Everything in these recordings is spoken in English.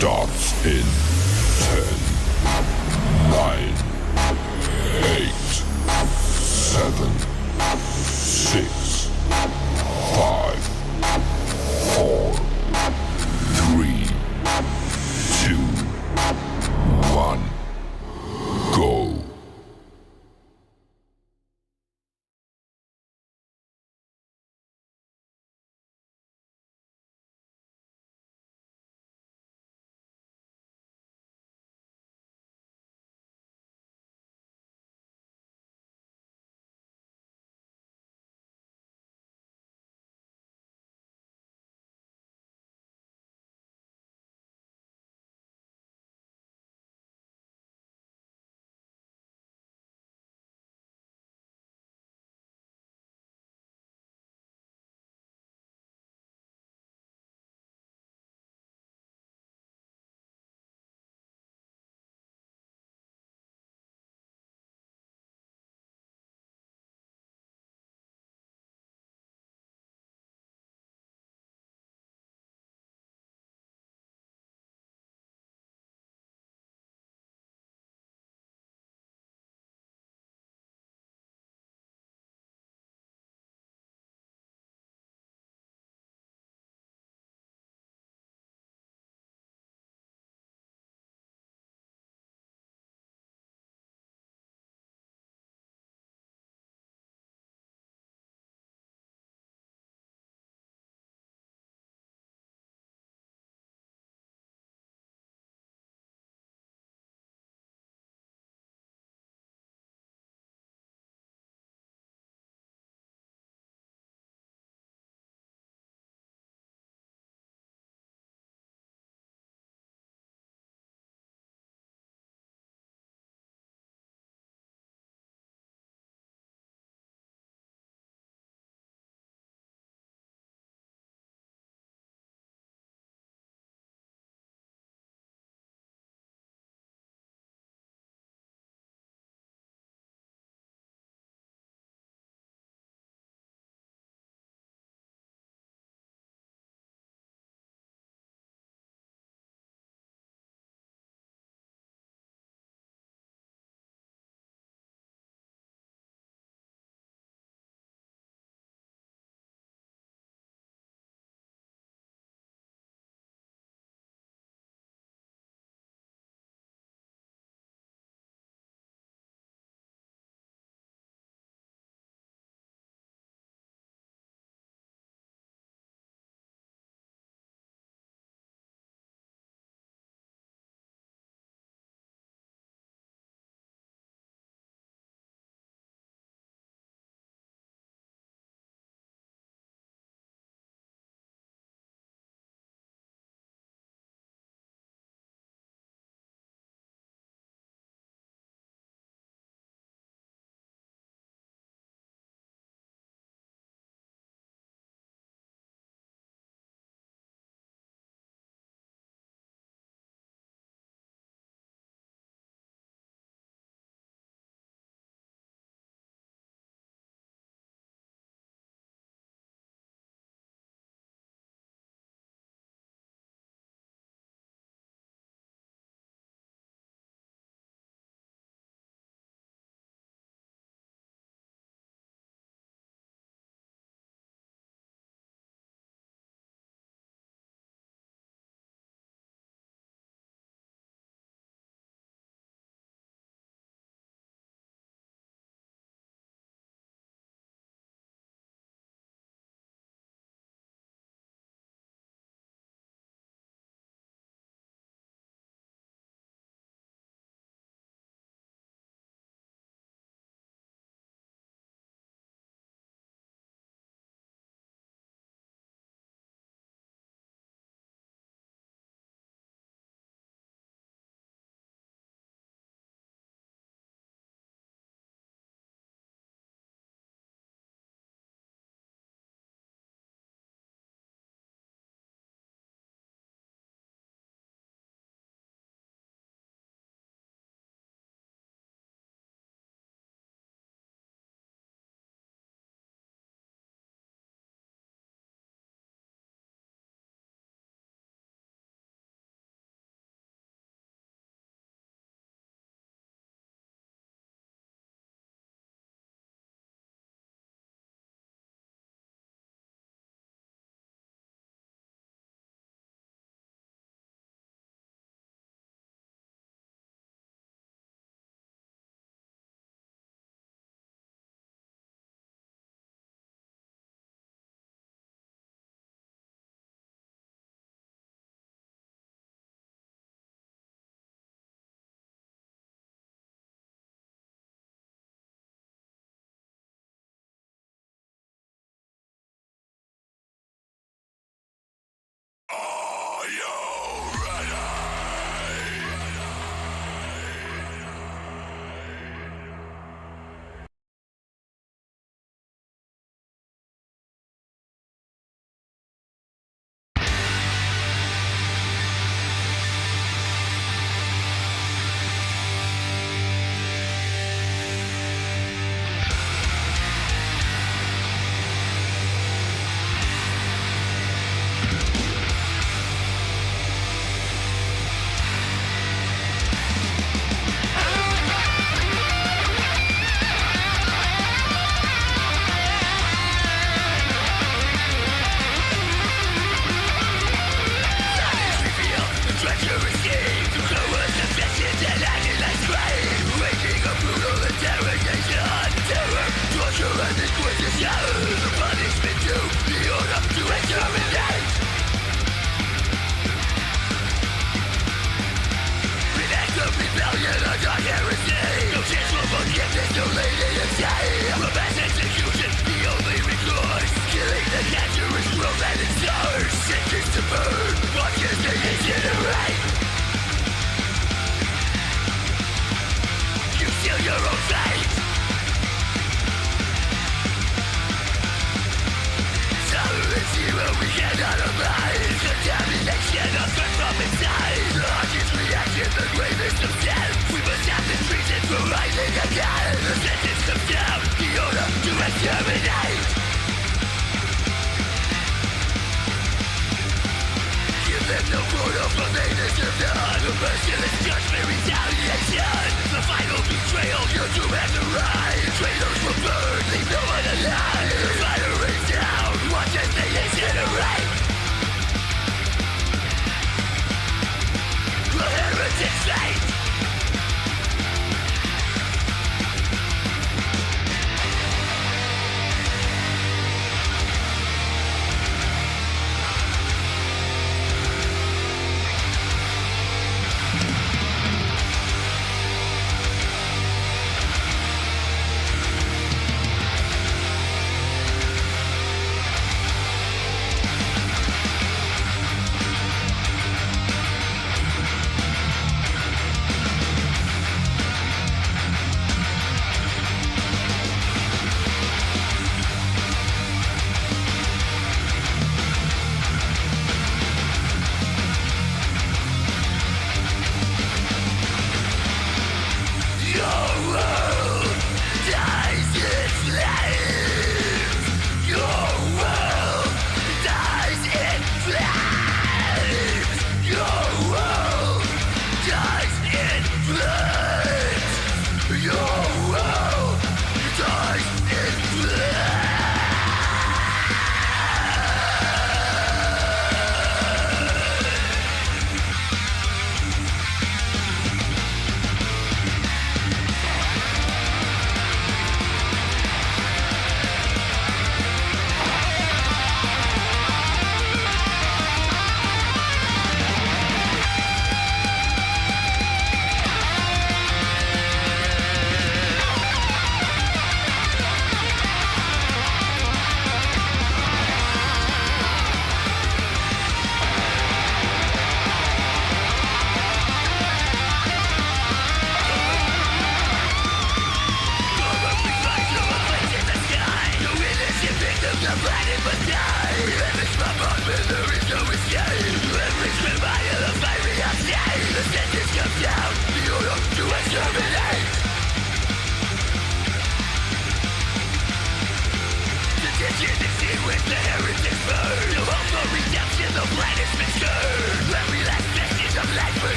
starts in 10, 9, 8, 7, 6, 5, 4, 3, 2, 1, go.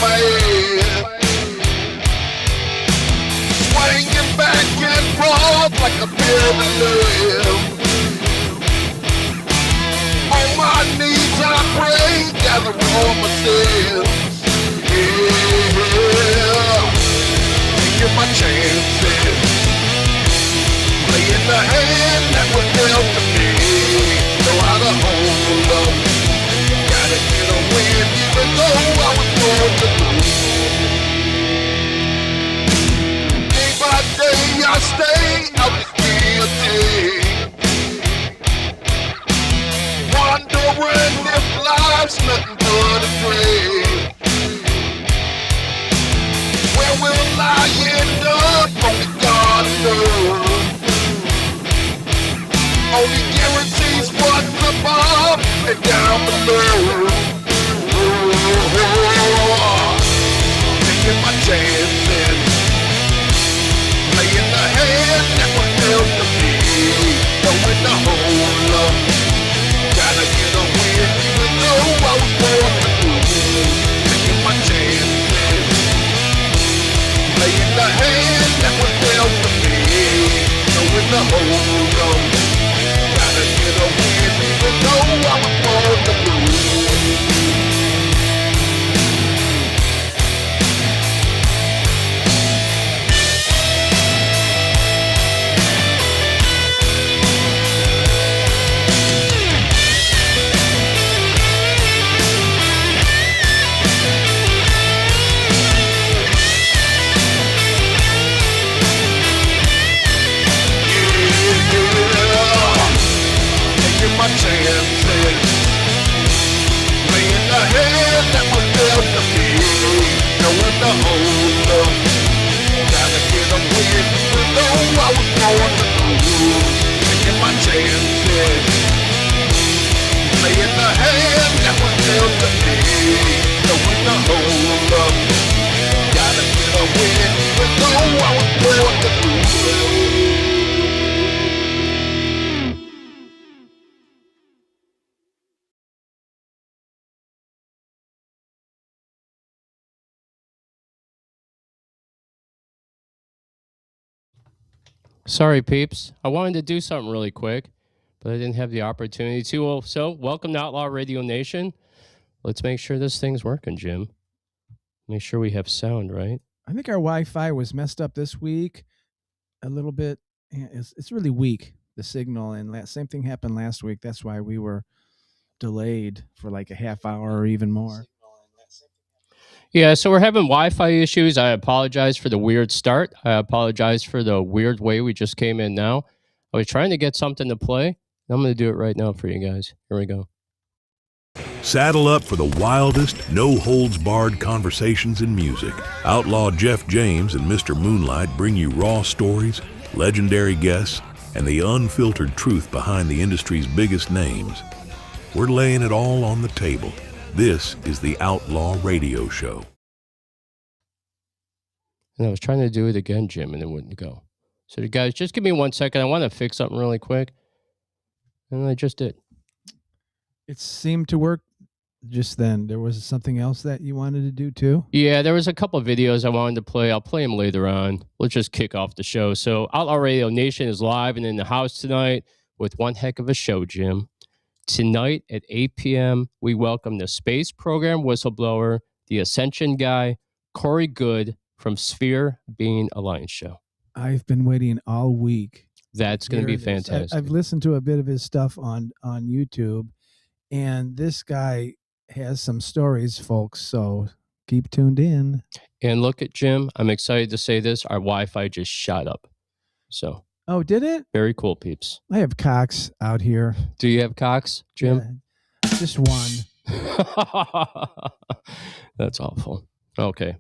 my head, swinging back and forth like a pendulum. On my knees I pray, gather all my sins. Yeah, taking my chances, playing the hand that was dealt to me. Know how to hold up, gotta get a win even though I was born to lose. Day by day I stay out the guillotine, wondering if life's nothing but a dream. Where will I end up? Only God knows. Only guarantees what's above and down below. Taking my chances, playing the hand that was dealt to me. Knowing the whole up, gotta get a win even though I was born to lose. Taking my chances, playing the hand that was dealt to me. Knowing the whole up, gotta get a win even though I was born to lose. My chances, playing the hand that was dealt to me. Knowing the whole up, gotta get a win even though I was born to lose. Taking my chances, playing the hand that was dealt to me. Knowing the whole up, gotta get a win even though I was born to lose. Sorry, peeps. I wanted to do something really quick, but I didn't have the opportunity to. So, welcome to Outlaw Radio Nation. Let's make sure this thing's working, Jim. Make sure we have sound, right? I think our Wi-Fi was messed up this week a little bit. It's really weak, the signal, and same thing happened last week. That's why we were delayed for like a half hour or even more. Yeah, so we're having Wi-Fi issues. I apologize for the weird start. I apologize for the weird way we just came in now. I was trying to get something to play. I'm going to do it right now for you guys. Here we go. Saddle up for the wildest, no-holds-barred conversations in music. Outlaw Jeff James and Mr. Moonlight bring you raw stories, legendary guests, and the unfiltered truth behind the industry's biggest names. We're laying it all on the table. This is the Outlaw Radio Show. And I was trying to do it again, Jim, and it wouldn't go. So you guys, just give me 1 second. I want to fix something really quick. And I just did. It seemed to work just then. There was something else that you wanted to do too? Yeah, there was a couple of videos I wanted to play. I'll play them later on. Let's just kick off the show. So Outlaw Radio Nation is live and in the house tonight with one heck of a show, Jim. Tonight at 8 p.m., we welcome the space program whistleblower, the Ascension guy, Corey Goode from Sphere Being Alliance Show. I've been waiting all week. That's going to be fantastic. I've listened to a bit of his stuff on YouTube, and this guy has some stories, folks, so keep tuned in. And look at Jim. I'm excited to say this. Our Wi-Fi just shot up. So. Oh, did it? Very cool, peeps. I have Cox out here. Do you have Cox, Jim? Yeah, just one. That's awful. Okay.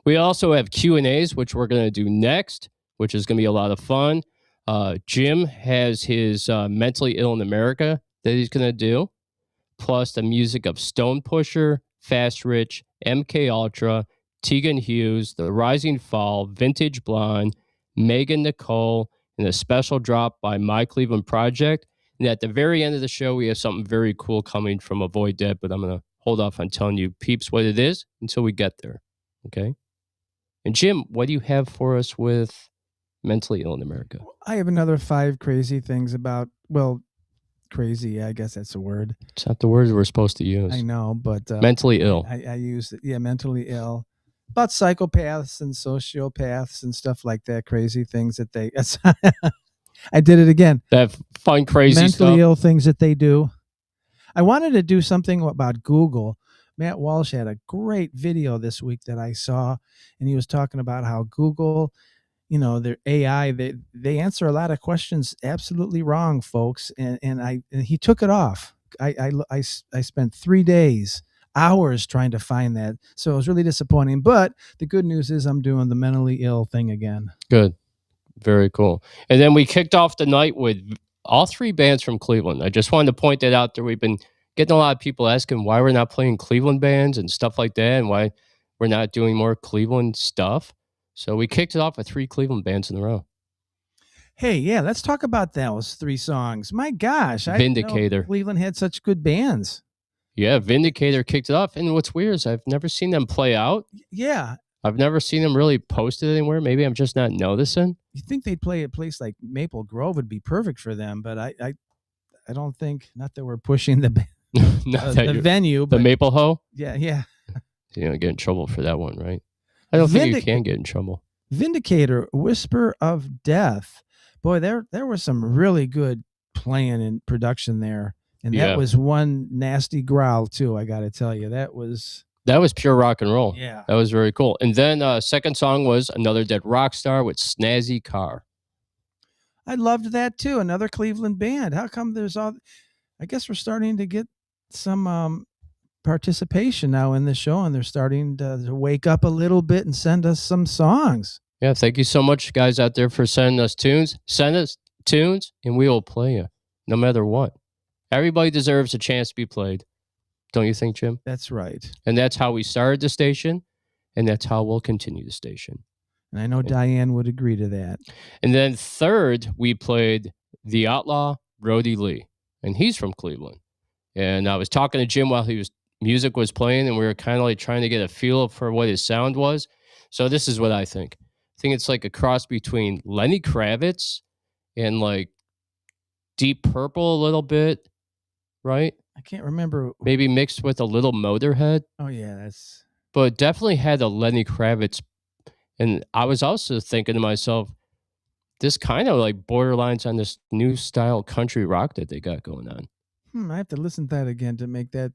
We also have Q&As, which we're going to do next, which is going to be a lot of fun. Jim has his Mentally Ill in America that he's going to do, plus the music of Stone Pusher, Fast Rich, MK Ultra, Tegan Hughes, The Rising Fall, Vintage Blonde, Megan Nicole, and a special drop by My Cleveland Project. And at the very end of the show, we have something very cool coming from Avoid Dead, but I'm going to hold off on telling you, peeps, what it is until we get there. Okay. And Jim, what do you have for us with mentally ill in America? I have another 5 crazy things about, well, crazy, I guess that's a word. It's not the words we're supposed to use. I know, but Mentally ill. I use it. Yeah, mentally ill. About psychopaths and sociopaths and stuff like that. Crazy things that they. I did it again. That fun, crazy Mentally stuff. ill things that they do. I wanted to do something about Google. Matt Walsh had a great video this week that I saw, and he was talking about how Google, you know, their AI, they answer a lot of questions absolutely wrong, folks. And he took it off. I spent 3 days, hours trying to find that. So it was really disappointing. But the good news is I'm doing the mentally ill thing again. Good. Very cool. And then we kicked off the night with all 3 bands from Cleveland. I just wanted to point that out there. We've been getting a lot of people asking why we're not playing Cleveland bands and stuff like that, and why we're not doing more Cleveland stuff. So we kicked it off with 3 Cleveland bands in a row. Hey, yeah, let's talk about those 3 songs. My gosh, I didn't know Vindicator. Cleveland had such good bands. Yeah, Vindicator kicked it off. And what's weird is I've never seen them play out. Yeah, I've never seen them really posted anywhere. Maybe I'm just not noticing. you think they'd play a place like Maple Grove would be perfect for them, but I don't think, not that we're pushing the venue, The but Maple Hoe. yeah. You know, get in trouble for that one, right? I don't think you can get in trouble. Vindicator, Whisper of Death. Boy, there was some really good playing and production there, and Yeah. that was one nasty growl too. I got to tell you, that was pure rock and roll. yeah. That was very cool. And then second song was Another Dead Rock Star with Snazzy Car. I loved that too. Another Cleveland band. How come there's all? I guess we're starting to get some participation now in the show, and they're starting to wake up a little bit and send us some songs. Yeah, thank you so much, guys out there, for sending us tunes. Send us tunes, and we will play you, no matter what. Everybody deserves a chance to be played. Don't you think, Jim? That's right. And that's how we started the station, and that's how we'll continue the station. And I know Diane would agree to that. And then third, we played The Outlaw, Brody Lee, and he's from Cleveland. And I was talking to Jim while music was playing, and we were kind of like trying to get a feel for what his sound was. So this is what I think. I think it's like a cross between Lenny Kravitz and like Deep Purple a little bit, right? I can't remember. Maybe mixed with a little Motorhead, Oh yeah, that's but definitely had a Lenny Kravitz. And I was also thinking to myself, this kind of like borderlines on this new style country rock that they got going on. I have to listen to that again to make that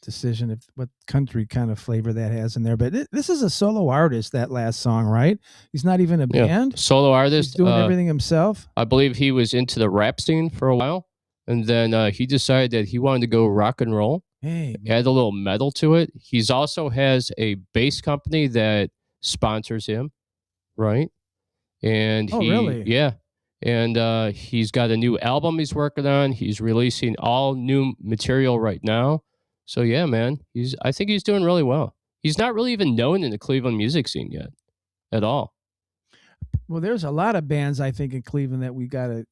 decision if what country kind of flavor that has in there. But this is a solo artist, that last song, right? He's not even a band. Solo artist. He's doing everything himself. I believe he was into the rap scene for a while, and then he decided that he wanted to go rock and roll. Hey, Add a little metal to it. He's also has a bass company that sponsors him, right? And really? Yeah. And he's got a new album he's working on. He's releasing all new material right now. So yeah, man, I think he's doing really well. He's not really even known in the Cleveland music scene yet at all. well, there's a lot of bands I think in Cleveland that we got to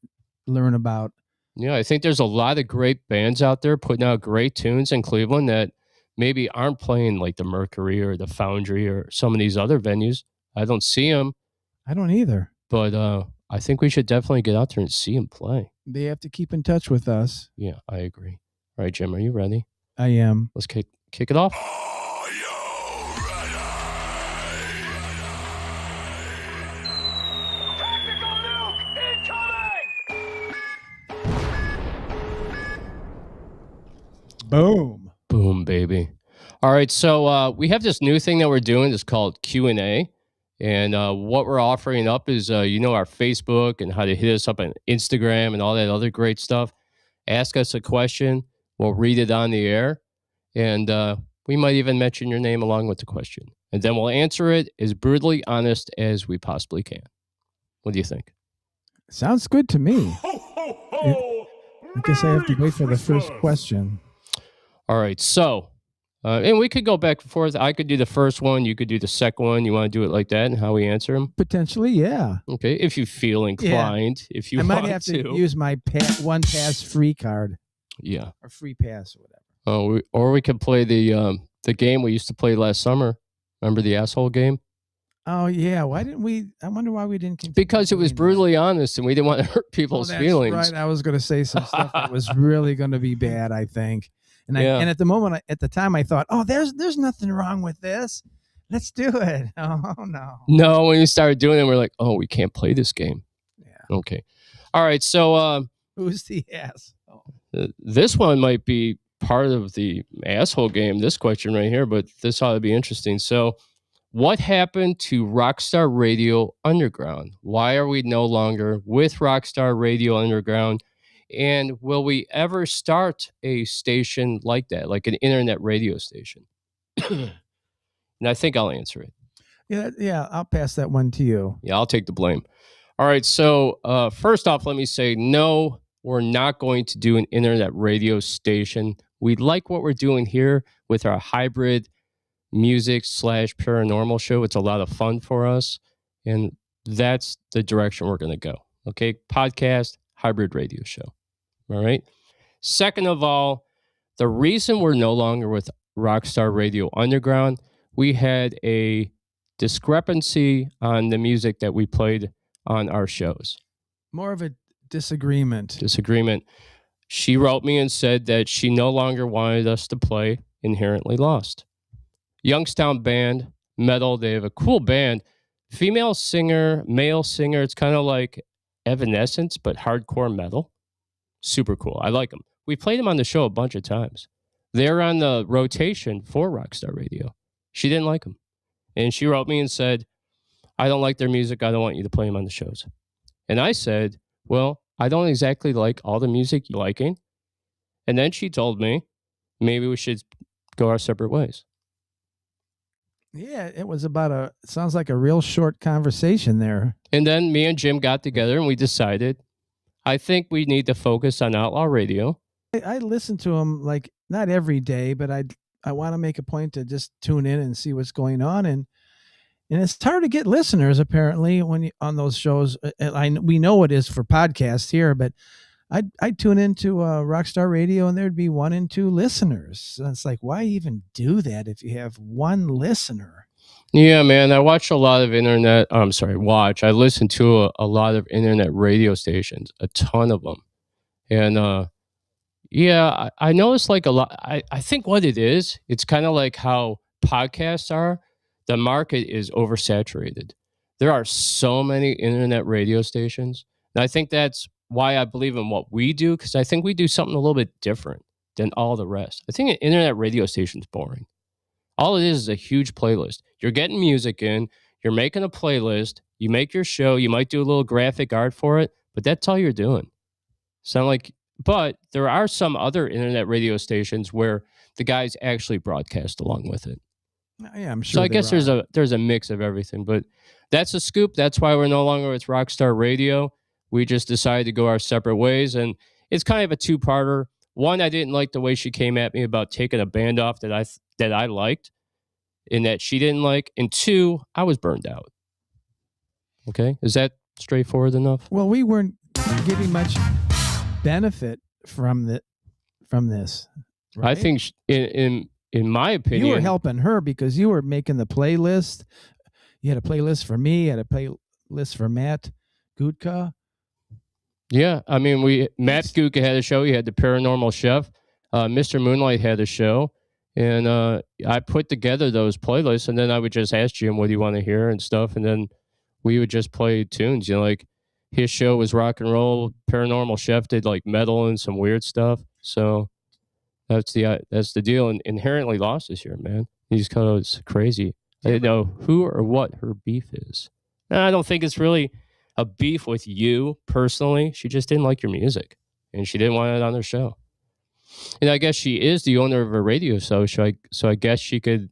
learn about. Yeah, I think there's a lot of great bands out there putting out great tunes in Cleveland that maybe aren't playing like the Mercury or the Foundry or some of these other venues. I don't see them. I don't either. But I think we should definitely get out there and see them play. They have to keep in touch with us. Yeah, I agree. All right, Jim, are you ready? I am. Let's kick it off. Tactical nuke incoming! Boom. Boom, baby. All right, so we have this new thing that we're doing. It's called Q&A. And what we're offering up is, our Facebook and how to hit us up on Instagram and all that other great stuff. Ask us a question. We'll read it on the air. And we might even mention your name along with the question. And then we'll answer it as brutally honest as we possibly can. What do you think? Sounds good to me. I guess I have to wait for the first question. All right, so, and we could go back and forth. I could do the first one. You could do the second one. You want to do it like that and how we answer them? Potentially, yeah. Okay, if you feel inclined. If you I want might have to use my one pass free card. Yeah. Or free pass or whatever. Or we could play the game we used to play last summer. Remember the asshole game? Oh yeah, why didn't we? I wonder why we didn't continue Because it was doing that. brutally honest, and we didn't want to hurt Oh, people's that's feelings. right. I was going to say some stuff that was really going to be bad, I think. And Yeah. and at the time, I thought, oh, there's nothing wrong with this. Let's do it. Oh no. No, when we started doing it, we're like, oh, we can't play this game. Yeah. Okay. All right. So Who's the ass? this one might be part of the asshole game, this question right here, but this ought to be interesting. So what happened to Rockstar Radio Underground? Why are we no longer with Rockstar Radio Underground? And will we ever start a station like that, like an internet radio station? And I think I'll answer it. Yeah, I'll pass that one to you. Yeah, I'll take the blame. All right. So first off, let me say, no, we're not going to do an internet radio station. We like what we're doing here with our hybrid music / paranormal show. It's a lot of fun for us. And that's the direction we're going to go. Okay. Podcast, hybrid radio show. All right. Second of all, the reason we're no longer with Rockstar Radio Underground, we had a discrepancy on the music that we played on our shows. More of a disagreement. She wrote me and said that she no longer wanted us to play Inherently Lost. Youngstown band, metal. They have a cool band. Female singer, male singer. It's kind of like Evanescence, but hardcore metal. Super cool. I like them. We played them on the show a bunch of times. They're on the rotation for Rockstar Radio. She didn't like them. And she wrote me and said, I don't like their music. I don't want you to play them on the shows. And I said, well, I don't exactly like all the music you're liking. And then she told me, maybe we should go our separate ways. Yeah, it was sounds like a real short conversation there. And then me and Jim got together and we decided, I think we need to focus on Outlaw Radio. I listen to them like not every day, but I want to make a point to just tune in and see what's going on. And it's hard to get listeners apparently when on those shows. We know it is for podcasts here, but I'd tune into Rockstar Radio and there'd be 1 and 2 listeners. And it's like, why even do that if you have 1 listener? Yeah, man. I watch a lot of I listen to a lot of internet radio stations, a ton of them. And yeah, I noticed like a lot. I think what it is, it's kind of like how podcasts are. The market is oversaturated. There are so many internet radio stations. And I think that's why I believe in what we do, because I think we do something a little bit different than all the rest. I think an internet radio station is boring. All it is a huge playlist. You're getting music in, you're making a playlist, you make your show, you might do a little graphic art for it, but that's all you're doing. But there are some other internet radio stations where the guys actually broadcast along with it. Yeah, I'm sure. So I guess there's a mix of everything, but that's a scoop. That's why we're no longer with Rockstar Radio. We just decided to go our separate ways, and it's kind of a 2-parter. One, I didn't like the way she came at me about taking a band off that I liked, and that she didn't like. And 2, I was burned out. Okay, is that straightforward enough? Well, we weren't getting much benefit from this. Right? I think in my opinion, you were helping her because you were making the playlist. You had a playlist for me, had a playlist for Matt Gutka. Yeah, I mean, Matt Gutka had a show. He had the Paranormal Chef. Mr. Moonlight had a show, and I put together those playlists, and then I would just ask Jim, "What do you want to hear?" and stuff, and then we would just play tunes. You know, like his show was rock and roll. Paranormal Chef did like metal and some weird stuff. So that's the deal. And Inherently Lost this year, man. These codes crazy. I didn't know who or what her beef is. And I don't think it's really a beef with you personally. She just didn't like your music, and she didn't want it on her show. And I guess she is the owner of a radio show, so I guess she could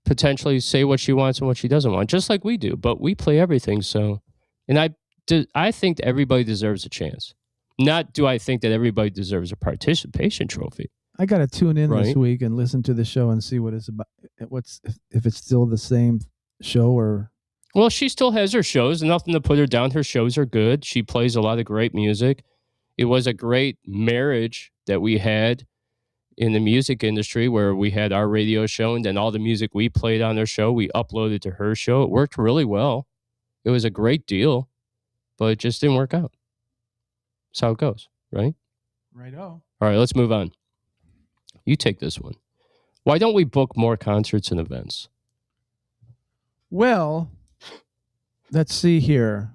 potentially say what she wants and what she doesn't want, just like we do. But we play everything, so. And I think that everybody deserves a chance. Not do I think that everybody deserves a participation trophy. I got to tune in this week and listen to the show and see what it's about. If it's still the same show or. Well, she still has her shows. Nothing to put her down. Her shows are good. She plays a lot of great music. It was a great marriage that we had. in the music industry where we had our radio show, and then all the music we played on their show, we uploaded to her show. It worked really well. It was a great deal, but it just didn't work out. That's how it goes, right? Right. Oh. All right, let's move on. You take this one. Why don't we book more concerts and events? Well, let's see here.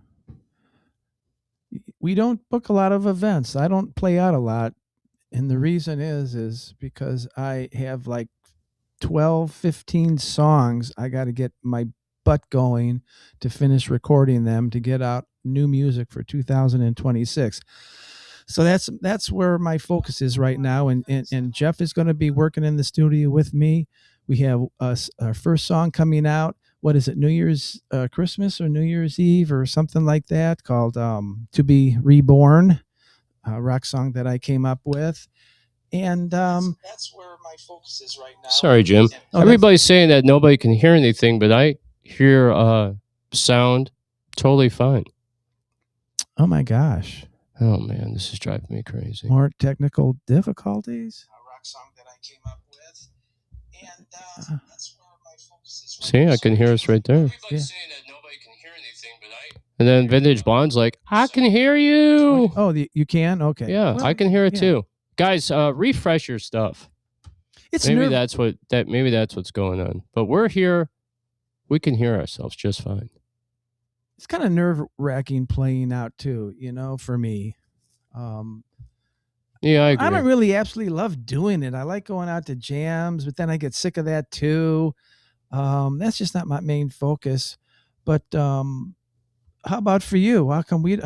We don't book a lot of events. I don't play out a lot. And the reason is because I have like 12, 15 songs. I got to get my butt going to finish recording them to get out new music for 2026. So that's where my focus is right now. And Jeff is going to be working in the studio with me. We have our first song coming out. What is it? New Year's Christmas or New Year's Eve or something like that, called To Be Reborn, a rock song that I came up with. And that's where my focus is right now. Sorry, Jim. Everybody's saying that nobody can hear anything, but I hear sound totally fine. Oh my gosh. Oh man, this is driving me crazy. More technical difficulties. A rock song that I came up with. And that's where my focus is right See, I can hear us right there. Everybody's saying that nobody can hear anything, but and then Vintage Blonde's like, I can hear you. Oh, you can? Okay. Yeah, Well, I can hear it yeah. too. Guys, refresh your stuff. It's maybe that's what's going on. But we're here. We can hear ourselves just fine. It's kind of nerve-wracking playing out too, for me. Yeah, I agree. I don't really absolutely love doing it. I like going out to jams, but then I get sick of that too. That's just not my main focus. But how about for you? How come we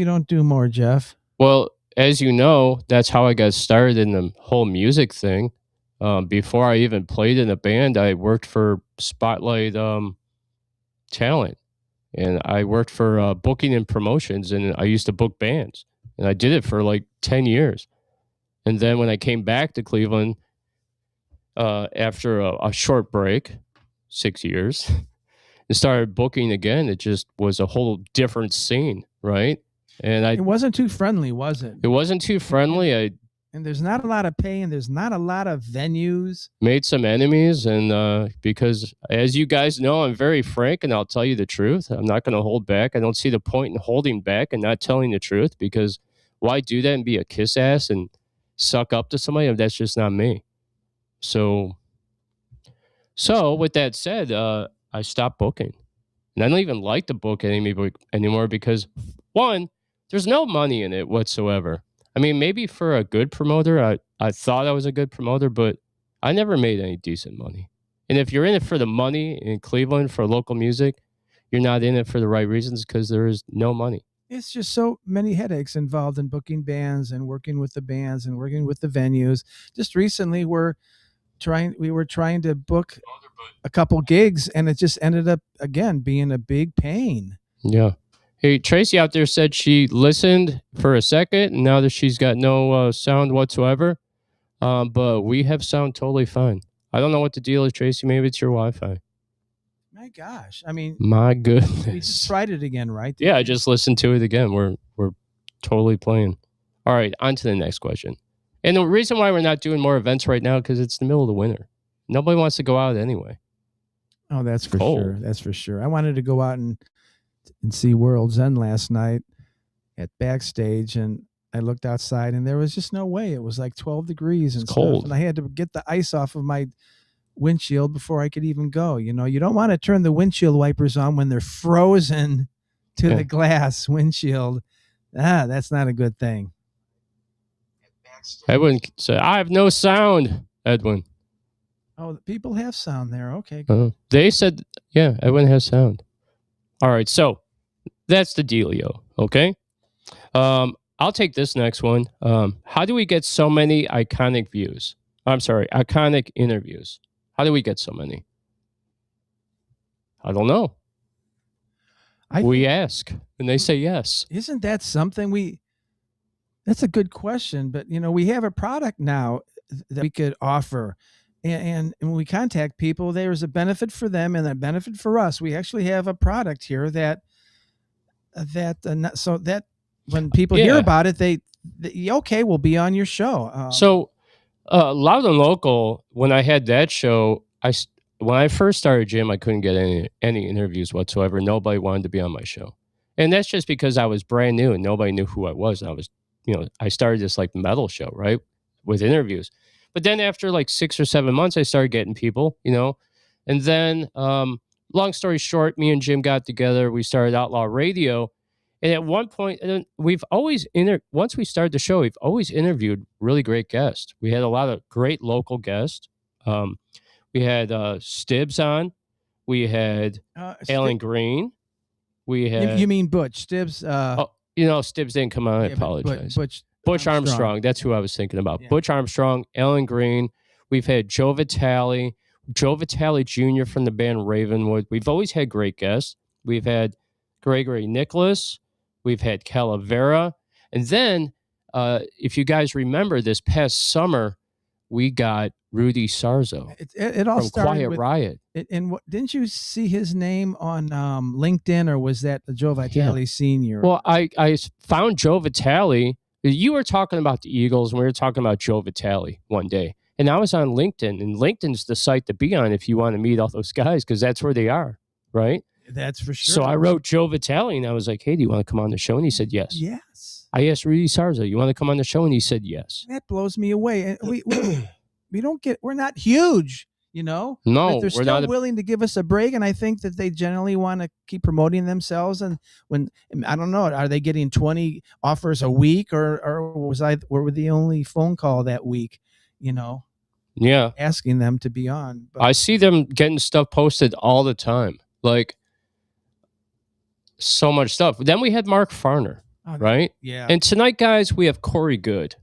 don't do more, Jeff? Well, as you know, that's how I got started in the whole music thing. Before I even played in a band, I worked for Spotlight Talent. And I worked for booking and promotions, and I used to book bands. And I did it for like 10 years. And then when I came back to Cleveland after a short break, 6 years, and started booking again, it just was a whole different scene, right? And it wasn't too friendly, was it? It wasn't too friendly. And there's not a lot of pay, and there's not a lot of venues. Made some enemies, and because, as you guys know, I'm very frank, and I'll tell you the truth. I'm not going to hold back. I don't see the point in holding back and not telling the truth, because why do that and be a kiss ass and suck up to somebody? That's just not me. So with that said, I stopped booking. And I don't even like to book anymore because, one, there's no money in it whatsoever. I mean, maybe for a good promoter, I thought I was a good promoter, but I never made any decent money. And if you're in it for the money in Cleveland for local music, you're not in it for the right reasons, because there is no money. It's just so many headaches involved in booking bands and working with the bands and working with the venues. Just recently, we were trying to book a couple gigs, and it just ended up, again, being a big pain. Yeah. Hey, Tracy out there said she listened for a second, and now that she's got no sound whatsoever, but we have sound totally fine. I don't know what the deal is, Tracy. Maybe it's your Wi-Fi. My gosh. I mean, my goodness. We just tried it again, right? Yeah, I just listened to it again. We're totally playing. All right, on to the next question. And the reason why we're not doing more events right now, because it's the middle of the winter. Nobody wants to go out anyway. Oh, that's for sure. That's for sure. I wanted to go out and see World's End last night at backstage, and I looked outside, and there was just no way. It was like 12 degrees and cold, and I had to get the ice off of my windshield before I could even go. You don't want to turn the windshield wipers on when they're frozen to the glass windshield. That's not a good thing. Edwin said, I have no sound, Edwin. Oh, people have sound there. Okay. Good. They said, yeah, Edwin has sound. All right, so that's the dealio, okay? I'll take this next one. How do we get so many iconic interviews? How do we get so many? I don't know. We ask, and they say yes. Isn't that something that's a good question, but we have a product now that we could offer. And when we contact people, there's a benefit for them and a benefit for us. We actually have a product here that so that when people hear about it, they okay, we'll be on your show. So Loud and Local, when I had that show, when I first started Jim, I couldn't get any interviews whatsoever. Nobody wanted to be on my show. And that's just because I was brand new and nobody knew who I was. And I was, I started this like metal show, right? With interviews. But then after like 6 or 7 months, I started getting people, And then, long story short, me and Jim got together. We started Outlaw Radio. And at one point, we've always, once we started the show, we've always interviewed really great guests. We had a lot of great local guests. We had Stibbs on. We had Alan Green. We had... You mean Butch? Stibbs? Stibbs didn't come on. I apologize. Butch Armstrong. That's who I was thinking about. Yeah. Butch Armstrong, Alan Green. We've had Joe Vitale Jr. from the band Ravenwood. We've always had great guests. We've had Gregory Nicholas. We've had Calavera. And then, if you guys remember, this past summer, we got Rudy Sarzo it all from started Quiet with, Riot. Didn't you see his name on LinkedIn, or was that Joe Vitale Sr.? Well, I found Joe Vitale. You were talking about the Eagles, and we were talking about Joe Vitale one day. And I was on LinkedIn, and LinkedIn's the site to be on if you want to meet all those guys, because that's where they are, right? That's for sure. So I wrote Joe Vitale, and I was like, hey, do you want to come on the show? And he said yes. Yes. I asked Rudy Sarzo, you want to come on the show? And he said yes. That blows me away. And we don't get, we're not huge, No, but they're we're not still willing to give us a break. And I think that they generally want to keep promoting themselves. And when, I don't know, are they getting 20 offers a week, or were we the only phone call that week, Yeah. asking them to be on? But I see them getting stuff posted all the time. Like, so much stuff. Then we had Mark Farner, right? Yeah. And tonight, guys, we have Corey Goode.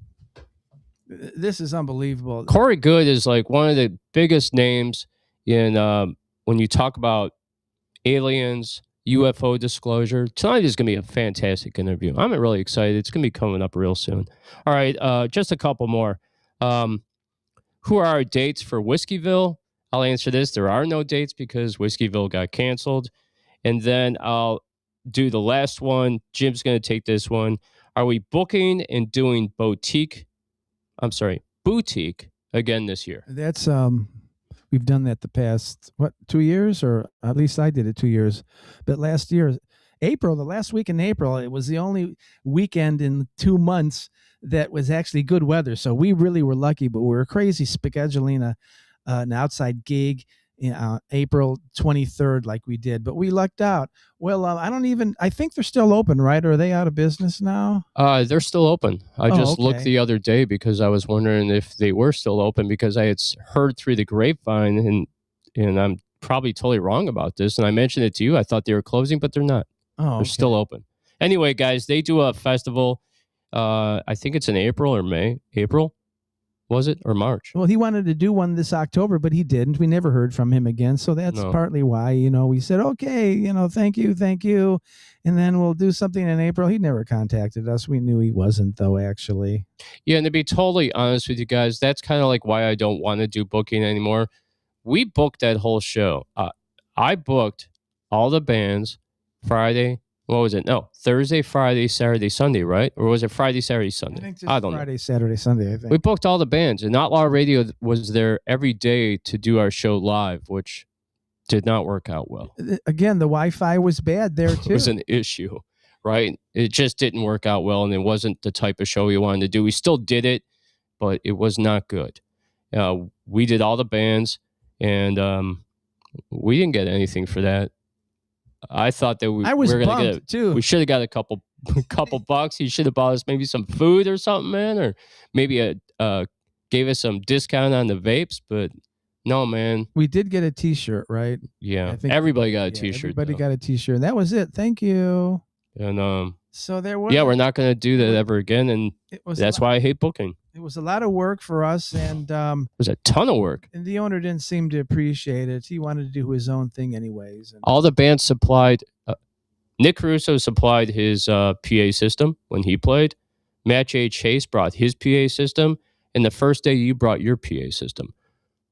This is unbelievable. Corey Goode is like one of the biggest names in when you talk about aliens, UFO disclosure. Tonight is going to be a fantastic interview. I'm really excited. It's going to be coming up real soon. All right, just a couple more. Who are our dates for Whiskeyville? I'll answer this. There are no dates because Whiskeyville got canceled. And then I'll do the last one. Jim's going to take this one. Are we booking and doing boutique again this year? That's we've done that the past 2 years, or at least I did it 2 years. But last year, April, the last week in April, it was the only weekend in 2 months that was actually good weather. So we really were lucky, but we were crazy scheduling an outside gig April 23rd like we did, but we lucked out. Well, I think they're still open, right? Or are they out of business now? They're still open. I just looked okay. the other day because I was wondering if they were still open, because I had heard through the grapevine, and I'm probably totally wrong about this, and I mentioned it to you. I thought they were closing, but they're not. Oh, they're still open. Anyway, guys, they do a festival. I think it's in April or May. April. Was it, or March? Well, he wanted to do one this October, but he didn't. We never heard from him again. So that's partly why, we said, okay, thank you. And then we'll do something in April. He never contacted us. We knew he wasn't, though, actually. Yeah, and to be totally honest with you guys, that's kind of like why I don't want to do booking anymore. We booked that whole show. I booked all the bands Friday. What was it? No, Thursday, Friday, Saturday, Sunday, right? Or was it Friday, Saturday, Sunday? I think I don't Friday, know. Saturday, Sunday, I think. We booked all the bands, and Outlaw Radio was there every day to do our show live, which did not work out well. Again, the Wi-Fi was bad there, too. It was an issue, right? It just didn't work out well, and it wasn't the type of show we wanted to do. We still did it, but it was not good. We did all the bands, and we didn't get anything for that. I thought that we were going to get too. We should have got a couple bucks. He should have bought us maybe some food or something, man, or maybe gave us some discount on the vapes. But no, man. We did get a T-shirt, right? Yeah, I think everybody got a T-shirt. Everybody got a T-shirt. That was it. Thank you. And so there was. Yeah, we're not going to do that ever again, and that's why I hate booking. It was a lot of work for us, and it was a ton of work. And the owner didn't seem to appreciate it. He wanted to do his own thing, anyways. And all the bands supplied. Nick Caruso supplied his PA system when he played. Matt J. Chase brought his PA system, and the first day you brought your PA system.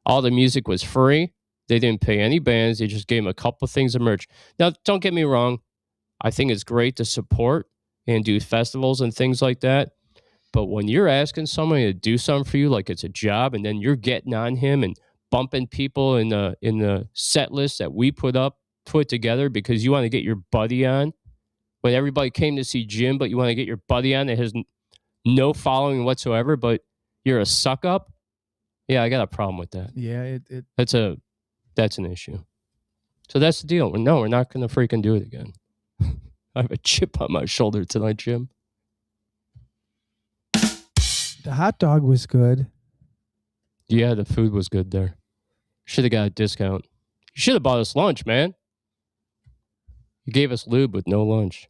All the music was free. They didn't pay any bands. They just gave them a couple of things of merch. Now, don't get me wrong. I think it's great to support and do festivals and things like that. But when you're asking somebody to do something for you, like it's a job, and then you're getting on him and bumping people in the set list that we put together because you want to get your buddy on, when everybody came to see Jim, but you want to get your buddy on that has no following whatsoever, but you're a suck up. Yeah, I got a problem with that. Yeah, that's an issue. So that's the deal. No, we're not going to freaking do it again. I have a chip on my shoulder tonight, Jim. the hot dog was good. Yeah, the food was good there. Should have got a discount. You should have bought us lunch, man. You gave us lube with no lunch.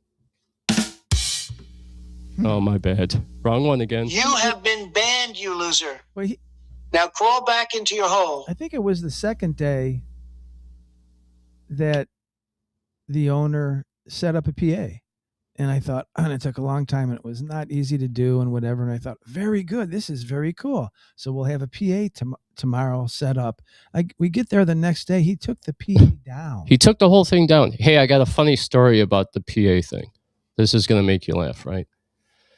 Oh, my bad. Wrong one again. You have been banned, you loser. Well, Now crawl back into your hole. I think it was the second day that the owner set up a PA. And I thought, and it took a long time and it was not easy to do and whatever. And I thought, very good. This is very cool. So we'll have a PA tomorrow set up. We get there the next day. He took the PA down. He took the whole thing down. Hey, I got a funny story about the PA thing. This is going to make you laugh, right?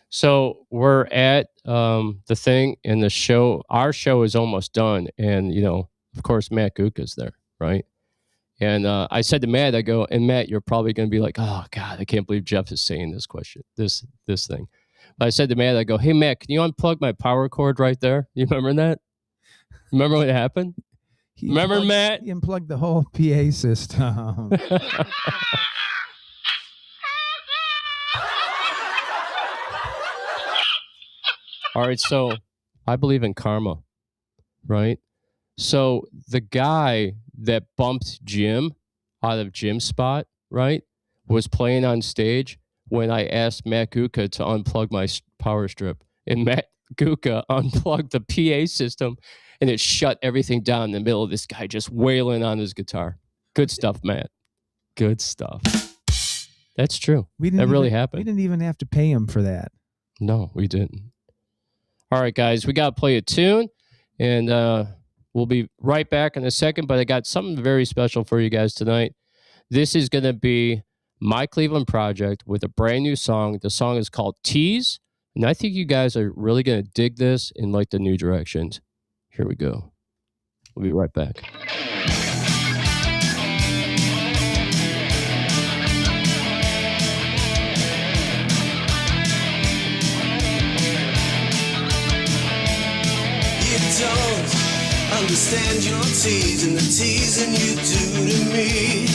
So we're at the thing and the show. Our show is almost done. And, you know, of course, Matt Guka's there, right? And I said to Matt, I go, and Matt, you're probably going to be like, oh, God, I can't believe Jeff is saying this question, this thing. But I said to Matt, I go, hey, Matt, can you unplug my power cord right there? You remember that? Remember what happened? Remember, Matt? He unplugged the whole PA system. All right, so I believe in karma, right? So the guy that bumped Jim out of Jim's spot, right, was playing on stage when I asked Matt Guka to unplug my power strip. And Matt Guka unplugged the PA system, and it shut everything down in the middle of this guy just wailing on his guitar. Good stuff, Matt. Good stuff. That's true. That really happened. We didn't even have to pay him for that. No, we didn't. All right, guys, we got to play a tune, and we'll be right back in a second, but I got something very special for you guys tonight. This is going to be My Cleveland Project with a brand new song. The song is called Tease, and I think you guys are really going to dig this and like the new directions. Here we go. We'll be right back. Understand your teasing, the teasing you do to me.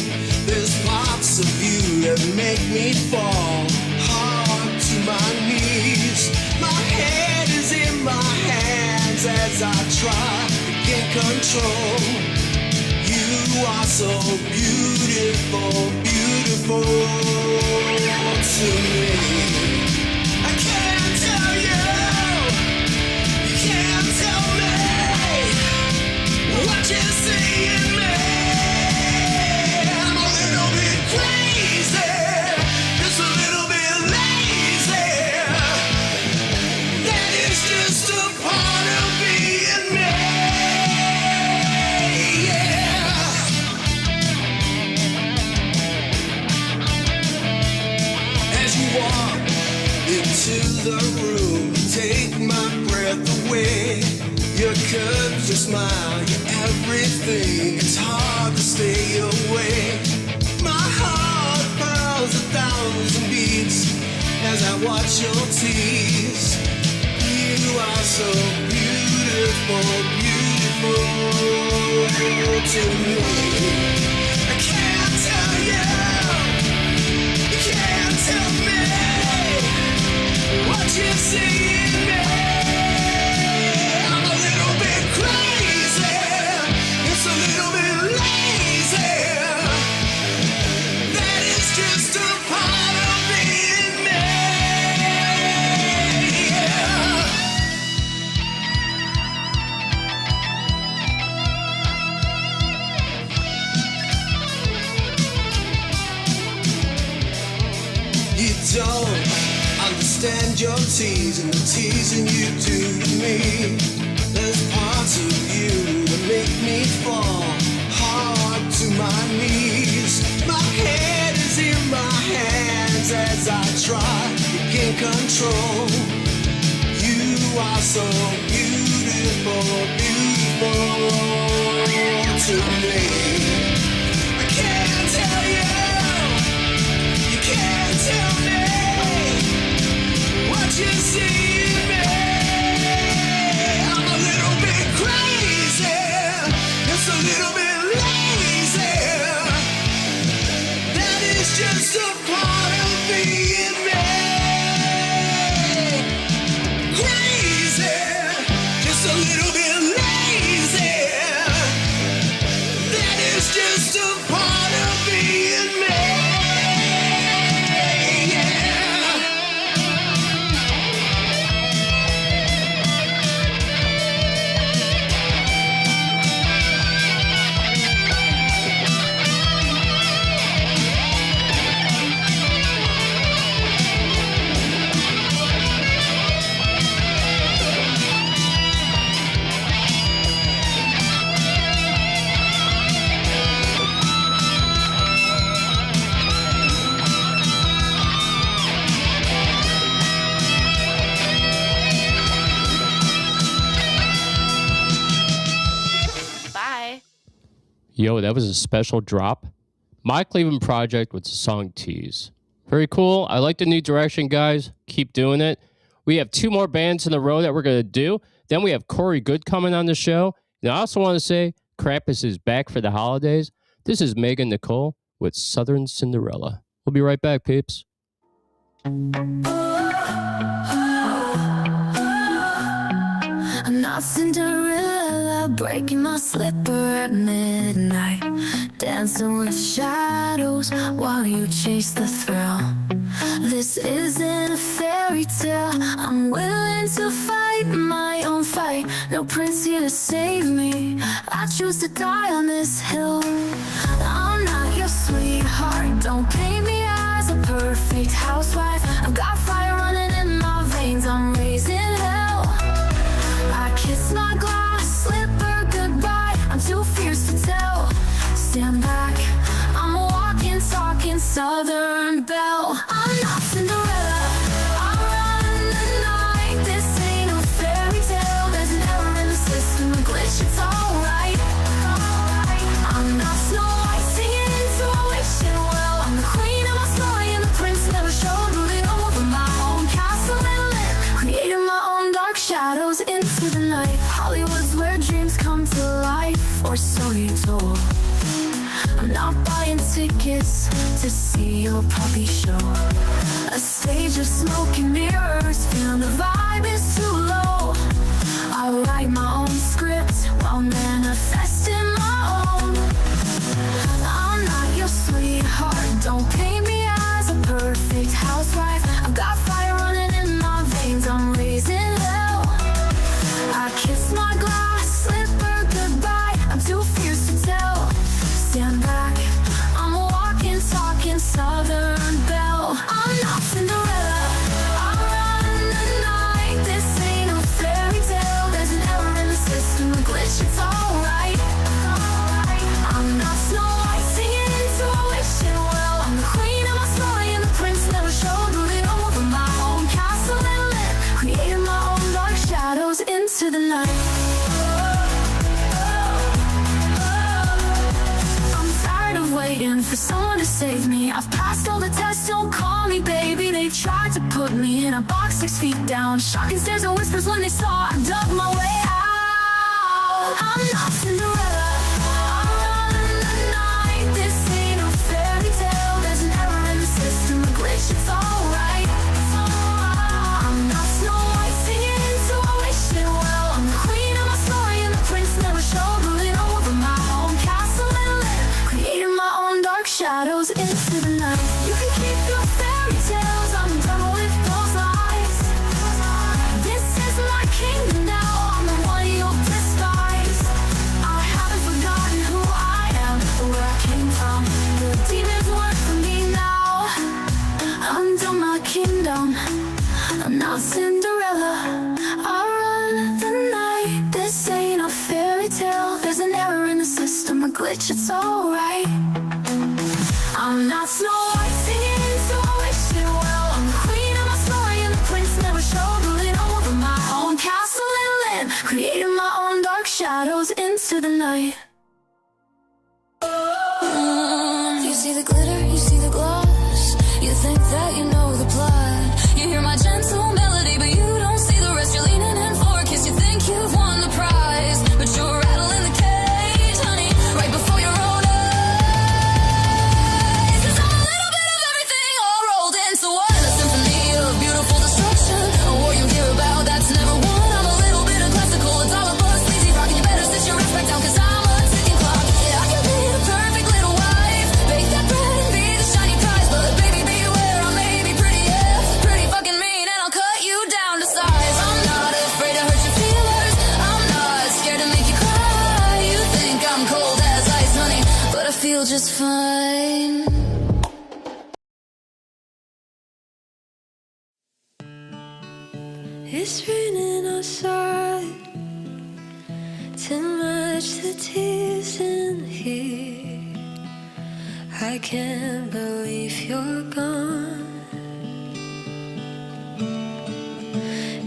There's parts of you that make me fall hard to my knees. My head is in my hands as I try to get control. You are so beautiful, beautiful to me. I can't tell you, you can't tell me what you see in me. I'm a little bit crazy, just a little bit lazy. That is just a part of being me. Yeah. As you walk into the room, take my breath away. Your curves, your smile, your everything. It's hard to stay away. My heart pounds 1,000 beats as I watch your tease. You are so beautiful, beautiful to me. I can't tell you, you can't tell me what you see in me. Don't understand your teasing, the teasing you do to me. There's parts of you that make me fall hard to my knees. My head is in my hands as I try to gain control. are so beautiful, beautiful to me. I can't tell you, you can't tell me what you see in me. I'm a little bit crazy, just a little bit lazy. That is just a part of being me. Crazy, just a little bit lazy. That is just a part of being me. Bye. Yo, that was a special drop. My Cleveland Project with the song Tease. Very cool. I like the new direction, guys. Keep doing it. We have 2 more bands in a row that we're going to do. Then we have Corey Goode coming on the show. And I also want to say Krampus is back for the holidays. This is Megan Nicole with Southern Cinderella. We'll be right back, peeps. I'm not Cinderella, breaking my slipper at midnight, dancing with shadows while you chase the thrill. This isn't a fairy tale, I'm willing to fight my own fight. No prince here to save me, I choose to die on this hill. I'm not your sweetheart, don't paint me as a perfect housewife. I've got fire running in my veins, I'm raising hell. I kiss my glass slipper goodbye, I'm too fierce to tell. Stand back, I'm a walking, talking Southern belle. I'm not Cinderella, I run the night. This ain't no fairy tale, there's an error in the system, a glitch, it's alright. I'm not Snow White singing into a wishing well. I'm the queen of my story and the prince never showed, ruling over my own castle and land, creating my own dark shadows into the night. Hollywood's where dreams come to life, or so you're told. I'm not buying tickets to see your puppy show. A stage of smoke and mirrors, feeling the vibe is too low. I write my own script while manifesting my own. I'm not your sweetheart, don't paint me as a perfect housewife. I've got fire running in my veins, I'm raising hell. I kiss my glass slipper goodbye, I'm too fierce to tell. Stand back, I'm a walking, talking Southern belle. I'm not Cinderella, I run the night. This ain't no fairy tale, there's an error in the system, a glitch, it's alright. I'm not Snow White singing into a wishing well. I'm the queen of my story and the prince never showed, ruling over my own castle and land, creating my own dark shadows into the night. Waiting for someone to save me, I've passed all the tests, don't call me baby. They tried to put me in a box 6 feet down, shocking stares and whispers when they saw I dug my way out. I'm not Cinderella, I run the night. This ain't no fairy tale, there's an error in the system, a glitch, it's alright. I'm not Snow White singing into a wishing well. I'm the queen of my story and the prince never showed, ruling over my own castle and land, creating my own dark shadows into the night. You can keep your fairy tales, I'm done with those lies. This is my kingdom now, I'm the one you'll despise. I haven't forgotten who I am or where I came from. The demons work for me now. Under my kingdom, I'm not Cinderella, I run the night. This ain't a fairy tale, there's an error in the system, a glitch, it's alright. I'm not Snow White singing into a wishing well. I'm the queen of my story and the prince never showed, ruling over my own castle. shadows into the night. You see the glitter, you see the gloss. You think that you know the plot. You hear my gentle melody, but you don't see the rest. You're leaning in for a kiss. You think you've won the prize, but you're rattling the cage, honey, right before your own eyes. It's all a little bit of everything all rolled into one. A symphony of beautiful destruction. A war you hear about that's never won. I'm a little bit of classical, a dollar plus sleazy rock, and you better sit your ass back down, 'cause I'm a ticking clock. Yeah, I can be the perfect little wife, bake that bread and be the shiny prize, but baby beware, I may be pretty, yeah, pretty fucking mean, and I'll cut you down to size. I'm not afraid to hurt your feelers, I'm not scared to make you cry. You think I'm cold as ice, honey, but I feel just fine. It's raining outside, too much the tears in here. I can't believe you're gone.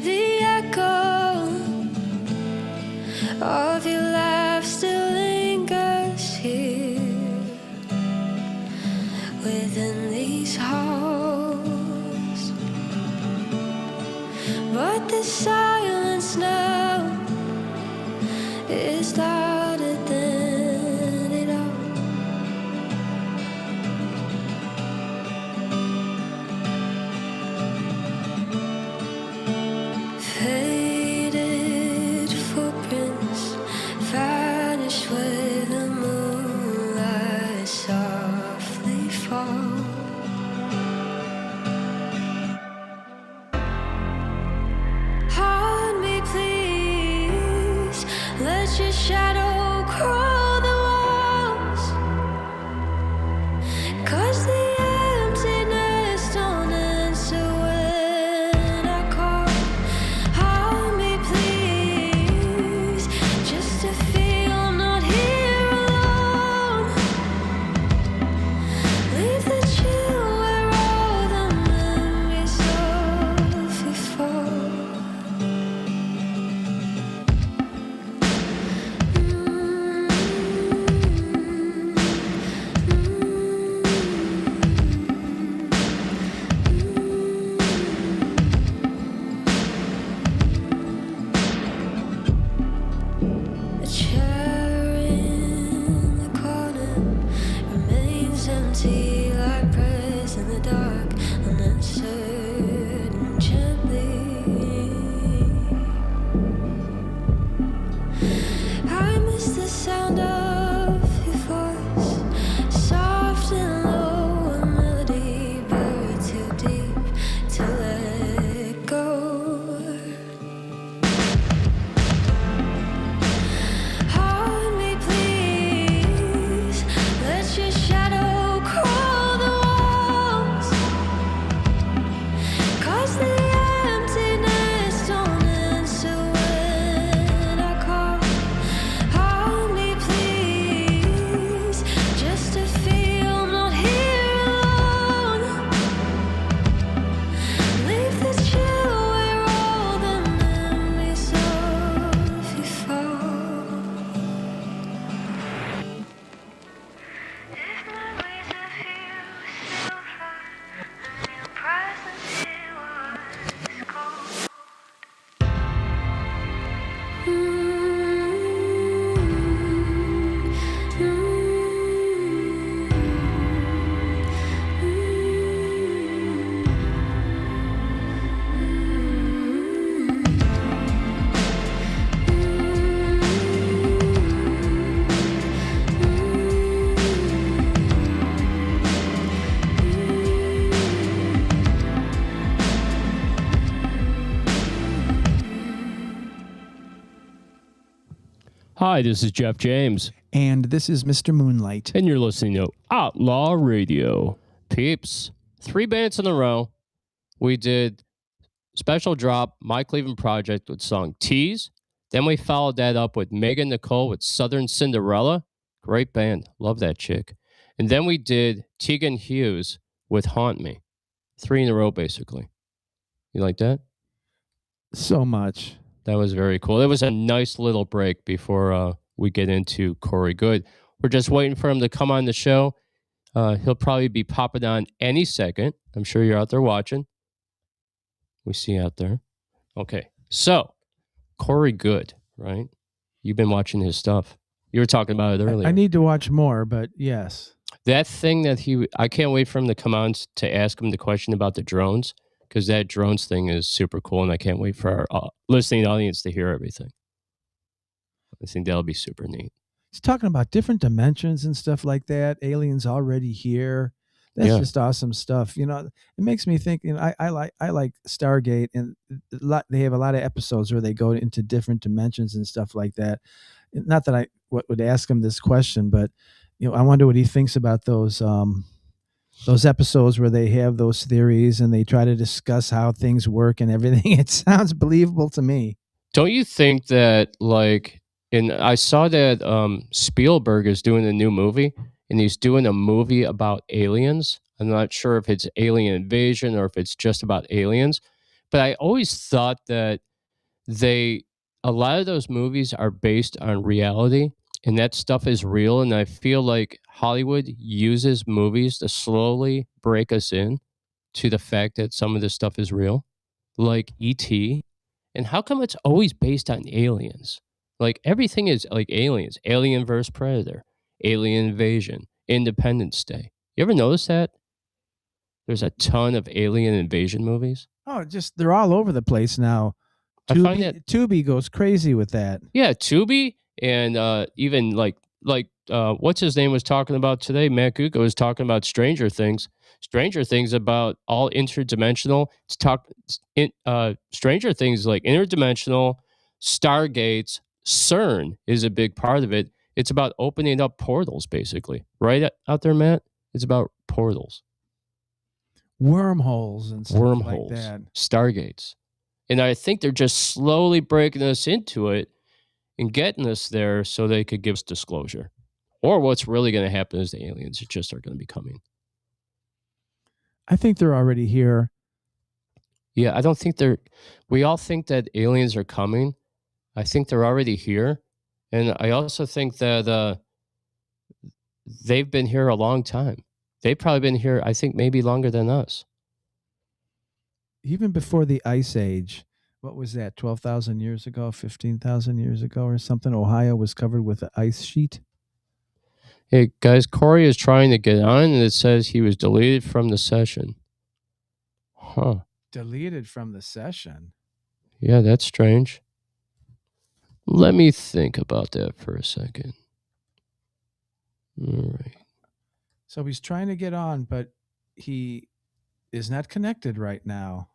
The echo of your laugh still lingers here within these halls. But the silence now is louder than it all. Faded footprints vanish with the moonlight softly fall. Hold me, please. Let your shadow crawl the walls. 'Cause the emptiness don't answer when I call. Hold me, please. Just to feel I'm not here alone. Leave the chill where all the memories of you fall. A chair in the corner remains empty like prayers in the dark, unanswered and gently. I miss the sound of your voice, soft and low, a melody buried too deep to let go. Hold me, please. Let your shadow crawl the walls. 'Cause the emptiness don't answer when I call. Hold me, please. Just to feel I'm not here alone. Leave the chill where all the memories of you fall. If memories of you still fly, and your presence here was cold. Hi, this is Jeff James, And this is Mr. Moonlight. and you're listening to Outlaw Radio. Peeps, 3 bands in a row. We did Special Drop, My Cleveland Project with song Tease. Then we followed that up with Megan Nicole with Southern Cinderella. Great band. Love that chick. And then we did Tegan Hughes with Haunt Me. 3 in a row, basically. You like that? So much. That was very cool. It was a nice little break before we get into Corey Goode. We're just waiting for him to come on the show. He'll probably be popping on any second. I'm sure you're out there watching. We see you out there. Okay, so Corey Goode, right? You've been watching his stuff. You were talking about it earlier. I need to watch more, but yes. That thing that I can't wait for him to come on to ask him the question about the drones, because that drones thing is super cool, and I can't wait for our listening audience to hear everything. I think that'll be super neat. He's talking about different dimensions and stuff like that. Aliens already here. That's just awesome stuff. You know, it makes me think. You know, I like Stargate, and they have a lot of episodes where they go into different dimensions and stuff like that. Not that I would ask him this question, but you know, I wonder what he thinks about those episodes where they have those theories and they try to discuss how things work and everything. It sounds believable to me. Don't you think that, like, and I saw that Spielberg is doing a new movie, and he's doing a movie about aliens. I'm not sure if it's alien invasion or if it's just about aliens, but I always thought that a lot of those movies are based on reality, and that stuff is real. And I feel like Hollywood uses movies to slowly break us in to the fact that some of this stuff is real, like E.T. And how come it's always based on aliens? Like, everything is like aliens. Alien vs. Predator, Alien Invasion, Independence Day. You ever notice that? There's a ton of alien invasion movies. Oh, just they're all over the place now. I find that Tubi goes crazy with that. Yeah, Tubi, and even like what's his name was talking about today? Matt Gucco was talking about Stranger Things. Stranger Things about all interdimensional. Stranger Things like interdimensional, Stargates, CERN is a big part of it. It's about opening up portals, basically. Right out there, Matt? It's about portals. Wormholes and stuff like that. Stargates. And I think they're just slowly breaking us into it and getting us there so they could give us disclosure. Or what's really going to happen is the aliens just are going to be coming. I think they're already here. Yeah, I don't think we all think that aliens are coming. I think they're already here. And I also think that they've been here a long time. They've probably been here, I think, maybe longer than us. Even before the Ice Age, what was that, 12,000 years ago, 15,000 years ago or something? Ohio was covered with an ice sheet. Hey, guys, Corey is trying to get on, and it says he was deleted from the session. Huh. Deleted from the session? Yeah, that's strange. Let me think about that for a second. All right. So he's trying to get on, but he is not connected right now.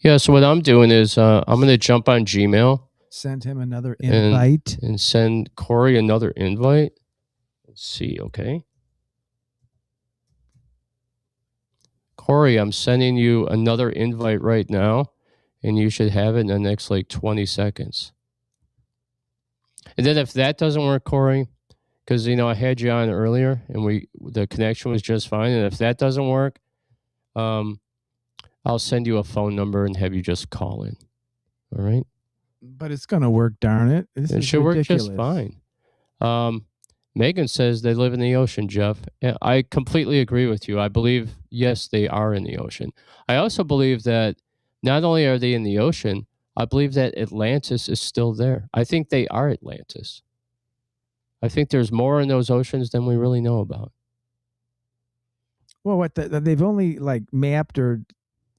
Yeah, so what I'm doing is I'm going to jump on Gmail. Send him another invite. And send Corey another invite. Let's see, okay? Corey, I'm sending you another invite right now, and you should have it in the next, 20 seconds. And then if that doesn't work, Corey, because, I had you on earlier, and the connection was just fine, and if that doesn't work, I'll send you a phone number and have you just call in. All right? But it's going to work, darn it. It should work just fine. Megan says they live in the ocean, Jeff. I completely agree with you. I believe, yes, they are in the ocean. I also believe that not only are they in the ocean, I believe that Atlantis is still there. I think they are Atlantis. I think there's more in those oceans than we really know about. Well, they've only mapped or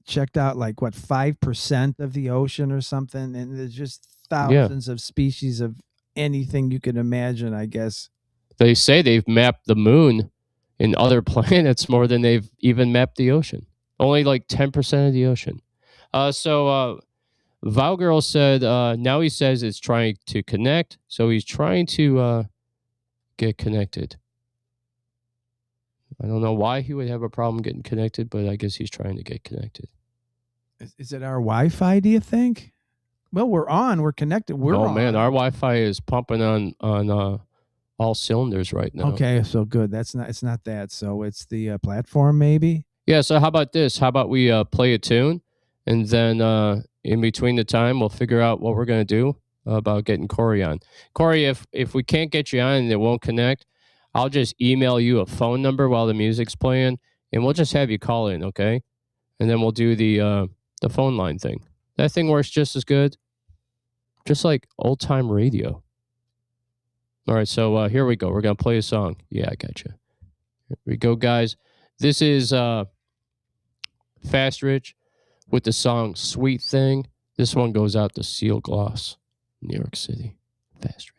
checked out 5% of the ocean or something, and there's just thousands of species of anything you could imagine, I guess. They say they've mapped the moon and other planets more than they've even mapped the ocean. Only 10% of the ocean. So Valgirl said, now he says it's trying to connect. So he's trying to get connected. I don't know why he would have a problem getting connected, but I guess he's trying to get connected. Is it our Wi-Fi, do you think? Well, we're on. We're connected. Oh, man, our Wi-Fi is pumping on all cylinders right now. Okay, so good. It's not that. So it's the platform, maybe? Yeah, so how about this? How about we play a tune, and then in between the time, we'll figure out what we're going to do about getting Corey on. Corey, if we can't get you on and it won't connect, I'll just email you a phone number while the music's playing, and we'll just have you call in, okay? And then we'll do the phone line thing. That thing works just as good, just like old-time radio. All right, so here we go. We're going to play a song. Yeah, I got you. Here we go, guys. This is Fast Rich with the song Sweet Thing. This one goes out to Seal Gloss, New York City. Fast Rich.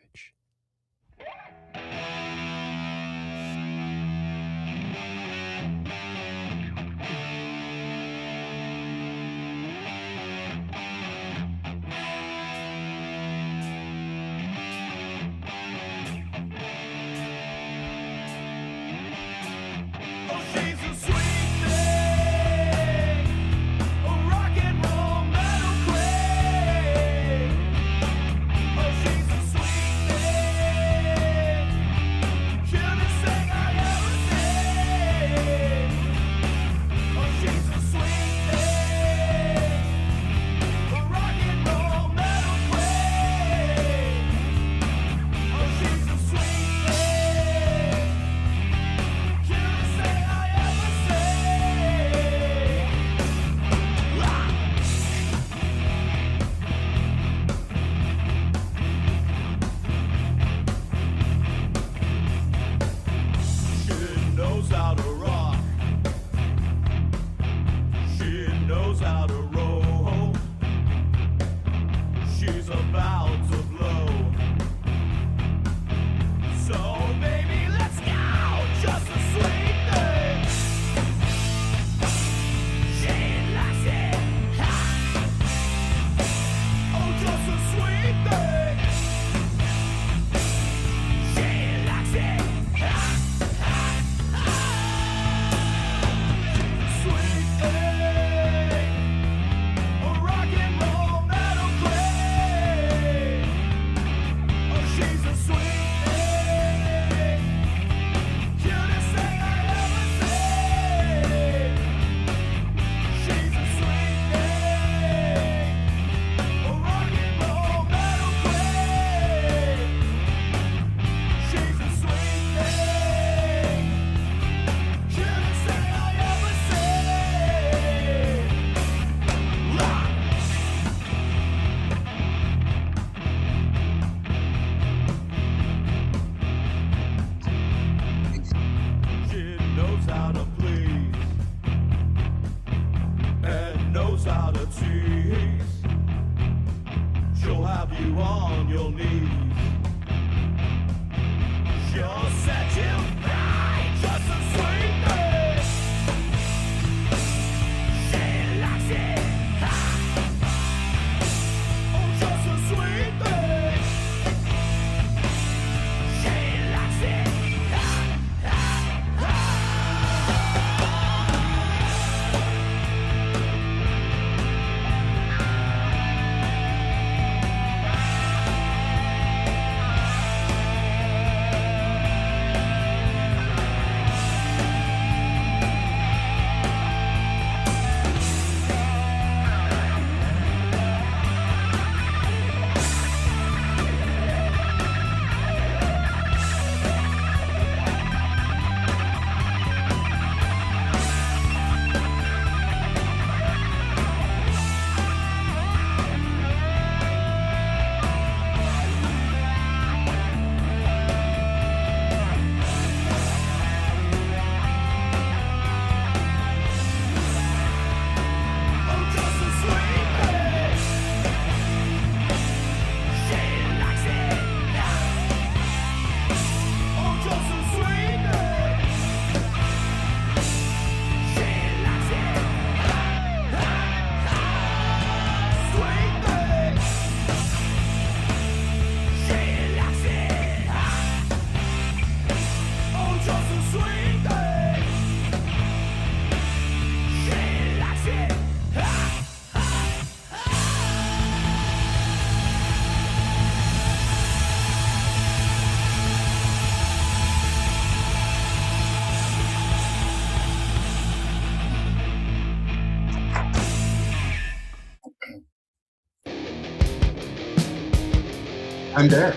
I'm there.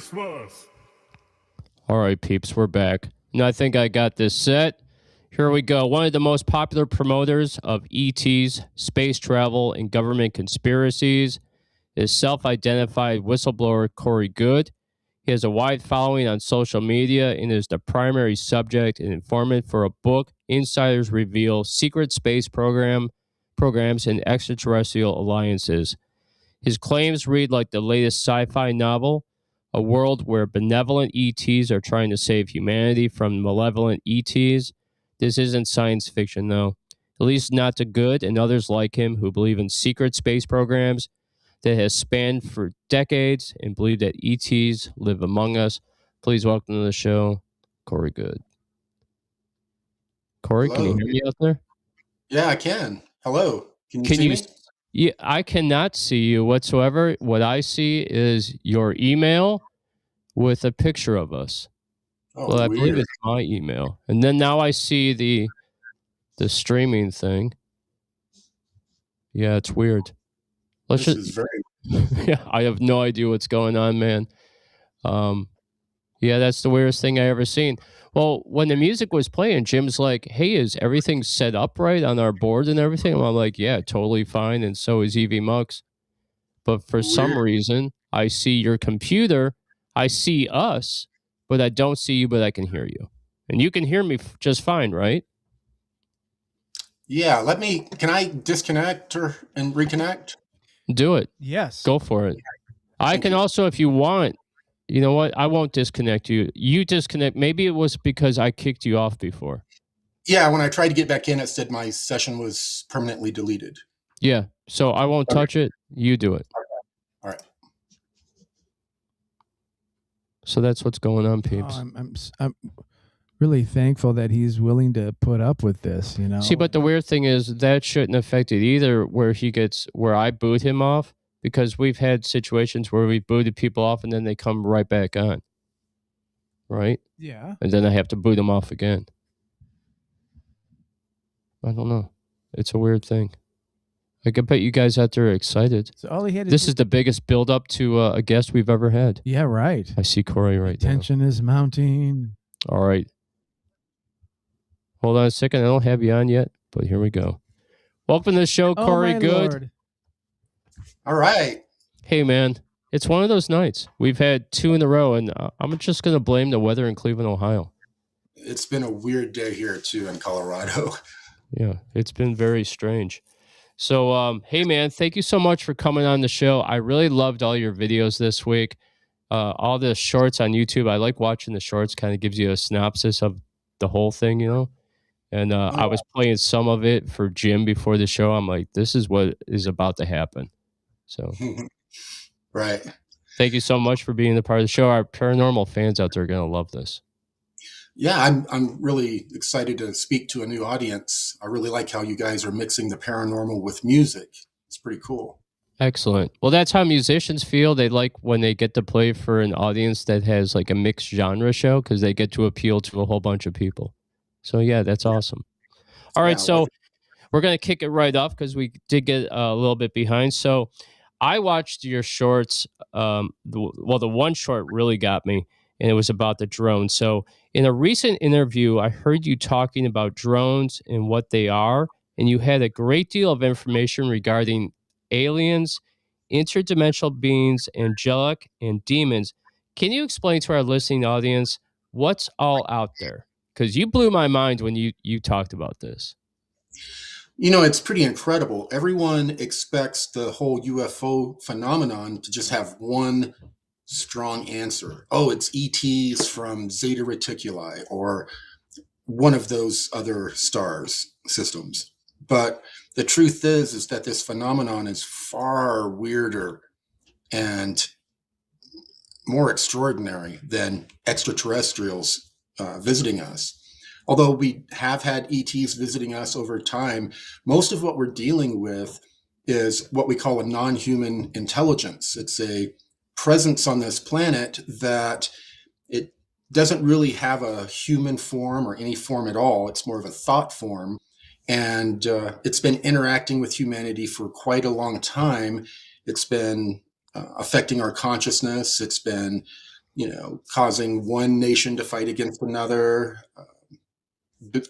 Christmas. All right, peeps, we're back. Now I think I got this set. Here we go. One of the most popular promoters of ETs, space travel, and government conspiracies is self-identified whistleblower Corey Goode. He has a wide following on social media and is the primary subject and informant for a book, Insiders Reveal Secret Space Programs and Extraterrestrial Alliances. His claims read like the latest sci-fi novel, a world where benevolent ETs are trying to save humanity from malevolent ETs. This isn't science fiction, though. At least not to Goode and others like him who believe in secret space programs that has spanned for decades and believe that ETs live among us. Please welcome to the show, Corey Goode. Corey, Hello. can you hear me out there? Yeah, I can. Hello. Can you see me? Yeah, I cannot see you whatsoever. What I see is your email with a picture of us. Oh, Well, I believe weird. it's my email. And then now I see the streaming thing. Yeah, it's weird. Let's This just is very. yeah, I have no idea what's going on, man. Yeah, that's the weirdest thing I ever seen. Well, when the music was playing, Jim's like, "Hey, is everything set up right on our board and everything?" And I'm like, "Yeah, totally fine." And so is Evie Mux. But for some Weird. reason, I see your computer, I see us, but I don't see you, but I can hear you. And you can hear me just fine, right? Yeah, can I disconnect and reconnect? Do it. Yes. Go for it. I Thank can you. also, if you want, you know what? I won't disconnect you. You disconnect. Maybe it was because I kicked you off before. Yeah, when I tried to get back in, it said my session was permanently deleted. Yeah. So I won't Okay. touch it. You do it. All right. So that's what's going on, Oh, peeps. I'm really thankful that he's willing to put up with this, you know. See, but the weird thing is that shouldn't affect it either where I boot him off, because we've had situations where we've booted people off and then they come right back on. Right? Yeah. And then I have to boot them off again. I don't know. It's a weird thing. I can bet you guys out there are excited. So all he had to This do, is the biggest build up to a guest we've ever had. yeah, right. I see Corey right now. Tension is mounting. All right. Hold on a second. I don't have you on yet, but here we go. Welcome to the show, Oh, Corey my Goode. Lord. All right. Hey, man. It's one of those nights. We've had 2 in a row, and I'm just going to blame the weather in Cleveland, Ohio. It's been a weird day here too in Colorado. Yeah, it's been very strange. So, hey, man, thank you so much for coming on the show. I really loved all your videos this week. All the shorts on YouTube. I like watching the shorts. Kind of gives you a synopsis of the whole thing, you know? And I was playing some of it for Jim before the show. I'm like, this is what is about to happen. So Right. thank you so much for being a part of the show. Our paranormal fans out there are going to love this. Yeah, I'm really excited to speak to a new audience. I really like how you guys are mixing the paranormal with music. It's pretty cool. Excellent. Well, that's how musicians feel. They like when they get to play for an audience that has like a mixed genre show, because they get to appeal to a whole bunch of people. So, yeah, that's awesome. All right, Yeah, so we're going to kick it right off because we did get a little bit behind. So I watched your shorts. The one short really got me, and it was about the drone. So in a recent interview, I heard you talking about drones and what they are, and you had a great deal of information regarding aliens, interdimensional beings, angelic, and demons. Can you explain to our listening audience what's all out there? Because you blew my mind when you talked about this. You know, it's pretty incredible. Everyone expects the whole UFO phenomenon to just have one strong answer. Oh, it's ETs from Zeta Reticuli or one of those other stars systems. But the truth is that this phenomenon is far weirder and more extraordinary than extraterrestrials visiting us. Although we have had ETs visiting us over time, most of what we're dealing with is what we call a non-human intelligence. It's a presence on this planet that it doesn't really have a human form or any form at all. It's more of a thought form. And it's been interacting with humanity for quite a long time. It's been affecting our consciousness. It's been, causing one nation to fight against another,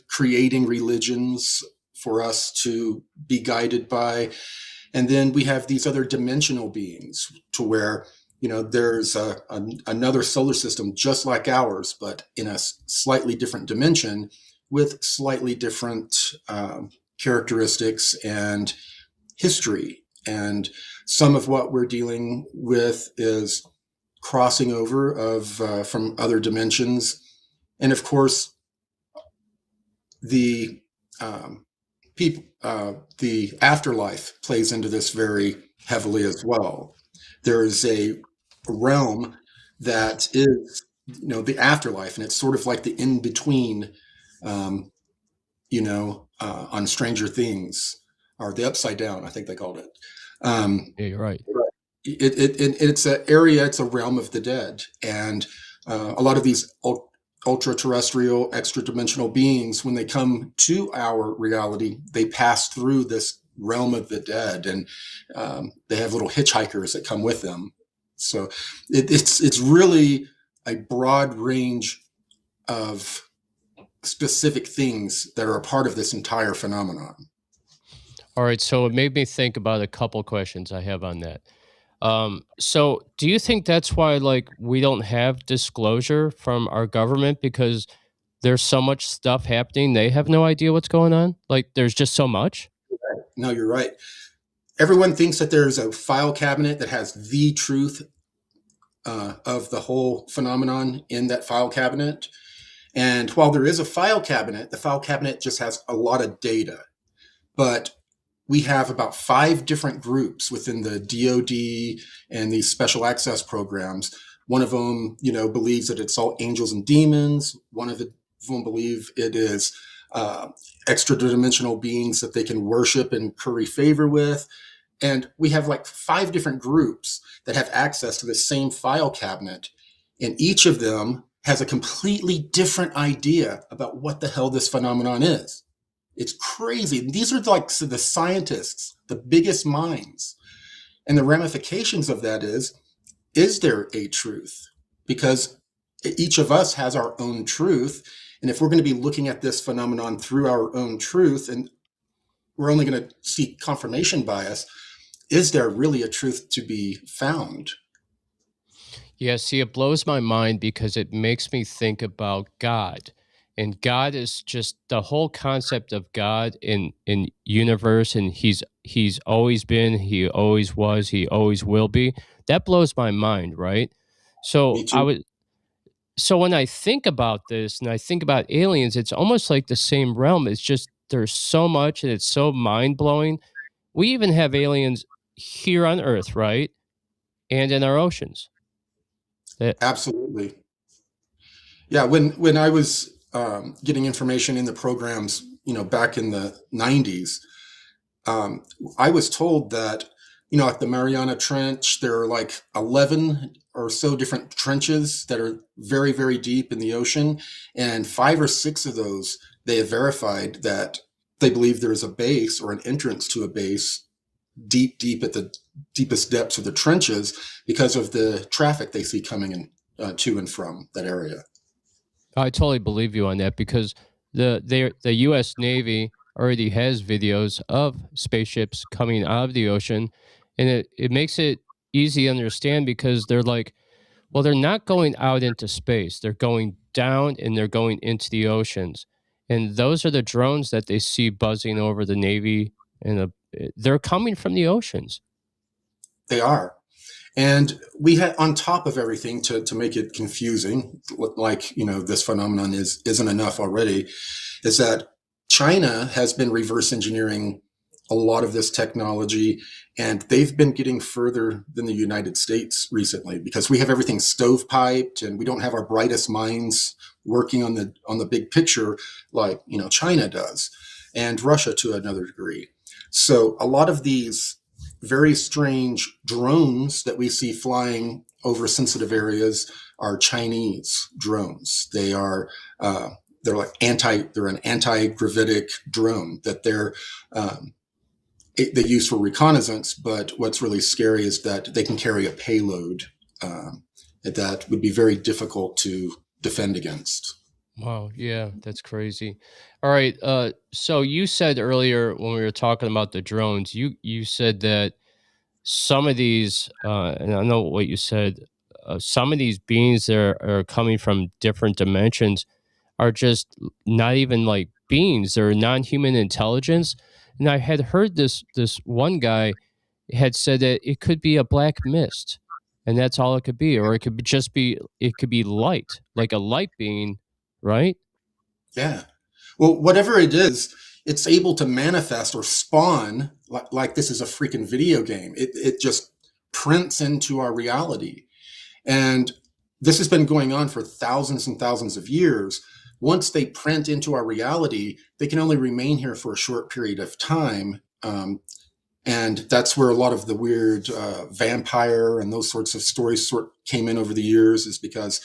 creating religions for us to be guided by. And then we have these other dimensional beings to where, there's another solar system just like ours, but in a slightly different dimension with slightly different characteristics and history. And some of what we're dealing with is crossing over of from other dimensions. And of course, the afterlife plays into this very heavily as well. There is a realm that is, the afterlife, and it's sort of like the in-between, on Stranger Things. or the upside down, I think they called it. Yeah, you're right. It's an area, it's a realm of the dead. And a lot of these ultra terrestrial, extra dimensional beings, when they come to our reality, they pass through this realm of the dead, and they have little hitchhikers that come with them. So it's really a broad range of specific things that are a part of this entire phenomenon. All right, so it made me think about a couple questions I have on that. So do you think that's why like we don't have disclosure from our government, because there's so much stuff happening, they have no idea what's going on? Like there's just so much? No, you're right. Everyone thinks that there's a file cabinet that has the truth of the whole phenomenon in that file cabinet. And while there is a file cabinet, the file cabinet just has a lot of data. But we have about 5 different groups within the DoD and these special access programs. One of them, believes that it's all angels and demons. One of them believe it is extra dimensional beings that they can worship and curry favor with. And we have like 5 different groups that have access to the same file cabinet. And each of them has a completely different idea about what the hell this phenomenon is. It's crazy. These are like the scientists, the biggest minds. And the ramifications of that is there a truth? Because each of us has our own truth. And if we're going to be looking at this phenomenon through our own truth, and we're only going to see confirmation bias, is there really a truth to be found? Yeah, see, it blows my mind because it makes me think about God. And God is just the whole concept of God in universe, and he's always been, he always was, he always will be. That blows my mind, right? So Me too. so when I think about this and I think about aliens, it's almost like the same realm. It's just there's so much and it's so mind-blowing. We even have aliens here on Earth, right? And in our oceans. Absolutely. Yeah, when I was getting information in the programs, back in the 90s, I was told that, at the Mariana Trench, there are like 11 or so different trenches that are very, very deep in the ocean. And 5 or 6 of those, they have verified that they believe there is a base or an entrance to a base deep at the deepest depths of the trenches because of the traffic they see coming in to and from that area. I totally believe you on that, because the U.S. Navy already has videos of spaceships coming out of the ocean, and it makes it easy to understand because they're like, well, they're not going out into space. They're going down and they're going into the oceans. And those are the drones that they see buzzing over the Navy, and they're coming from the oceans. They are. And we had, on top of everything, to make it confusing, like, this phenomenon isn't enough already, is that China has been reverse engineering a lot of this technology, and they've been getting further than the United States recently, because we have everything stovepiped and we don't have our brightest minds working on the big picture like, China does, and Russia to another degree. So a lot of these very strange drones that we see flying over sensitive areas are Chinese drones. They are they're an anti-gravitic drone that they use for reconnaissance. But what's really scary is that they can carry a payload that would be very difficult to defend against. Wow, yeah, that's crazy. All right, so you said earlier when we were talking about the drones, you said that some of these, and I know what you said, some of these beings that are coming from different dimensions are just not even like beings; they're non-human intelligence. And I had heard this one guy had said that it could be a black mist, and that's all it could be, or it could be light, like a light being, right? Yeah. Well, whatever it is, it's able to manifest or spawn like this is a freaking video game. It just prints into our reality. And this has been going on for thousands and thousands of years. Once they print into our reality, they can only remain here for a short period of time And that's where a lot of the weird vampire and those sorts of stories came in over the years, is because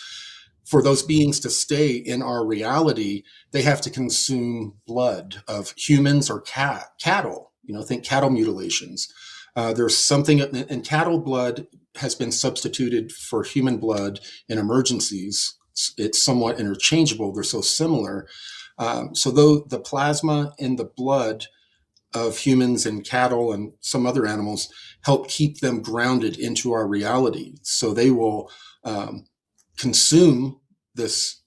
for those beings to stay in our reality, they have to consume blood of humans or cattle. Think cattle mutilations. There's something, and cattle blood has been substituted for human blood in emergencies. It's somewhat interchangeable. They're so similar. So though the plasma in the blood of humans and cattle and some other animals help keep them grounded into our reality. So they will consume this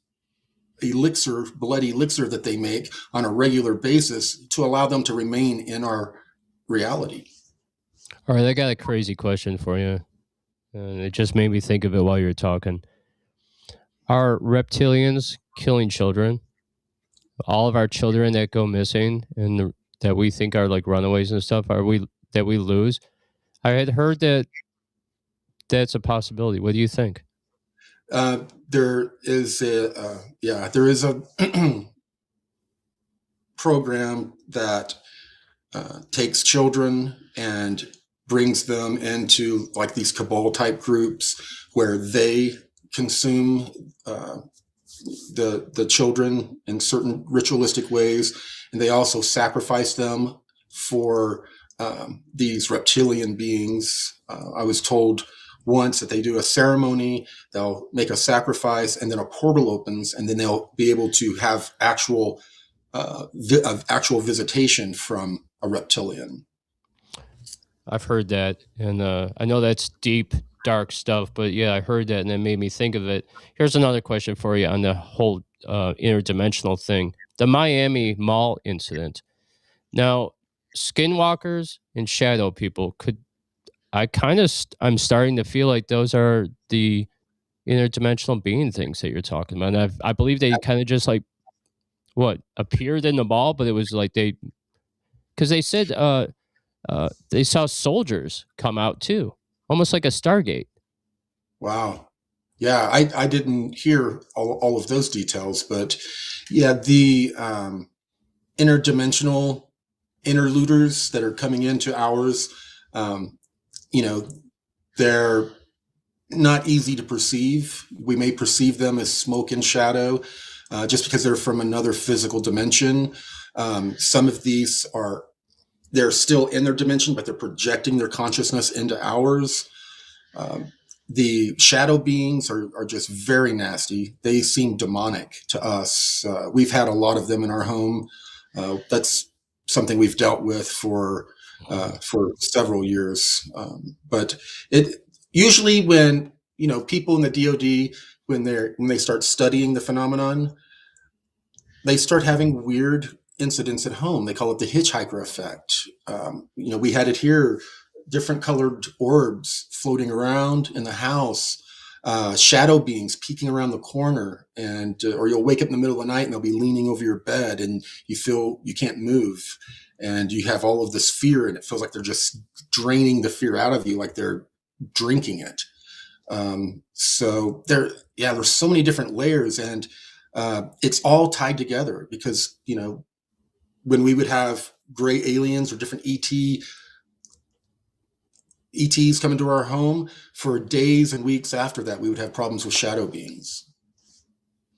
elixir, blood elixir that they make on a regular basis to allow them to remain in our reality. All right, I got a crazy question for you. And it just made me think of it while you were talking. Are reptilians killing children? All of our children that go missing and that we think are like runaways and stuff, that we lose? I had heard that that's a possibility. What do you think? There is a program that takes children and brings them into like these cabal type groups where they consume the children in certain ritualistic ways, and they also sacrifice them for these reptilian beings. I was told once that they do a ceremony, they'll make a sacrifice, and then a portal opens, and then they'll be able to have actual visitation from a reptilian. I've heard that, and I know that's deep, dark stuff, but yeah, I heard that, and it made me think of it. Here's another question for you on the whole interdimensional thing. The Miami Mall incident. Now, skinwalkers and shadow people I'm starting to feel like those are the interdimensional being things that you're talking about. And I believe they kind of just like, appeared in the mall, but it was like because they said they saw soldiers come out too, almost like a Stargate. Wow. Yeah, I didn't hear all of those details, but yeah, the interdimensional interluders that are coming into ours, they're not easy to perceive. We may perceive them as smoke and shadow just because they're from another physical dimension. Some of these they're still in their dimension, but they're projecting their consciousness into ours. The shadow beings are just very nasty. They seem demonic to us. We've had a lot of them in our home. That's something we've dealt with for several years. But it usually when people in the DoD when they start studying the phenomenon, they start having weird incidents at home. They call it the hitchhiker effect. We had it here, different colored orbs floating around in the house, shadow beings peeking around the corner, or you'll wake up in the middle of the night and they'll be leaning over your bed and you feel you can't move. And you have all of this fear and it feels like they're just draining the fear out of you, like they're drinking it. So there's so many different layers, and it's all tied together because, when we would have gray aliens or different ETs come into our home, for days and weeks after that, we would have problems with shadow beings.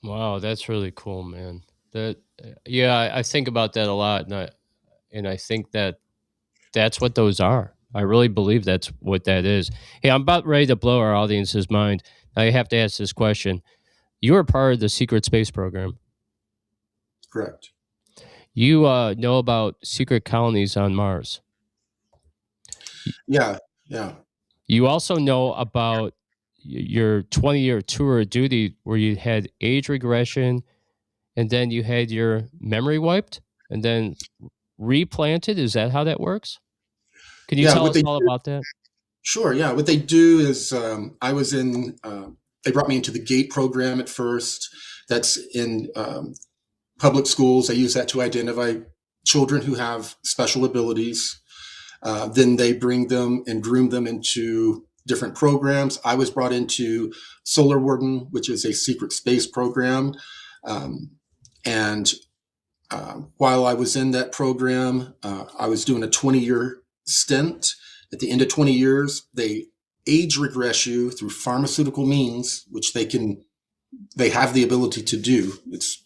Wow, that's really cool, man. I think about that a lot, and I think that's what those are. I really believe that's what that is. Hey, I'm about ready to blow our audience's mind. I have to ask this question. You were part of the secret space program. Correct. You know about secret colonies on Mars. Yeah. You also know about your 20-year tour of duty where you had age regression, and then you had your memory wiped and then replanted. Is that how that works? Can you tell us all about that? Sure. Yeah. What they do is I was they brought me into the GATE program at first. That's in public schools. They use that to identify children who have special abilities. Then they bring them and groom them into different programs. I was brought into Solar Warden, which is a secret space program. And while I was in that program, I was doing a 20-year stint. At the end of 20 years, they age regress you through pharmaceutical means, which they have the ability to do. It's,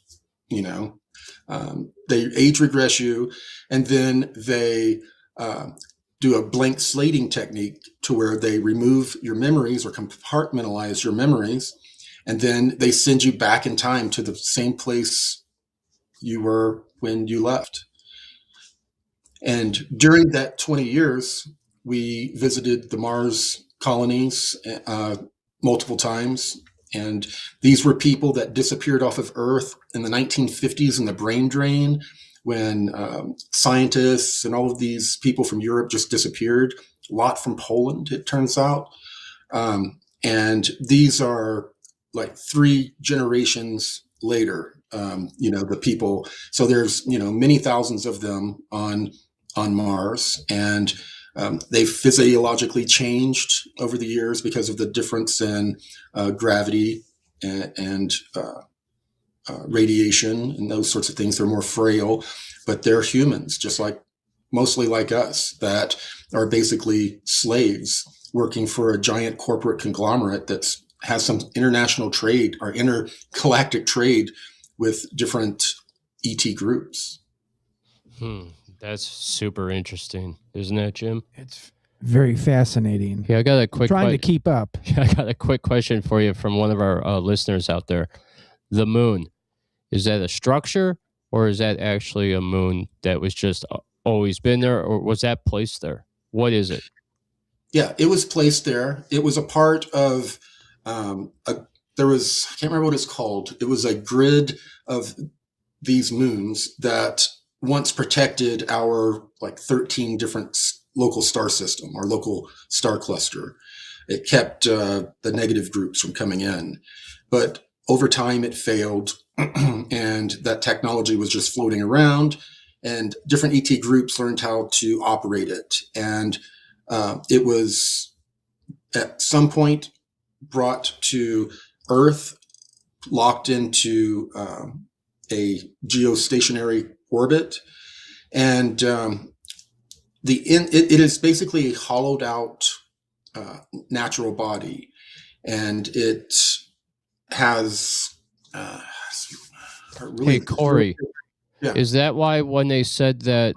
they age regress you, and then they do a blank slating technique to where they remove your memories or compartmentalize your memories, and then they send you back in time to the same place you were when you left. And during that 20 years, we visited the Mars colonies multiple times. And these were people that disappeared off of Earth in the 1950s in the brain drain, when scientists and all of these people from Europe just disappeared. A lot from Poland, it turns out. And these are like 3 generations later, the people. So there's, many thousands of them on Mars, and they've physiologically changed over the years because of the difference in gravity and radiation and those sorts of things. They're more frail, but they're humans, just mostly like us, that are basically slaves working for a giant corporate conglomerate that has some international trade or intergalactic trade with different ET groups. That's super interesting, isn't it, Jim? It's very fascinating. Yeah, I got a quick trying to keep up. I got a quick question for you from one of our listeners out there. The moon, is that a structure, or is that actually a moon that was just always been there, or was that placed there? What is it? Yeah, it was placed there. It was a part of I can't remember what it's called. It was a grid of these moons that once protected our 13 different local star system, our local star cluster. It kept the negative groups from coming in. But over time, it failed, and that technology was just floating around, and different ET groups learned how to operate it. And it was at some point brought to Earth, locked into a geostationary orbit, and it is basically a hollowed out natural body, and it has hey, Corey, yeah. Is that why when they said that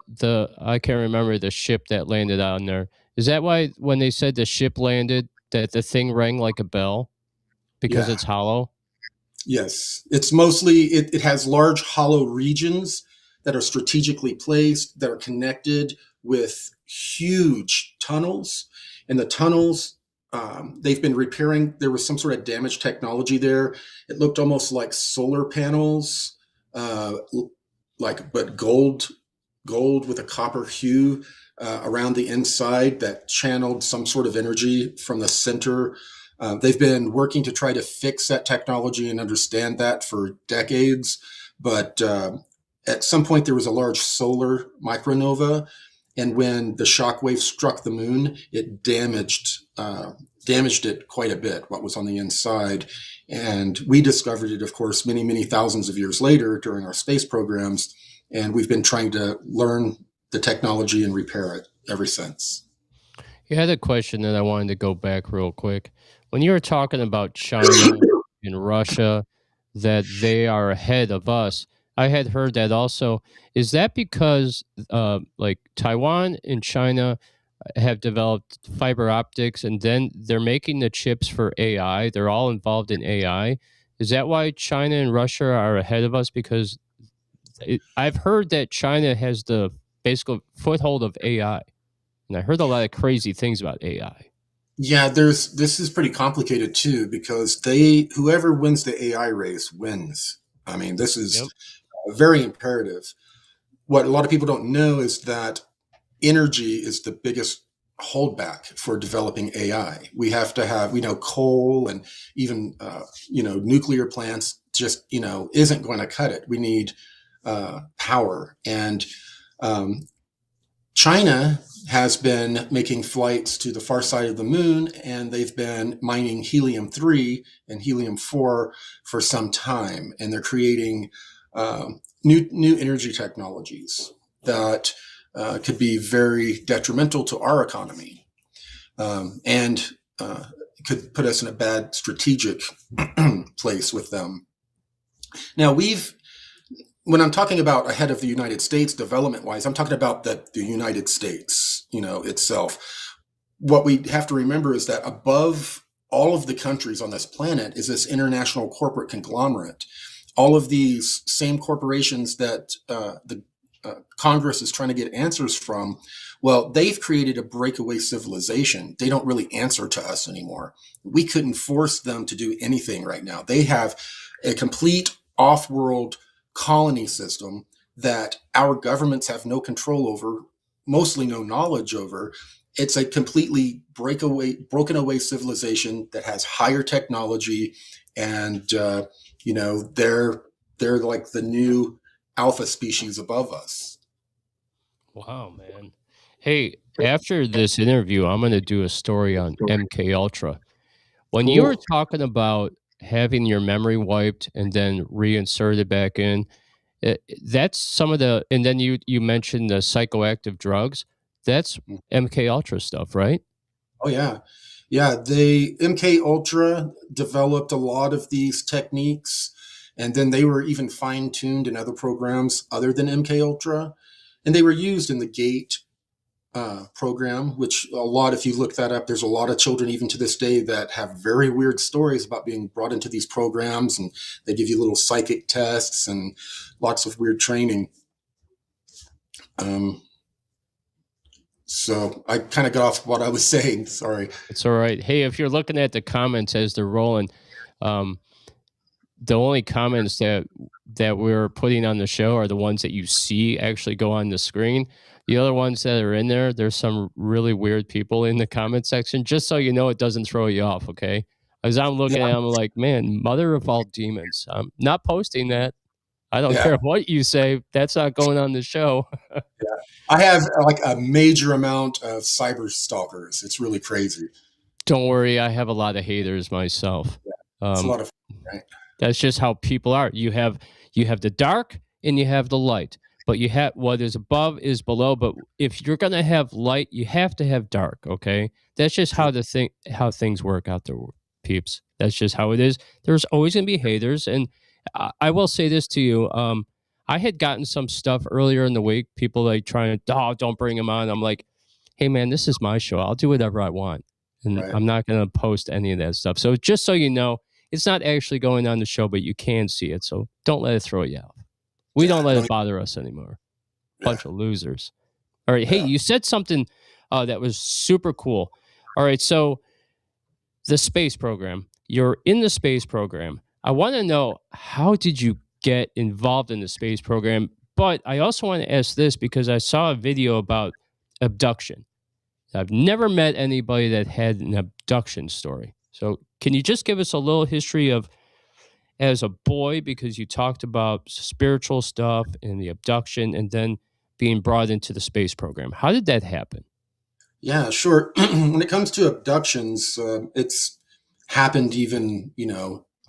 I can't remember the ship that landed on there, is that why when they said the ship landed that the thing rang like a bell because it's hollow? Yes, it's mostly, it has large hollow regions that are strategically placed, that are connected with huge tunnels. And the tunnels, they've been repairing. There was some sort of damaged technology there. It looked almost like solar panels, but gold with a copper hue around the inside that channeled some sort of energy from the center. They've been working to try to fix that technology and understand that for decades. But at some point, there was a large solar micronova. And when the shockwave struck the moon, it damaged it quite a bit, what was on the inside. And we discovered it, of course, many, many thousands of years later during our space programs. And we've been trying to learn the technology and repair it ever since. You had a question that I wanted to go back real quick. When you were talking about China and Russia, that they are ahead of us, I had heard that also. Is that because Taiwan and China have developed fiber optics, and then they're making the chips for AI? They're all involved in AI. Is that why China and Russia are ahead of us? Because I've heard that China has the basic foothold of AI. And I heard a lot of crazy things about AI. Yeah, this is pretty complicated too, because whoever wins the AI race wins. I mean, this is very imperative. What a lot of people don't know is that energy is the biggest holdback for developing AI. We have to have, coal and even, nuclear plants just, isn't going to cut it. We need power. And China has been making flights to the far side of the moon, and they've been mining helium-3 and helium-4 for some time. And they're creating new energy technologies that could be very detrimental to our economy, and could put us in a bad strategic place with them. Now, when I'm talking about ahead of the United States development-wise, I'm talking about the United States, itself. What we have to remember is that above all of the countries on this planet is this international corporate conglomerate. All of these same corporations that the Congress is trying to get answers from, well, they've created a breakaway civilization. They don't really answer to us anymore. We couldn't force them to do anything right now. They have a complete off-world colony system that our governments have no control over, mostly no knowledge over. It's a completely broken away civilization that has higher technology, and they're like the new alpha species above us. Wow, man. Hey, after this interview, I'm going to do a story on MK Ultra. When you were talking about having your memory wiped and then reinserted back in, that's some of the, and then you mentioned the psychoactive drugs. That's MK Ultra stuff, right? Oh yeah. The MK Ultra developed a lot of these techniques, and then they were even fine-tuned in other programs other than MK Ultra, and they were used in the GATE program, which if you look that up, there's a lot of children even to this day that have very weird stories about being brought into these programs, and they give you little psychic tests and lots of weird training. So I kind of got off what I was saying. Sorry. It's all right. Hey, if you're looking at the comments as they're rolling, the only comments that we're putting on the show are the ones that you see actually go on the screen. The other ones that are in there's some really weird people in the comment section, just so you know it doesn't throw you off, okay? As I'm looking at them, I'm like, man, mother of all demons. I'm not posting that. I don't care what you say. That's not going on the show. I have like a major amount of cyber stalkers. It's really crazy. Don't worry. I have a lot of haters myself. It's a lot of fun, right? That's just how people are. You have the dark and you have the light, but you have what is above is below. But if you're going to have light, you have to have dark. Okay. That's just how how things work out there, peeps. That's just how it is. There's always going to be haters. And I will say this to you. I had gotten some stuff earlier in the week. People like trying to, don't bring them on. I'm like, hey man, this is my show. I'll do whatever I want. And I'm not going to post any of that stuff. So just so you know, it's not actually going on the show, but you can see it. So don't let it throw you out. We don't let it bother us anymore. Bunch of losers. All right. Hey, you said something that was super cool. All right. So the space program, you're in the space program. I want to know, how did you get involved in the space program? But I also want to ask this because I saw a video about abduction. I've never met anybody that had an abduction story. So can you just give us a little history of, as a boy, because you talked about spiritual stuff and the abduction and then being brought into the space program. How did that happen? Yeah, sure. When it comes to abductions, it's happened even,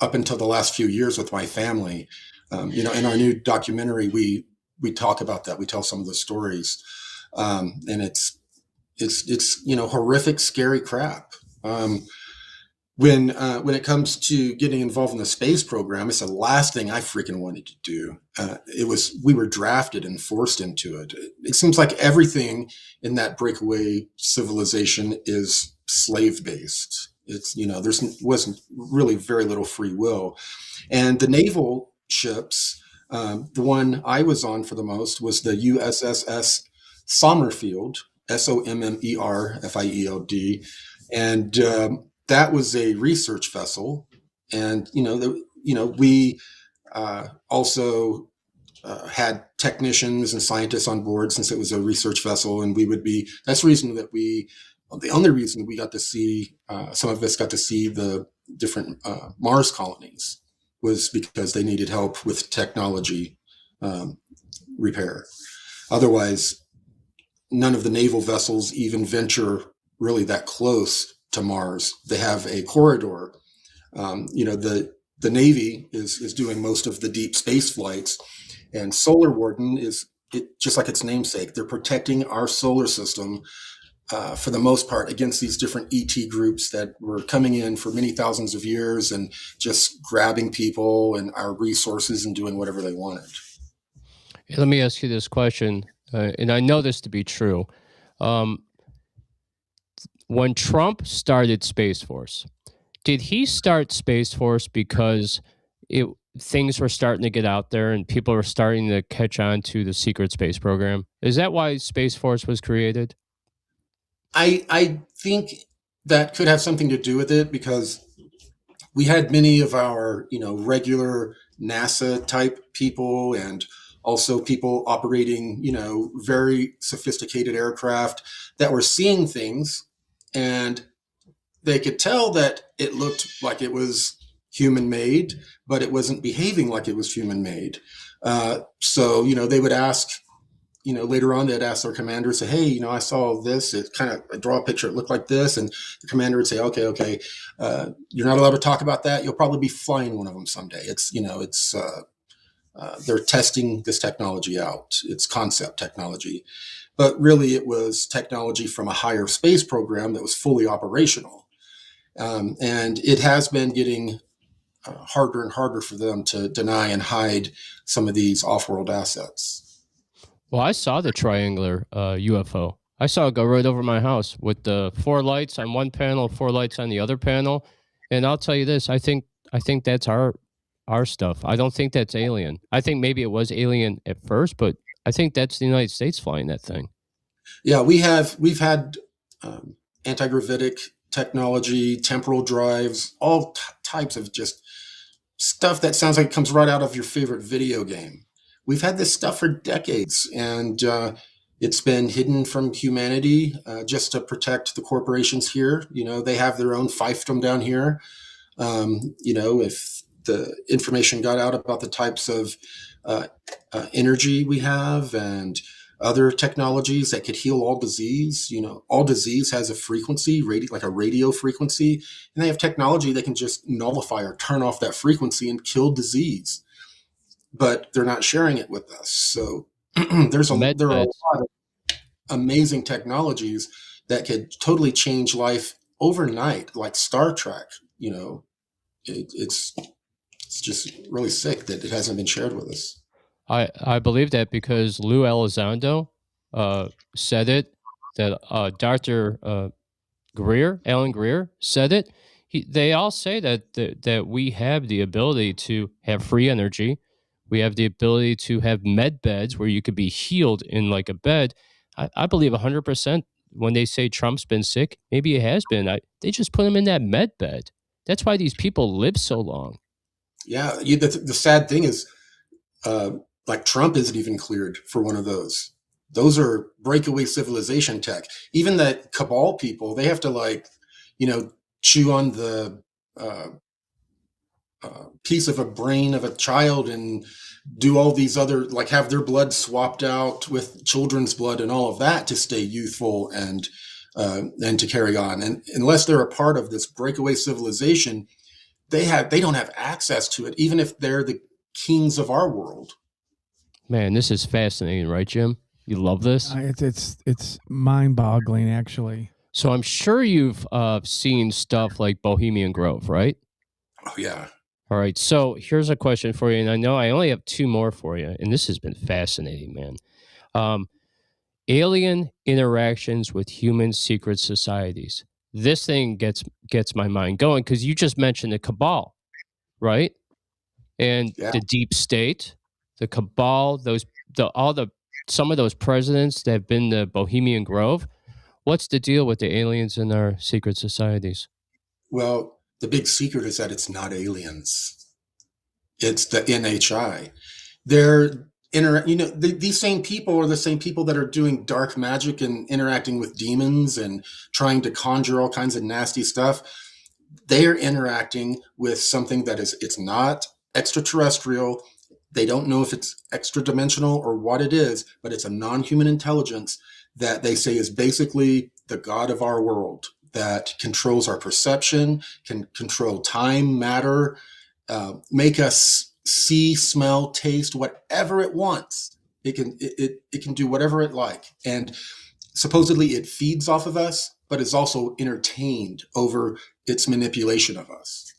up until the last few years with my family. In our new documentary, we talk about that. We tell some of the stories, and it's horrific, scary crap. When it comes to getting involved in the space program, it's the last thing I freaking wanted to do. We were drafted and forced into it. It seems like everything in that breakaway civilization is slave based. It's, there wasn't really very little free will. And the naval ships, the one I was on for the most was the USS Sommerfield, Sommerfield. And that was a research vessel. And, we also had technicians and scientists on board since it was a research vessel. And that's the reason that the only reason we got to see, some of us got to see the different Mars colonies was because they needed help with technology repair. Otherwise, none of the naval vessels even venture really that close to Mars. They have a corridor. The Navy is doing most of the deep space flights, And Solar Warden is just like its namesake. They're protecting our solar system for the most part against these different ET groups that were coming in for many thousands of years and just grabbing people and our resources and doing whatever they wanted. Hey, let me ask you this question, and I know this to be true. When Trump started Space Force, did he start Space Force because things were starting to get out there and people were starting to catch on to the secret space program? Is that why Space Force was created? I think that could have something to do with it, because we had many of our, regular NASA type people and also people operating, very sophisticated aircraft that were seeing things, and they could tell that it looked like it was human made, but it wasn't behaving like it was human made. So, they would ask, later on, they'd ask their commander, say, hey, I saw this, it kind of draw a picture, it looked like this. And the commander would say, okay, you're not allowed to talk about that. You'll probably be flying one of them someday. They're testing this technology out. It's concept technology, but really it was technology from a higher space program that was fully operational. And it has been getting harder and harder for them to deny and hide some of these off-world assets. Well, I saw the triangular UFO. I saw it go right over my house with the 4 lights on one panel, 4 lights on the other panel. And I'll tell you this, I think that's our stuff. I don't think that's alien. I think maybe it was alien at first, but I think that's the United States flying that thing. Yeah, we've had anti-gravitic technology, temporal drives, all types of just stuff that sounds like it comes right out of your favorite video game. We've had this stuff for decades, and it's been hidden from humanity just to protect the corporations here. They have their own fiefdom down here. If the information got out about the types of energy we have and other technologies that could heal all disease, all disease has a frequency, like a radio frequency, and they have technology that can just nullify or turn off that frequency and kill disease. But they're not sharing it with us. So there are a lot of amazing technologies that could totally change life overnight, like Star Trek. It's just really sick that it hasn't been shared with us. I believe that because Lou Elizondo said it, that Dr. Alan Greer said it. They all say that we have the ability to have free energy. We have the ability to have med beds where you could be healed in like a bed. I believe 100% when they say Trump's been sick, maybe it has been. They just put him in that med bed. That's why these people live so long. Yeah, the sad thing is, like Trump isn't even cleared for one of those. Those are breakaway civilization tech. Even that cabal people, they have to chew on the piece of a brain of a child and do all these other, have their blood swapped out with children's blood and all of that to stay youthful and to carry on. And unless they're a part of this breakaway civilization, they don't have access to it, even if they're the kings of our world. Man, this is fascinating, right, Jim? You love this? It's mind-boggling, actually. So I'm sure you've seen stuff like Bohemian Grove, right? Oh, yeah. All right. So here's a question for you, and I know I only have 2 more for you, and this has been fascinating, man. Alien interactions with human secret societies. This thing gets my mind going because you just mentioned the cabal, right? And the deep state, the cabal, some of those presidents that have been to Bohemian Grove. What's the deal with the aliens in our secret societies? Well, the big secret is that it's not aliens. It's the NHI. These same people are the same people that are doing dark magic and interacting with demons and trying to conjure all kinds of nasty stuff. They are interacting with something that it's not extraterrestrial. They don't know if it's extra dimensional or what it is, but it's a non-human intelligence that they say is basically the god of our world, that controls our perception, can control time, matter, make us see, smell, taste, whatever it wants. It can do whatever it like. And supposedly it feeds off of us, but is also entertained over its manipulation of us.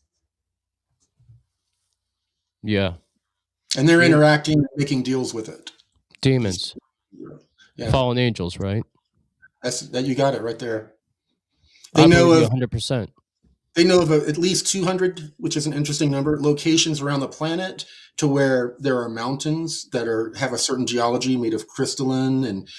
Yeah. And they're interacting, making deals with it. Demons. Yeah. Fallen angels, right? That you got it right there. They know of 100%. They know of at least 200, which is an interesting number, locations around the planet to where there are mountains that have a certain geology made of crystalline, and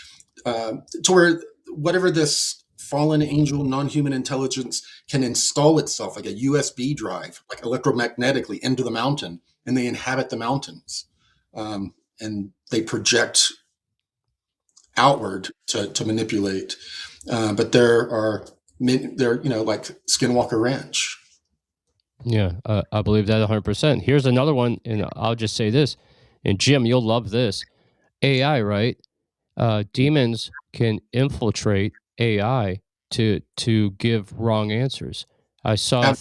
to where whatever this fallen angel non-human intelligence can install itself like a USB drive, like electromagnetically into the mountain, and they inhabit the mountains, and they project outward to manipulate. But they're like Skinwalker Ranch. Yeah, I believe that 100%. Here's another one, and I'll just say this, and Jim, you'll love this. AI, right? Demons can infiltrate AI to give wrong answers. I saw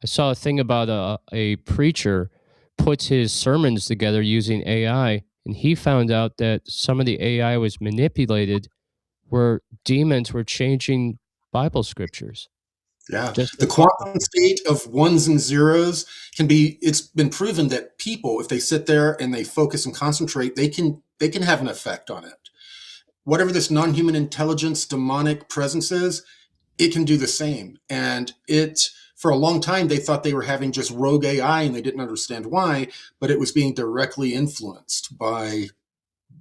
a thing about a preacher puts his sermons together using AI, and he found out that some of the AI was manipulated where demons were changing Bible scriptures. Yeah. The quantum state of ones and zeros it's been proven that people, if they sit there and they focus and concentrate, they can have an effect on it. Whatever this non-human intelligence, demonic presence is, it can do the same. And for a long time, they thought they were having just rogue AI and they didn't understand why, but it was being directly influenced by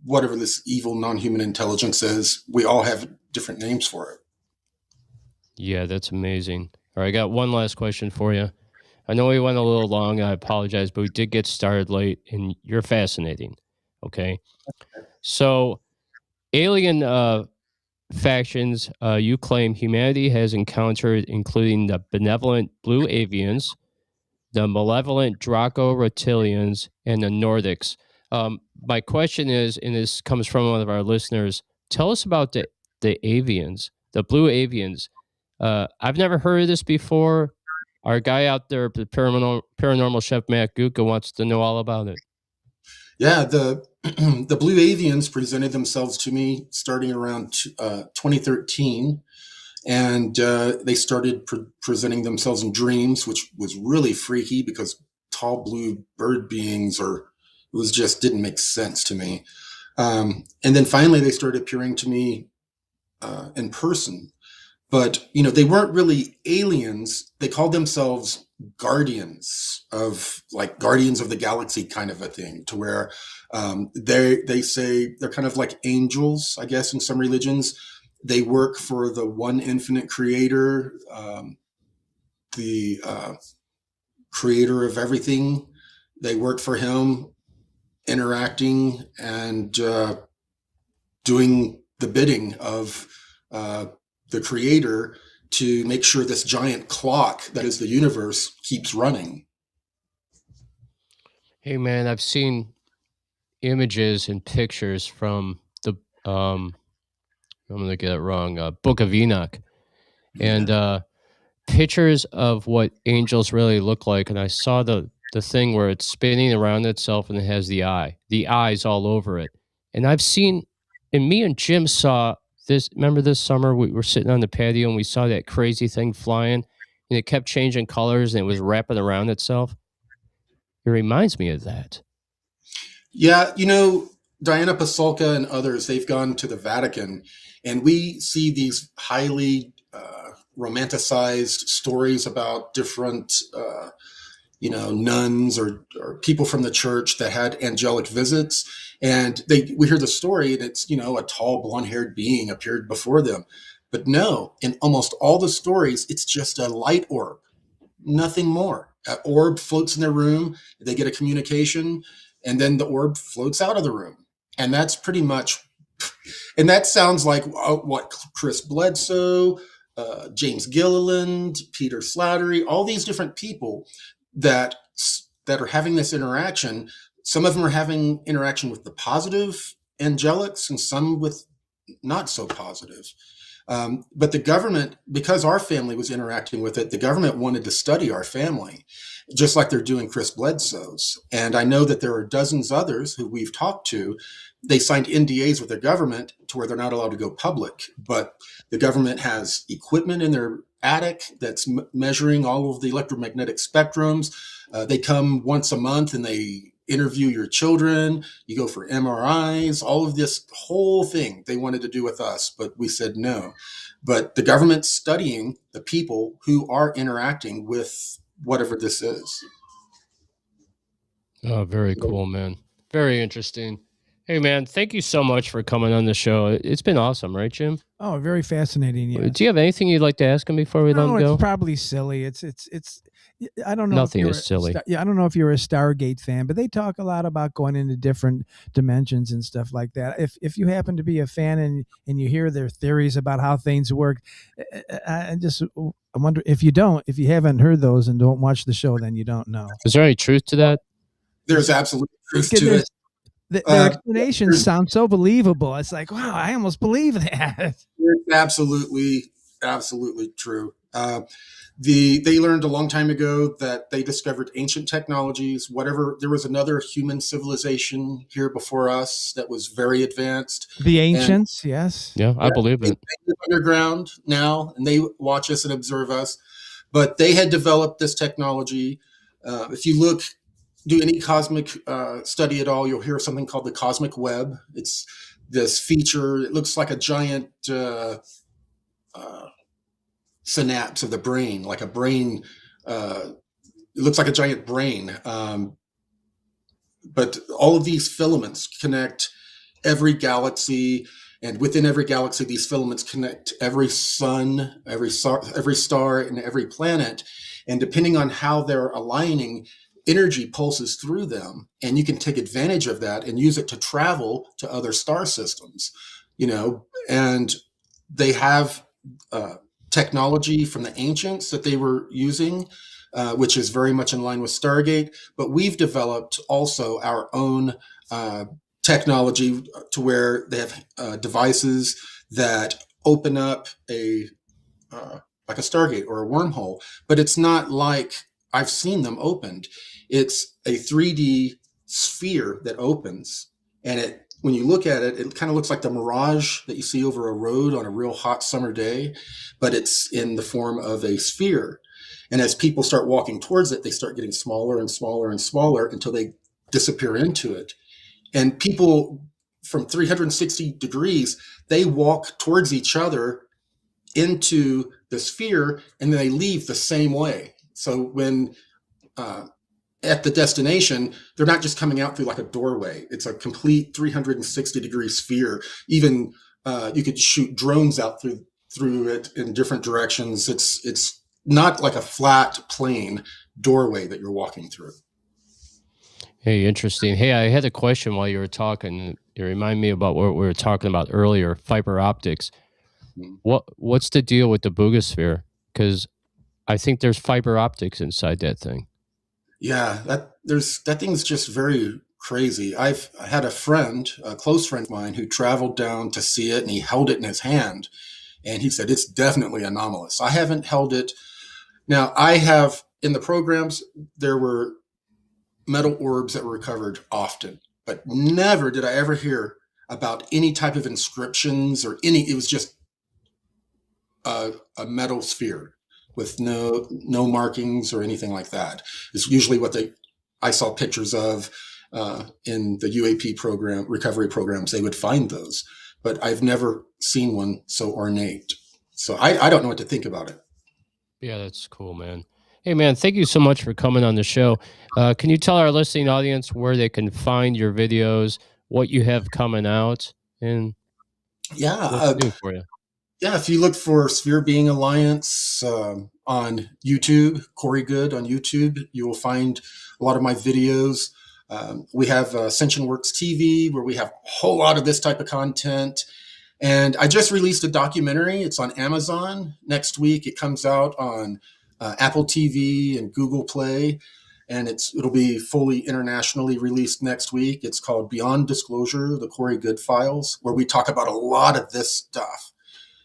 whatever this evil non-human intelligence is. We all have different names for it. Yeah, that's amazing. All right, I got one last question for you. I know we went a little long. I apologize, but we did get started late, and you're fascinating. Okay. So, alien factions you claim humanity has encountered, including the benevolent blue avians, the malevolent Draco reptilians, and the Nordics. My question is, and this comes from one of our listeners, tell us about the avians, the blue avians. I've never heard of this before. Our guy out there, the paranormal chef Matt Gutka, wants to know all about it. Yeah, the blue avians presented themselves to me starting around 2013, and they started presenting themselves in dreams, which was really freaky because tall blue bird beings didn't make sense to me. And then finally they started appearing to me in person. But, they weren't really aliens. They called themselves guardians of the galaxy kind of a thing, to where they say they're kind of like angels, I guess, in some religions. They work for the one infinite creator, the creator of everything. They work for him, interacting and doing the bidding of the creator to make sure this giant clock that is the universe keeps running. Hey man, I've seen images and pictures from the I'm gonna get it wrong, Book of Enoch, and pictures of what angels really look like. And I saw the thing where it's spinning around itself and it has the eyes all over it. And I've seen, and me and Jim saw this. Remember this summer we were sitting on the patio and we saw that crazy thing flying, and it kept changing colors and it was wrapping around itself. It reminds me of that. Yeah, Diana Pasulka and others, they've gone to the Vatican, and we see these highly romanticized stories about different nuns or people from the church that had angelic visits. And we hear the story, and it's, a tall blonde-haired being appeared before them. But no, in almost all the stories, it's just a light orb, nothing more. An orb floats in their room, they get a communication, and then the orb floats out of the room. And that's pretty much, and that sounds like what Chris Bledsoe, James Gilliland, Peter Slattery, all these different people that are having this interaction. Some of them are having interaction with the positive angelics and some with not so positive. But the government, because our family was interacting with it, the government wanted to study our family, just like they're doing Chris Bledsoe's. And I know that there are dozens others who we've talked to. They signed NDAs with their government to where they're not allowed to go public. But the government has equipment in their attic that's measuring all of the electromagnetic spectrums. They come once a month and they interview your children. You go for MRIs, all of this whole thing they wanted to do with us, but we said no. But the government's studying the people who are interacting with whatever this is. Oh, very cool, man. Very interesting. Hey, man, thank you so much for coming on the show. It's been awesome, right, Jim? Oh, very fascinating. Yeah. Do you have anything you'd like to ask him before we let him go? It's probably silly. It's. I don't know. Nothing is silly. I don't know if you're a Stargate fan, but they talk a lot about going into different dimensions and stuff like that. If you happen to be a fan and you hear their theories about how things work, I wonder if you haven't heard those and don't watch the show, then you don't know. Is there any truth to that? There's absolute truth to it. Their explanations sound so believable. It's like, wow, I almost believe that. It's absolutely true. They learned a long time ago that they discovered ancient technologies. There was another human civilization here before us that was very advanced. The ancients, yes. Yeah, I believe it. They live underground now, and they watch us and observe us. But they had developed this technology. If you do any cosmic study at all, you'll hear something called the cosmic web. It's this feature. It looks like a giant synapse of the brain, like a brain. It looks like a giant brain. But all of these filaments connect every galaxy, and within every galaxy, these filaments connect every sun, every star, and every planet. And depending on how they're aligning, energy pulses through them, and you can take advantage of that and use it to travel to other star systems, and they have technology from the ancients that they were using, which is very much in line with Stargate. But we've developed also our own technology to where they have devices that open up like a Stargate or a wormhole, but it's not like I've seen them opened. It's a 3D sphere that opens, and when you look at it, it kind of looks like the mirage that you see over a road on a real hot summer day, but it's in the form of a sphere. And as people start walking towards it, they start getting smaller and smaller and smaller until they disappear into it. And people from 360 degrees, they walk towards each other into the sphere, and then they leave the same way. So when at the destination, they're not just coming out through like a doorway. It's a complete 360 degree sphere. Even you could shoot drones out through it in different directions. It's not like a flat plane doorway that you're walking through. Hey, interesting. Hey, I had a question while you were talking. It reminded me about what we were talking about earlier, fiber optics. What's the deal with the Boogosphere? Because I think there's fiber optics inside that thing. Yeah, that thing's just very crazy. I had a close friend of mine, who traveled down to see it, and he held it in his hand, and he said it's definitely anomalous. I haven't held it. Now, I have in the programs, there were metal orbs that were recovered often, but never did I ever hear about any type of inscriptions or it was just a metal sphere with no markings or anything like that. It's usually what I saw pictures of in the UAP program, recovery programs. They would find those, but I've never seen one so ornate. So I don't know what to think about it. Yeah, that's cool, man. Hey, man, thank you so much for coming on the show. Can you tell our listening audience where they can find your videos, what you have coming out, and what to do for you? Yeah, if you look for Sphere Being Alliance on YouTube, Corey Goode on YouTube, you will find a lot of my videos. We have Ascension Works TV, where we have a whole lot of this type of content. And I just released a documentary. It's on Amazon. Next week, it comes out on Apple TV and Google Play. And it'll be fully internationally released next week. It's called Beyond Disclosure, the Corey Goode Files, where we talk about a lot of this stuff.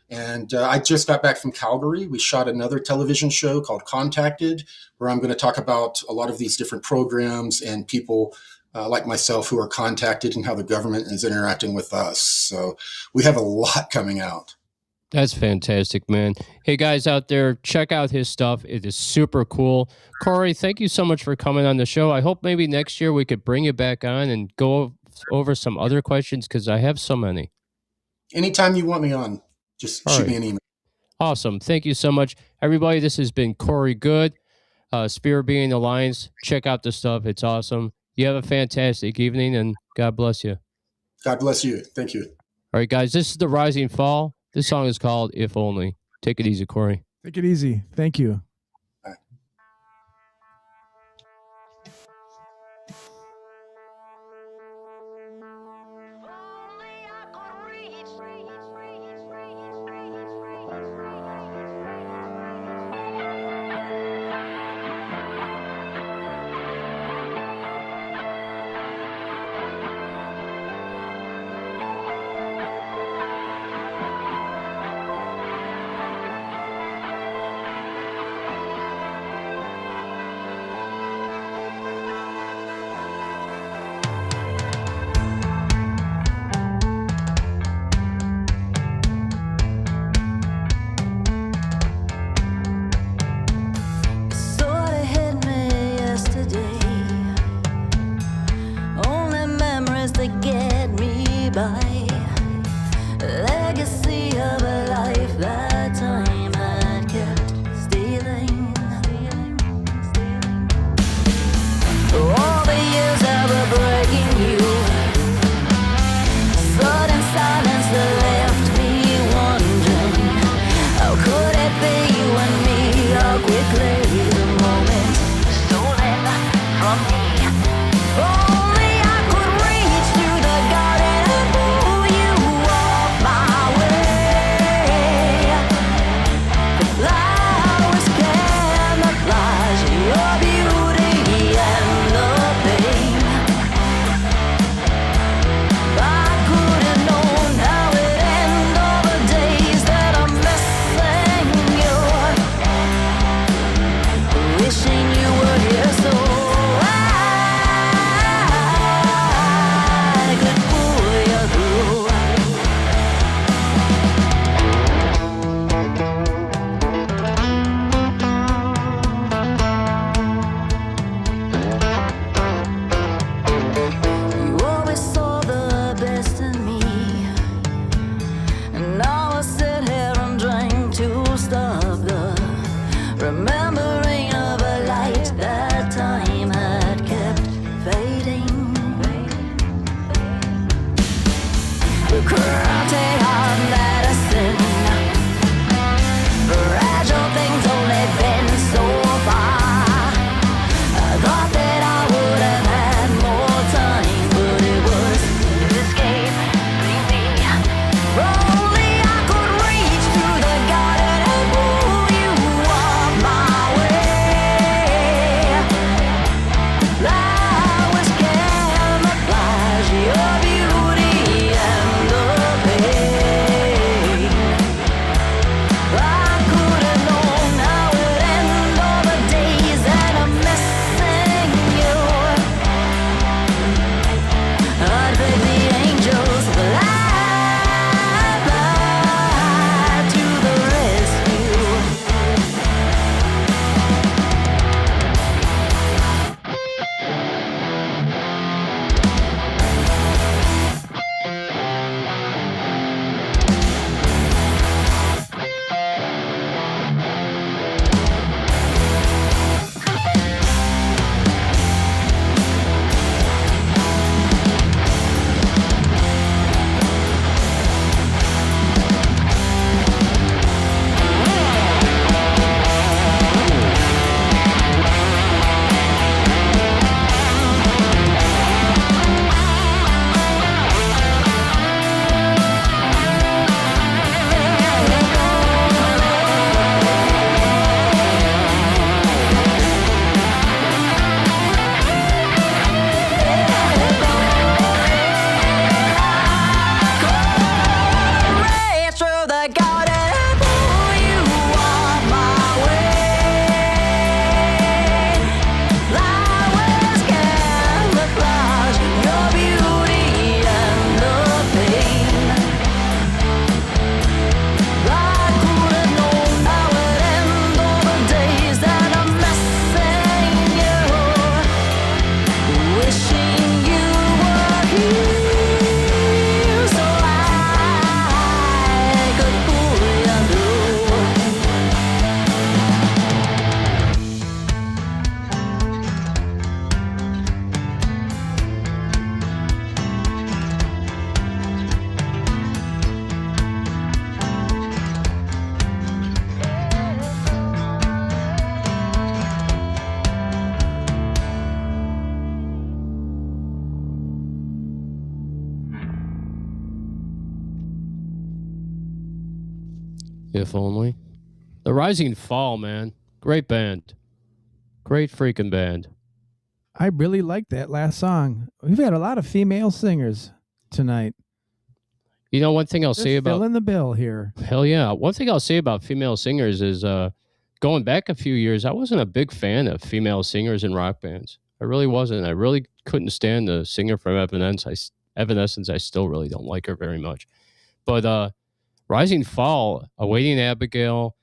And I just got back from Calgary. We shot another television show called Contacted, where I'm going to talk about a lot of these different programs and people like myself who are contacted and how the government is interacting with us. So we have a lot coming out. That's fantastic, man. Hey, guys out there, check out his stuff. It is super cool. Corey, thank you so much for coming on the show. I hope maybe next year we could bring you back on and go over some other questions because I have so many. Anytime you want me on, just shoot me an email. Awesome. Thank you so much. Everybody, this has been Corey Goode, Spirit Being Alliance. Check out the stuff. It's awesome. You have a fantastic evening, and God bless you. God bless you. Thank you. All right, guys, this is The Rising Fall. This song is called If Only. Take it easy, Corey. Take it easy. Thank you. Your beauty and the pain. If only. The Rising Fall, man. Great band. Great freaking band. I really like that last song. We've had a lot of female singers tonight. You know, one thing I'll say about filling the bill here. Hell yeah. One thing I'll say about female singers is going back a few years, I wasn't a big fan of female singers in rock bands. I really wasn't. I really couldn't stand the singer from Evanescence. I still really don't like her very much. But Rising Fall, Awaiting Abigail,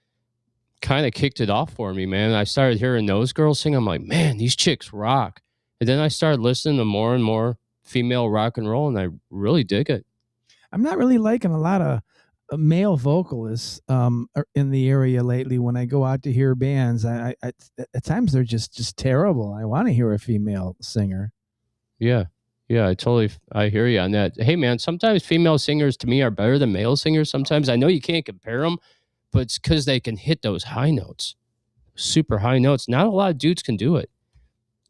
kind of kicked it off for me, man. I started hearing those girls sing. I'm like, man, these chicks rock. And then I started listening to more and more female rock and roll, and I really dig it. I'm not really liking a lot of male vocalists in the area lately. When I go out to hear bands, I at times they're just terrible. I want to hear a female singer. Yeah, I hear you on that. Hey, man, sometimes female singers to me are better than male singers. Sometimes I know you can't compare them, but it's because they can hit those high notes, super high notes. Not a lot of dudes can do it.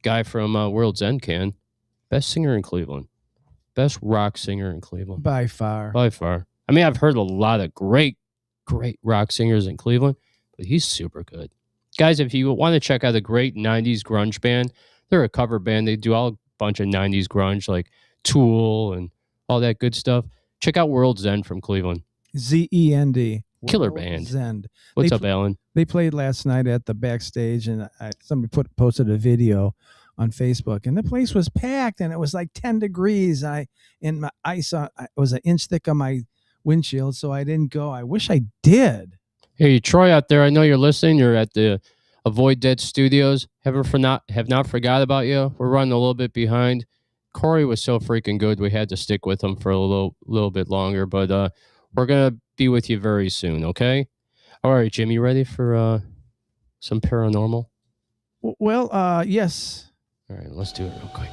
Guy from World's End can. Best singer in Cleveland. Best rock singer in Cleveland. By far. By far. I mean, I've heard a lot of great rock singers in Cleveland, but he's super good. Guys, if you want to check out a great 90s grunge band, they're a cover band. They do all a bunch of 90s grunge like Tool and all that good stuff. Check out World's End from Cleveland. Zend. Killer band. Zend. What's up, Alan? They played last night at the backstage, and somebody posted a video on Facebook, and the place was packed, and it was like 10 degrees. I saw it was an inch thick on my windshield, so I didn't go. I wish I did. Hey, Troy out there, I know you're listening. You're at the Avoid Dead Studios. Have not forgot about you. We're running a little bit behind. Corey was so freaking good. We had to stick with him for a little bit longer, but we're gonna be with you very soon. Okay. All right, Jim, you ready for some paranormal? Well, yes. All right, let's do it real quick.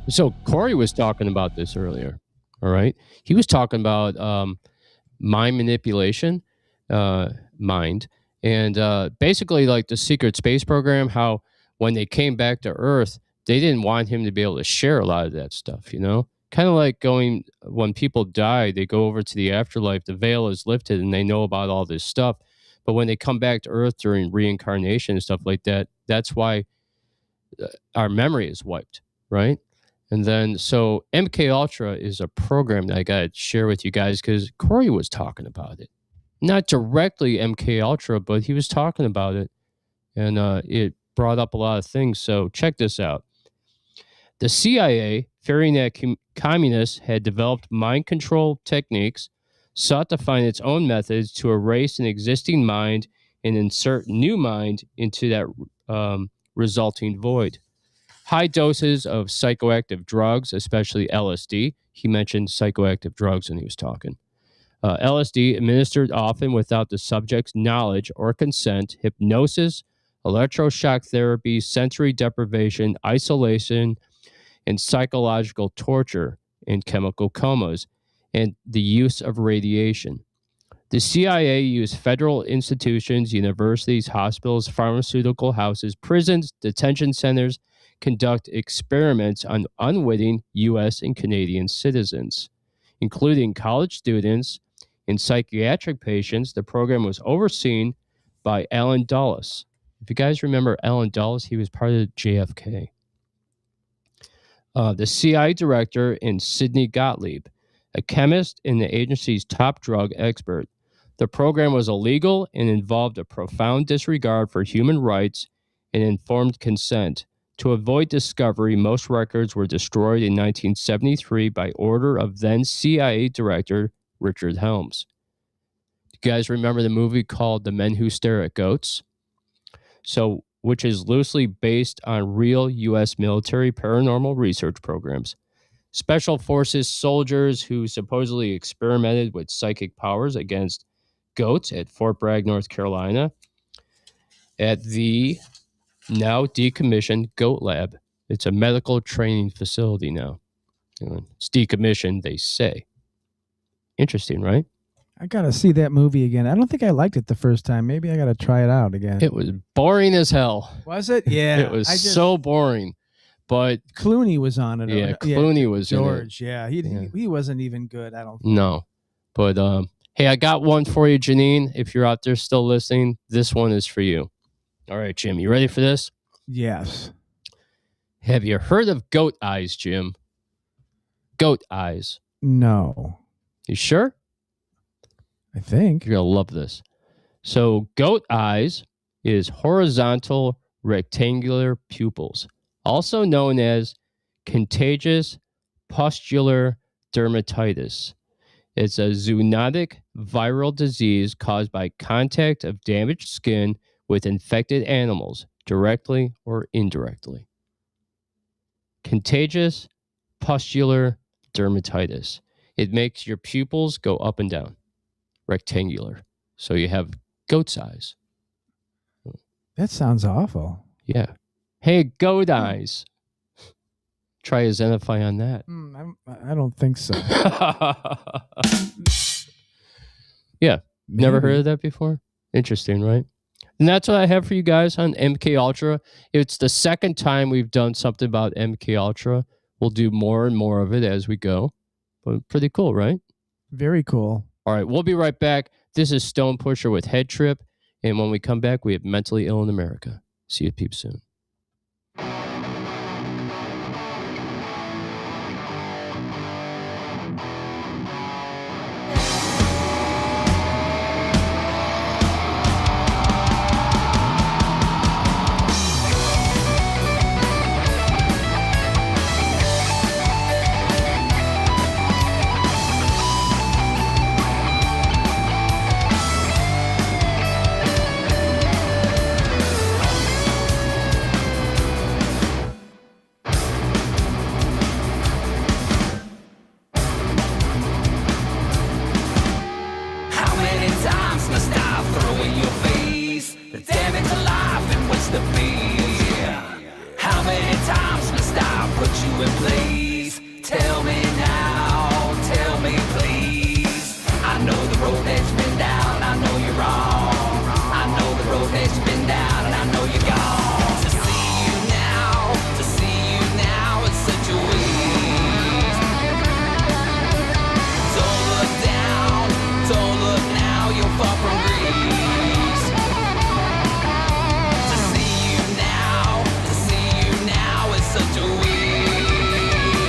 So Corey was talking about this earlier. All right. He was talking about mind manipulation, mind. And basically like the secret space program, how when they came back to Earth, they didn't want him to be able to share a lot of that stuff, you know? Kind of like when people die, they go over to the afterlife, the veil is lifted and they know about all this stuff. But when they come back to Earth during reincarnation and stuff like that, that's why our memory is wiped, right? And then, so MK Ultra is a program that I got to share with you guys because Corey was talking about it. Not directly MK Ultra, but he was talking about it. And it brought up a lot of things. So check this out. The CIA, fearing that communists had developed mind control techniques, sought to find its own methods to erase an existing mind and insert new mind into that resulting void. High doses of psychoactive drugs, especially LSD. He mentioned psychoactive drugs when he was talking. LSD administered often without the subject's knowledge or consent, hypnosis, electroshock therapy, sensory deprivation, isolation, and psychological torture and chemical comas, and the use of radiation. The CIA used federal institutions, universities, hospitals, pharmaceutical houses, prisons, detention centers, conduct experiments on unwitting U.S. and Canadian citizens, including college students and psychiatric patients. The program was overseen by Alan Dulles. If you guys remember Alan Dulles, he was part of JFK. The CIA director is Sidney Gottlieb, a chemist and the agency's top drug expert. The program was illegal and involved a profound disregard for human rights and informed consent. To avoid discovery, most records were destroyed in 1973 by order of then CIA Director Richard Helms. You guys remember the movie called The Men Who Stare at Goats? So, which is loosely based on real U.S. military paranormal research programs. Special forces soldiers who supposedly experimented with psychic powers against goats at Fort Bragg, North Carolina, at the now decommissioned Goat Lab. It's a medical training facility now. It's decommissioned, they say. Interesting, right? I got to see that movie again. I don't think I liked it the first time. Maybe I got to try it out again. It was boring as hell. Was it? Yeah. It was so boring. But Clooney was on it. Yeah, Clooney was George. in it. Yeah, he wasn't even good. I don't think. No. But hey, I got one for you, Janine. If you're out there still listening, this one is for you. All right, Jim, you ready for this? Yes. Have you heard of goat eyes, Jim? Goat eyes. No. You sure? I think. You're going to love this. So goat eyes is horizontal rectangular pupils, also known as contagious pustular dermatitis. It's a zoonotic viral disease caused by contact of damaged skin with infected animals, directly or indirectly. Contagious pustular dermatitis. It makes your pupils go up and down, rectangular. So you have goat's eyes. That sounds awful. Yeah. Hey, goat eyes. Try Zenify on that. I don't think so. Yeah. Never heard Maybe. of that before? Interesting, right? And that's what I have for you guys on MK Ultra. It's the second time we've done something about MK Ultra. We'll do more and more of it as we go. But pretty cool, right? Very cool. All right, we'll be right back. This is Stone Pusher with Head Trip. And when we come back, we have Mentally Ill in America. See you peeps soon. How many times must I throw in your face the damage to life and what's the fear? How many times must I put you in place? Tell me now, tell me please. I know the road that you've been down, I know you're wrong. I know the road that you've been down, and I know you're gone. To see you now, it's such a waste. Don't look down, don't look now, you're far from grace. To see you now is such a waste.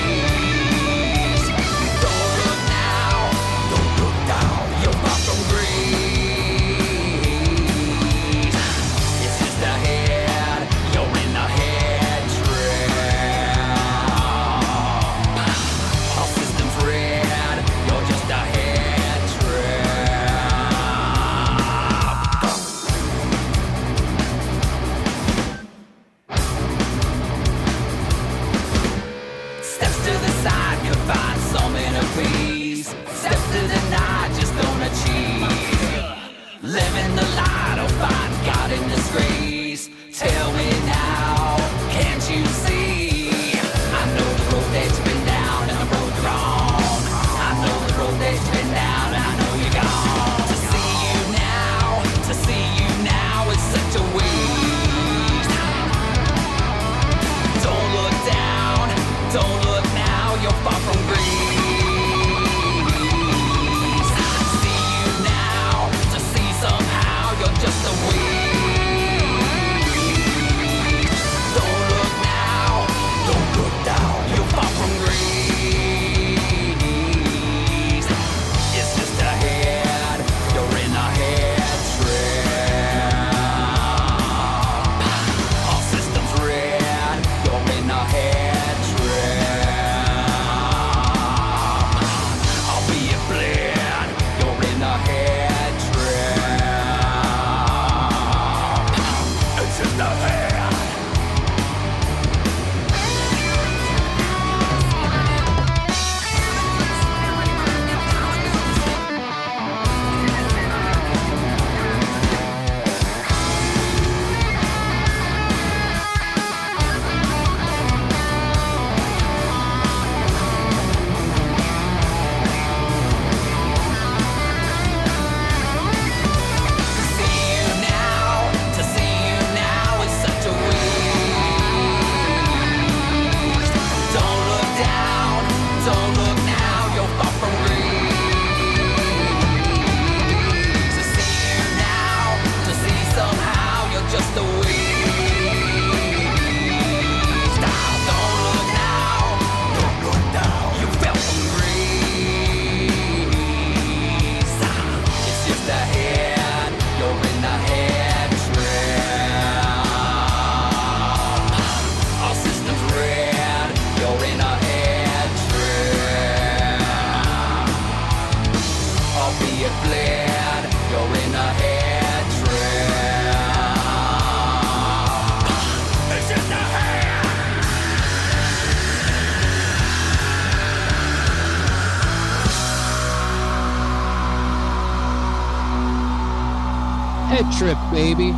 head trip, baby.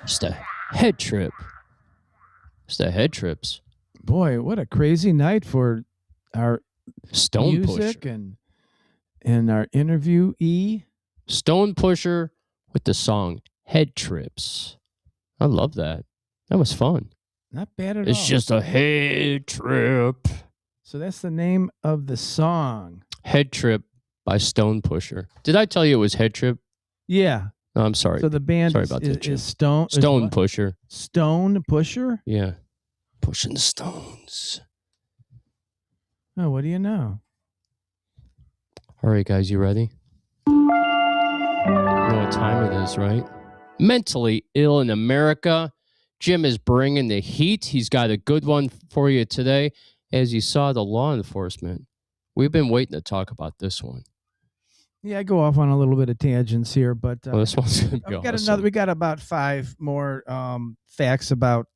It's the head trip. It's the head trips. Boy, what a crazy night for our Stone music Pusher. and our interviewee. Stone Pusher with the song Head Trips. I love that. That was fun. Not bad at all. It's just a head trip. So that's the name of the song. Head Trip by Stone Pusher. Did I tell you it was Head Trip? Yeah. No, I'm sorry. So the band Sorry is, about is, that, Jim. is Stone Stone what? Pusher. Stone Pusher? Yeah. Pushing the stones. Oh, what do you know? All right, guys, you ready? You know what time it is, right? Mentally ill in America. Jim is bringing the heat. He's got a good one for you today. As you saw, the law enforcement. We've been waiting to talk about this one. Yeah, I go off on a little bit of tangents here, but Well, this one's going to be awesome. we got about 5 more facts about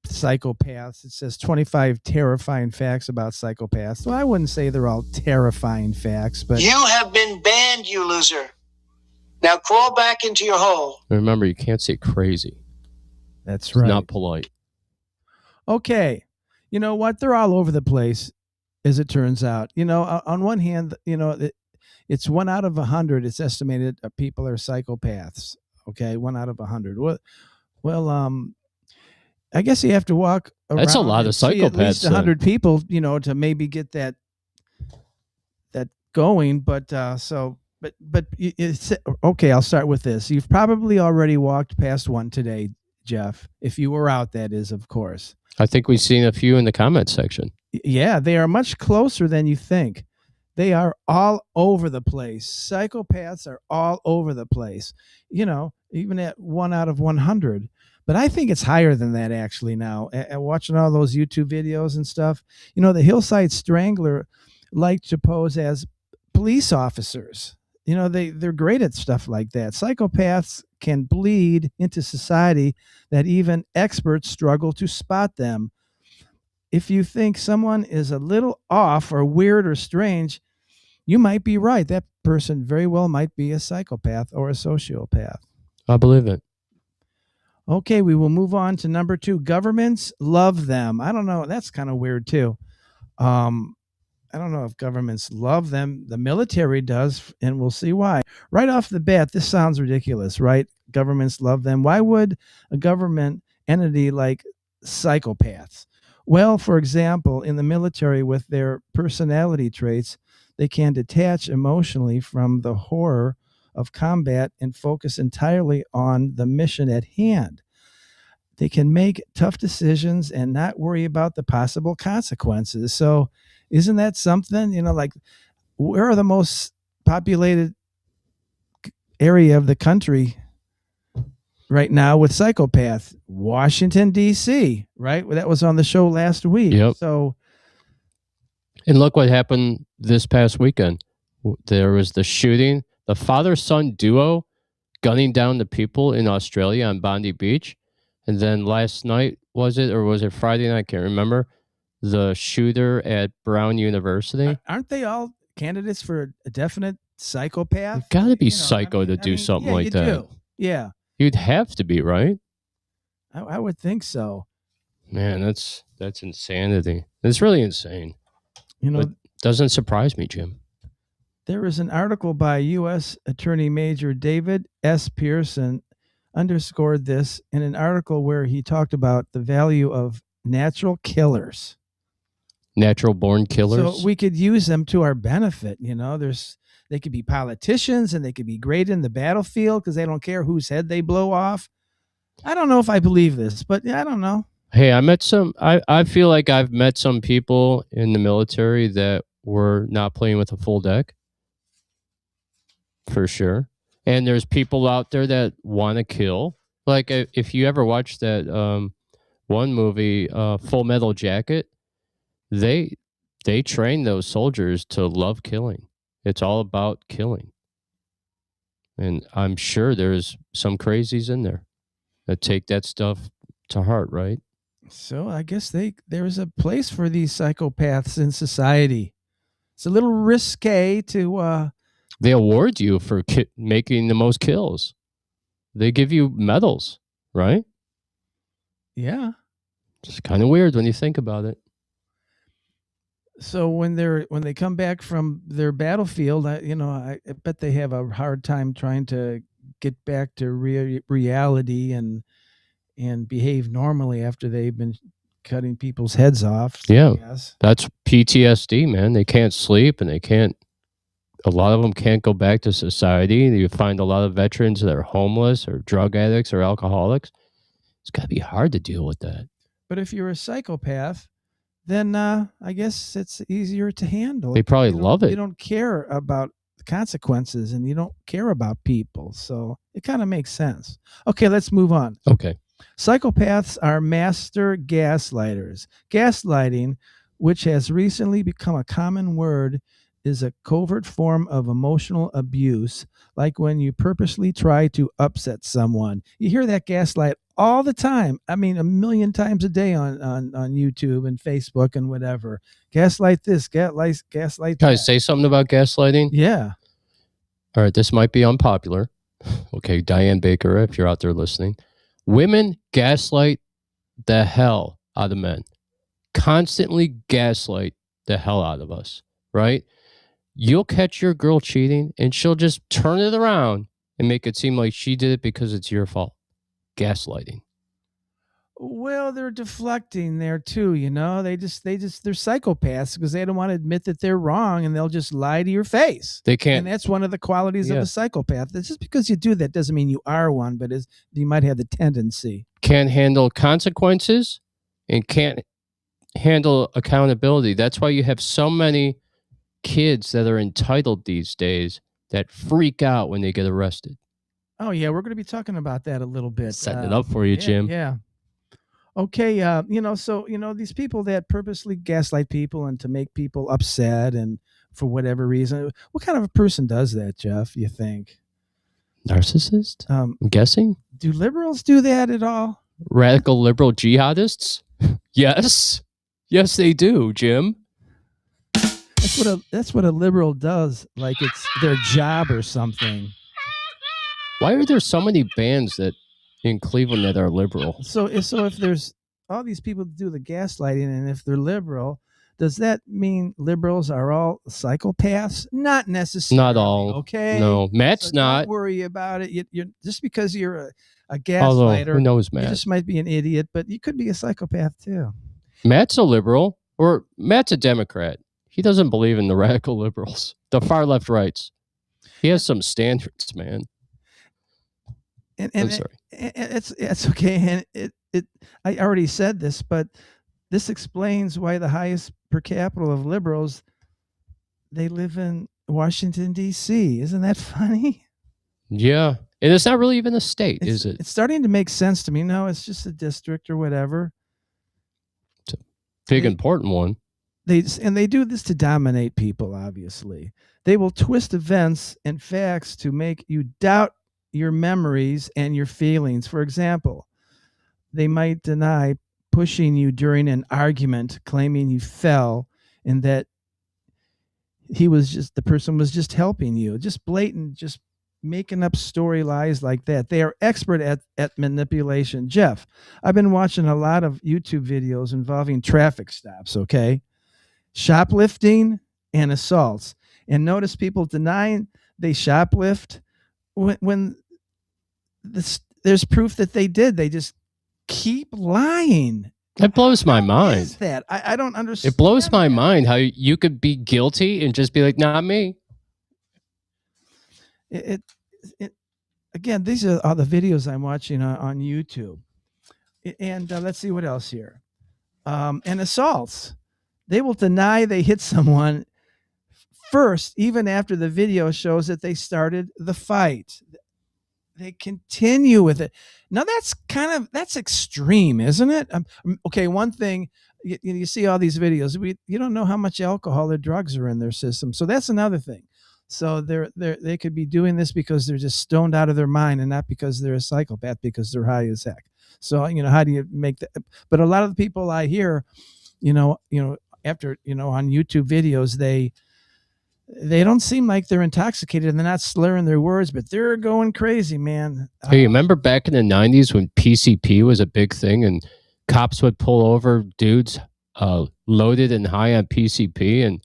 psychopaths. It says 25 terrifying facts about psychopaths. Well, I wouldn't say they're all terrifying facts, but You have been banned, you loser. Now crawl back into your hole. Remember, you can't say crazy. that's It's right. not polite. Okay. You know what? They're all over the place, as it turns out. You know, on one hand, you know, it's 1 out of 100. It's estimated people are psychopaths. Okay, 1 out of 100. Well, I guess you have to walk around. That's a lot and of see at least psychopaths, 100 people, you know, to maybe get that going. But it's okay. I'll start with this. You've probably already walked past one today, Jeff. If you were out, that is, of course. I think we've seen a few in the comment section. Yeah, they are much closer than you think. They are all over the place. Psychopaths are all over the place, you know, even at 1 out of 100. But I think it's higher than that actually now. Watching all those YouTube videos and stuff, you know, the Hillside Strangler like to pose as police officers. You know, they're great at stuff like that. Psychopaths can bleed into society that even experts struggle to spot them. If you think someone is a little off or weird or strange, you might be right. That person very well might be a psychopath or a sociopath. I believe it. Okay, we will move on to number 2. Governments love them. I don't know. That's kind of weird too. I don't know if governments love them. The military does, and we'll see why. Right off the bat, this sounds ridiculous, right? Governments love them. Why would a government entity like psychopaths? Well, for example, in the military, with their personality traits, they can detach emotionally from the horror of combat and focus entirely on the mission at hand. They can make tough decisions and not worry about the possible consequences. So isn't that something? You know, like, where are the most populated area of the country right now with psychopaths? Washington, D.C., right? That was on the show last week. Yep. So, And look what happened this past weekend. There was the shooting, the father-son duo gunning down the people in Australia on Bondi Beach. And then last night, was it Friday night? I can't remember. The shooter at Brown University. aren't they all candidates for a definite psychopath? You've got to be You know, psycho to do something like you that. do. Yeah, You'd have to be, right? I would think so. Man, that's insanity. It's really insane. You know, But doesn't surprise me, Jim. there is an article by U.S. Attorney Major David S. Pearson underscored this in an article where he talked about the value of natural killers. Natural born killers. So we could use them to our benefit. You know, they could be politicians and they could be great in the battlefield because they don't care whose head they blow off. I don't know if I believe this, but I don't know. Hey, I feel like I've met some people in the military that were not playing with a full deck. For sure. And there's people out there that want to kill. Like if you ever watched that one movie, Full Metal Jacket, they train those soldiers to love killing. It's all about killing. And I'm sure there's some crazies in there that take that stuff to heart, right? So I guess there's a place for these psychopaths in society. It's a little risque to They award you for making the most kills. They give you medals, right? Yeah. It's kind of weird when you think about it. So when they come back from their battlefield, I bet they have a hard time trying to get back to reality and behave normally after they've been cutting people's heads off. Yeah. Yes. That's PTSD, man. They can't sleep and a lot of them can't go back to society. You find a lot of veterans that are homeless or drug addicts or alcoholics. It's got to be hard to deal with that. But if you're a psychopath, then I guess it's easier to handle. They probably love it. You don't care about the consequences and you don't care about people. So it kind of makes sense. Okay, let's move on. Okay. Psychopaths are master gaslighters. Gaslighting, which has recently become a common word, is a covert form of emotional abuse, like when you purposely try to upset someone. You hear that gaslight all the time. I mean, 1,000,000 times a day on YouTube and Facebook and whatever. Gaslight this, gaslight Can that. I say something about gaslighting? Yeah. All right, this might be unpopular. Okay, Diane Baker, if you're out there listening. Women gaslight the hell out of men. Constantly gaslight the hell out of us, right? You'll catch your girl cheating and she'll just turn it around and make it seem like she did it because it's your fault. Gaslighting. Well, they're deflecting there too, they're psychopaths because they don't want to admit that they're wrong and they'll just lie to your face. They can't. And that's one of the qualities of a psychopath. It's just because you do that doesn't mean you are one, but you might have the tendency. Can't handle consequences and can't handle accountability. That's why you have so many kids that are entitled these days that freak out when they get arrested. Oh yeah, we're going to be talking about that a little bit. Setting it up for you, Jim. Yeah. Okay, so these people that purposely gaslight people and to make people upset and for whatever reason, what kind of a person does that, Jeff, you think? Narcissist? I'm guessing. Do liberals do that at all? Radical liberal jihadists? Yes. Yes, they do, Jim. That's what a liberal does, like it's their job or something. Why are there so many bands in Cleveland that are liberal? So if there's all these people that do the gaslighting, and if they're liberal, does that mean liberals are all psychopaths? Not necessarily. Not all. Okay. No, Matt's not. Don't worry about it. You're just because you're a gaslighter. Although, who knows, Matt? You just might be an idiot, but you could be a psychopath too. Matt's a liberal, or Matt's a Democrat. He doesn't believe in the radical liberals, the far left rights. He has some standards, man. And I'm sorry. It's okay. And I already said this, but this explains why the highest per capita of liberals, they live in Washington, D.C. Isn't that funny? Yeah. And it's not really even a state, is it? It's starting to make sense to me. No, it's just a district or whatever. It's a big, important one. They do this to dominate people, obviously. They will twist events and facts to make you doubt your memories and your feelings. For example, they might deny pushing you during an argument, claiming you fell and that the person was just helping you. Just blatant, just making up story lies like that. They are expert at manipulation. Jeff, I've been watching a lot of YouTube videos involving traffic stops, okay? Shoplifting and assaults. And notice people denying they shoplift when there's proof that they did. They just keep lying. That blows my mind. What is that? I don't understand. It blows my mind how you could be guilty and just be like, not me. Again, these are all the videos I'm watching on YouTube. And let's see what else here. And assaults. They will deny they hit someone first, even after the video shows that they started the fight. They continue with it. Now that's extreme, isn't it? Okay, one thing, you see all these videos. You don't know how much alcohol or drugs are in their system, so that's another thing. So they could be doing this because they're just stoned out of their mind, and not because they're a psychopath, because they're high as heck. So how do you make that? But a lot of the people I hear, after on YouTube videos, They don't seem like they're intoxicated and they're not slurring their words, but they're going crazy, man. Hey, you remember back in the 90s when PCP was a big thing and cops would pull over dudes loaded and high on PCP and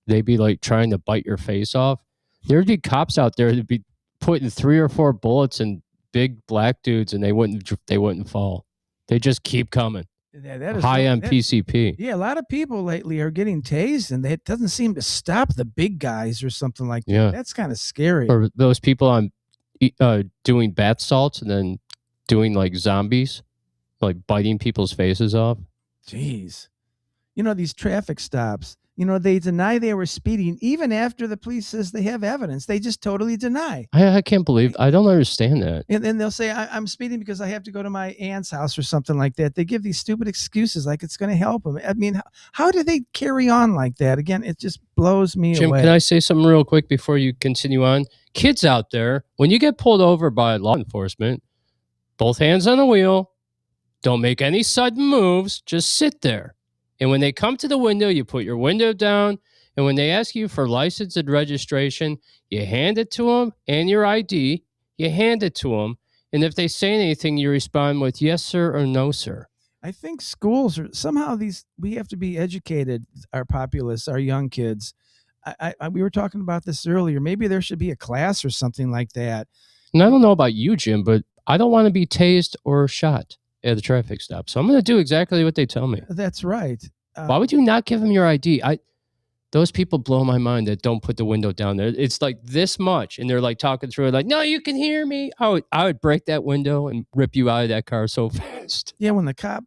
they'd be like trying to bite your face off? There'd be cops out there that'd be putting 3 or 4 bullets in big black dudes and they wouldn't fall. They just keep coming. That is high on PCP. Yeah, a lot of people lately are getting tased, and it doesn't seem to stop the big guys or something like that. Yeah. That's kind of scary. Or those people on doing bath salts and then doing like zombies, like biting people's faces off. Jeez. You know, these traffic stops, you know, they deny they were speeding even after the police says they have evidence. They just totally deny. I can't believe, I don't understand that. And then they'll say, I'm speeding because I have to go to my aunt's house or something like that. They give these stupid excuses like it's going to help them. I mean, how do they carry on like that? Again, it just blows me Jim, away. can I say something real quick before you continue on? Kids out there, when you get pulled over by law enforcement, both hands on the wheel, don't make any sudden moves, just sit there. And when they come to the window, you put your window down. And when they ask you for license and registration, you hand it to them, and your ID, you hand it to them. And if they say anything, you respond with yes, sir, or no, sir. I think schools are somehow we have to be educated, our populace, our young kids. We were talking about this earlier. Maybe there should be a class or something like that. And I don't know about you, Jim, but I don't want to be tased or shot at a traffic stop. So I'm going to do exactly what they tell me. That's right. Why would you not give them your ID? Those people blow my mind that don't put the window down there. It's like this much, and they're like talking through it like, no, you can hear me. I would break that window and rip you out of that car so fast. Yeah, when the cop,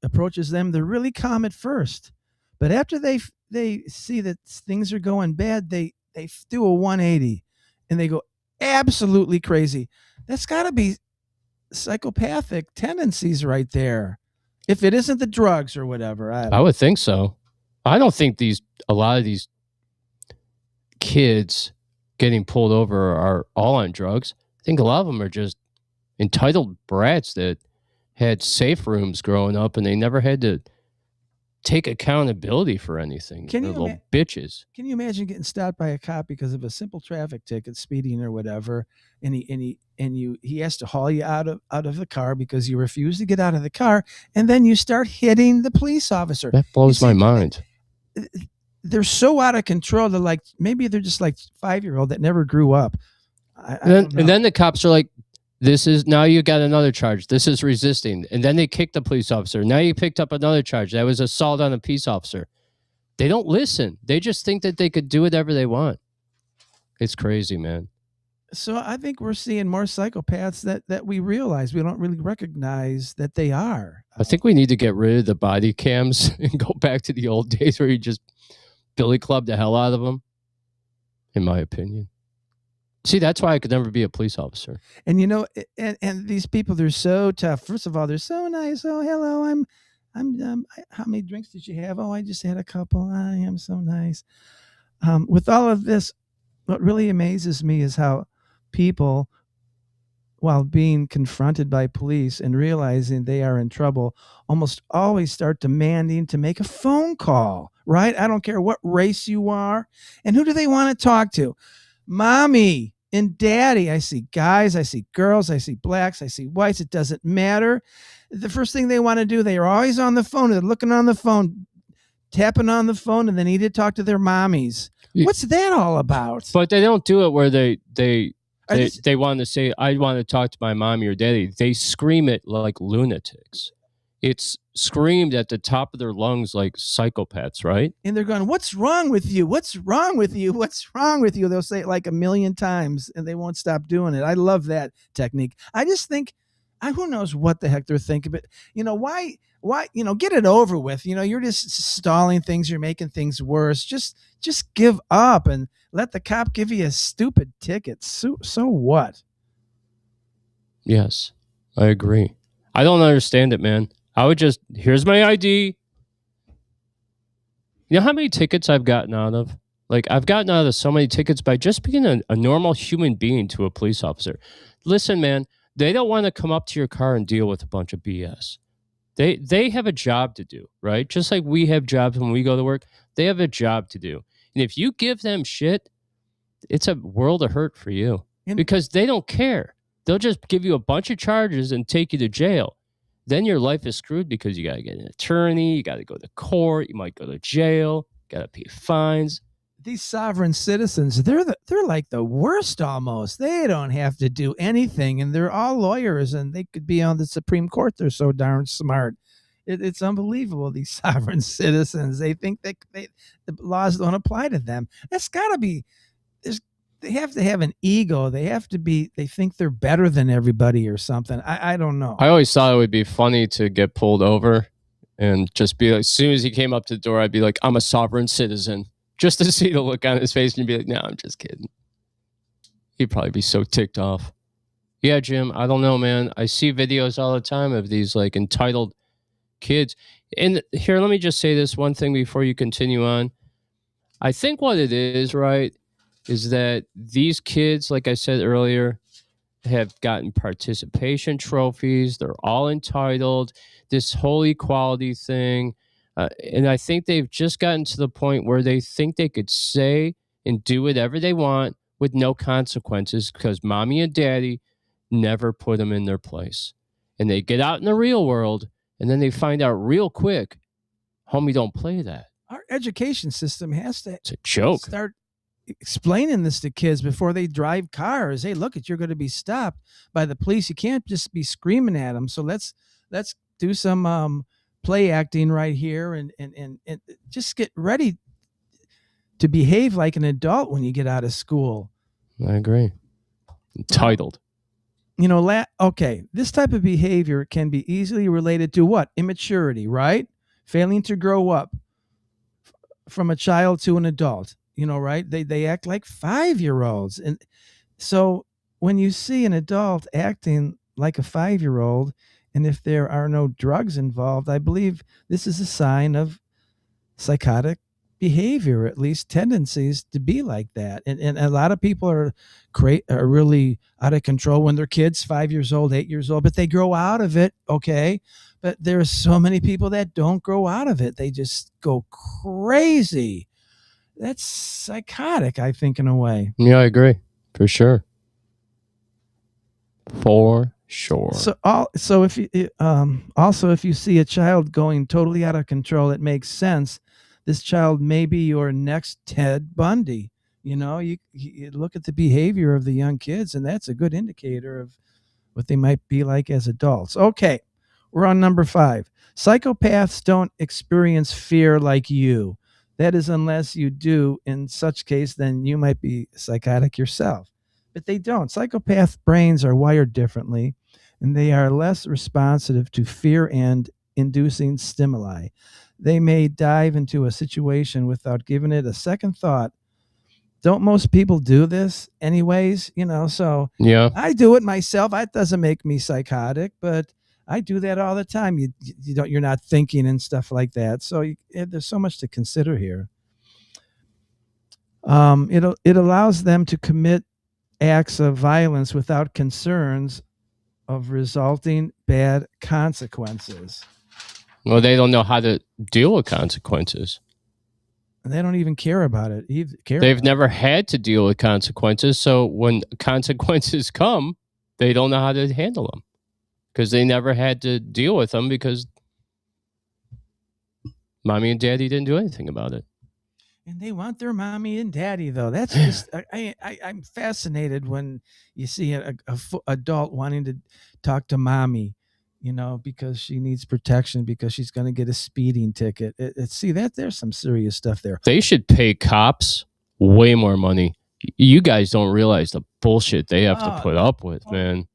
approaches them, they're really calm at first. But after they see that things are going bad, they do a 180 and they go absolutely crazy. That's got to be psychopathic tendencies right there. If it isn't the drugs or whatever. I would think so. I don't think a lot of these kids getting pulled over are all on drugs. I think a lot of them are just entitled brats that had safe rooms growing up and they never had to take accountability for anything. They're little bitches. Can you imagine getting stopped by a cop because of a simple traffic ticket, speeding or whatever, and he has to haul you out of the car because you refuse to get out of the car, and then you start hitting the police officer? That blows my mind. They're so out of control. They're like, maybe they're just like 5-year-old that never grew up. And then the cops are like, now you got another charge. This is resisting. And then they kick the police officer. Now you picked up another charge. That was assault on a peace officer. They don't listen. They just think that they could do whatever they want. It's crazy, man. So I think we're seeing more psychopaths that we realize we don't really recognize that they are. I think we need to get rid of the body cams and go back to the old days where you just billy club the hell out of them, in my opinion. See, that's why I could never be a police officer. And and these people, they're so tough. First of all, they're so nice. Oh, hello, I'm how many drinks did you have? Oh, I just had a couple. I am so nice. With all of this, what really amazes me is how people, while being confronted by police and realizing they are in trouble, almost always start demanding to make a phone call, right? I don't care what race you are. And who do they want to talk to? Mommy and daddy. I see guys, I see girls, I see blacks, I see whites. It doesn't matter. The first thing they want to do, they are always on the phone. They're looking on the phone, tapping on the phone, and they need to talk to their mommies. What's that all about? But they don't do it where they want to say, I want to talk to my mommy or daddy. They scream it like lunatics. It's screamed at the top of their lungs like psychopaths, right? And they're going, what's wrong with you? What's wrong with you? What's wrong with you? They'll say it like 1,000,000 times and they won't stop doing it. I love that technique. I just think, who knows what the heck they're thinking, but why, get it over with. You're just stalling things. You're making things worse. Just give up and let the cop give you a stupid ticket. So what? Yes, I agree. I don't understand it, man. I would just, here's my ID. You know how many tickets I've gotten out of? Like, I've gotten out of so many tickets by just being a normal human being to a police officer. Listen, man, they don't want to come up to your car and deal with a bunch of BS. They have a job to do, right? Just like we have jobs when we go to work, they have a job to do. And if you give them shit, it's a world of hurt for you because they don't care. They'll just give you a bunch of charges and take you to jail. Then your life is screwed because you got to get an attorney, you got to go to court, you might go to jail, got to pay fines. These sovereign citizens, they're like the worst almost. They don't have to do anything, and they're all lawyers, and they could be on the Supreme Court. They're so darn smart. It's unbelievable, these sovereign citizens. They think the laws don't apply to them. That's got to be, they have to have an ego. They think they're better than everybody or something. I don't know. I always thought it would be funny to get pulled over and just be like, as soon as he came up to the door, I'd be like, I'm a sovereign citizen. Just to see the look on his face and be like, no, I'm just kidding. He'd probably be so ticked off. Yeah, Jim, I don't know, man. I see videos all the time of these like entitled kids. And here, let me just say this one thing before you continue on. I think what it is, right, is that these kids, like I said earlier, have gotten participation trophies. They're all entitled. This whole equality thing. And I think they've just gotten to the point where they think they could say and do whatever they want with no consequences because mommy and daddy never put them in their place. And they get out in the real world and then they find out real quick, homie, don't play that. Our education system has to It's a joke. Start explaining this to kids before they drive cars. Hey, look, you're going to be stopped by the police. You can't just be screaming at them. So let's do some play acting right here and just get ready to behave like an adult when you get out of school. I agree. Entitled. You know, okay, this type of behavior can be easily related to what? Immaturity, right? Failing to grow up from a child to an adult, you know, right? They act like 5-year-olds. And so when you see an adult acting like a 5-year-old, and if there are no drugs involved, I believe this is a sign of psychotic behavior, at least tendencies to be like that. And a lot of people are really out of control when they're kids, 5 years old, 8 years old, but they grow out of it, okay? But there are so many people that don't grow out of it. They just go crazy. That's psychotic, I think, in a way. Yeah, I agree. For sure. For sure. So if you also if you see a child going totally out of control, it makes sense. This child may be your next Ted Bundy. You know, you look at the behavior of the young kids, and that's a good indicator of what they might be like as adults. Okay, we're on number 5. Psychopaths don't experience fear like you. That is, unless you do. In such case, then you might be psychotic yourself. But they don't. Psychopath brains are wired differently, and they are less responsive to fear and inducing stimuli. They may dive into a situation without giving it a second thought. Don't most people do this anyways? You know, so yeah, I do it myself. That doesn't make me psychotic, but I do that all the time. You're not thinking and stuff like that. So there's so much to consider here. It allows them to commit acts of violence without concerns of resulting bad consequences. Well, they don't know how to deal with consequences. And they don't even care about it. They've never had to deal with consequences. So when consequences come, they don't know how to handle them because they never had to deal with them because mommy and daddy didn't do anything about it. And they want their mommy and daddy, though. That's just, I'm fascinated when you see an adult wanting to talk to mommy, you know, because she needs protection, because she's going to get a speeding ticket. See, there's some serious stuff there. They should pay cops way more money. You guys don't realize the bullshit they have to put up with, man.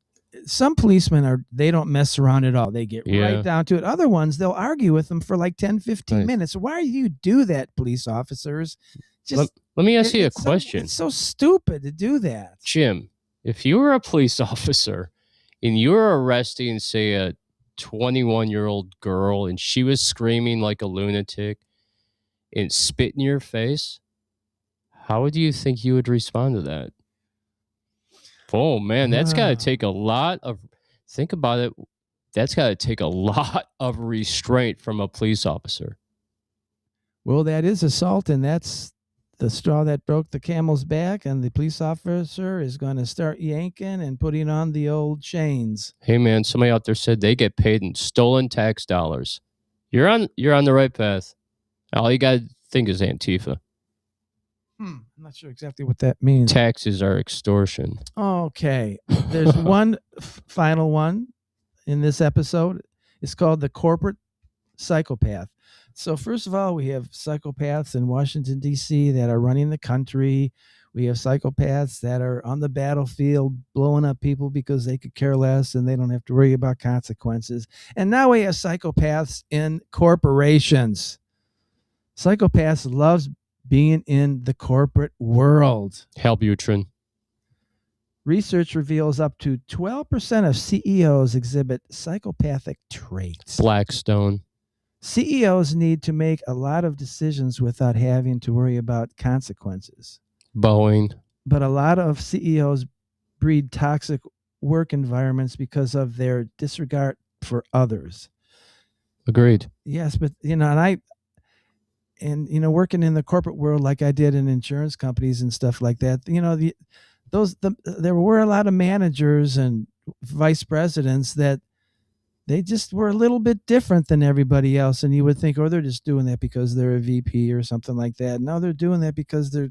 Some policemen they don't mess around at all. They get right down to it. Other ones, they'll argue with them for like 10, 15 minutes. Why do you do that, police officers? Let me ask you a question. It's so stupid to do that. Jim, if you were a police officer and you were arresting, say, a 21-year-old girl and she was screaming like a lunatic and spit in your face, how would you think you would respond to that? Oh, man, that's got to take a lot of, think about it, that's got to take a lot of restraint from a police officer. Well, that is assault, and that's the straw that broke the camel's back, and the police officer is going to start yanking and putting on the old chains. Hey man, somebody out there said they get paid in stolen tax dollars. You're on the right path. All you got to think is Antifa. I'm not sure exactly what that means. Taxes are extortion. Okay. There's one final one in this episode. It's called The Corporate Psychopath. So first of all, we have psychopaths in Washington, D.C. that are running the country. We have psychopaths that are on the battlefield blowing up people because they could care less and they don't have to worry about consequences. And now we have psychopaths in corporations. Psychopaths loves being in the corporate world. Helbutrin. Research reveals up to 12% of CEOs exhibit psychopathic traits. Blackstone. CEOs need to make a lot of decisions without having to worry about consequences. Boeing. But a lot of CEOs breed toxic work environments because of their disregard for others. Agreed. Yes, but working in the corporate world like I did in insurance companies and stuff like that, there were a lot of managers and vice presidents that they just were a little bit different than everybody else. And you would think, they're just doing that because they're a VP or something like that. No, they're doing that because they're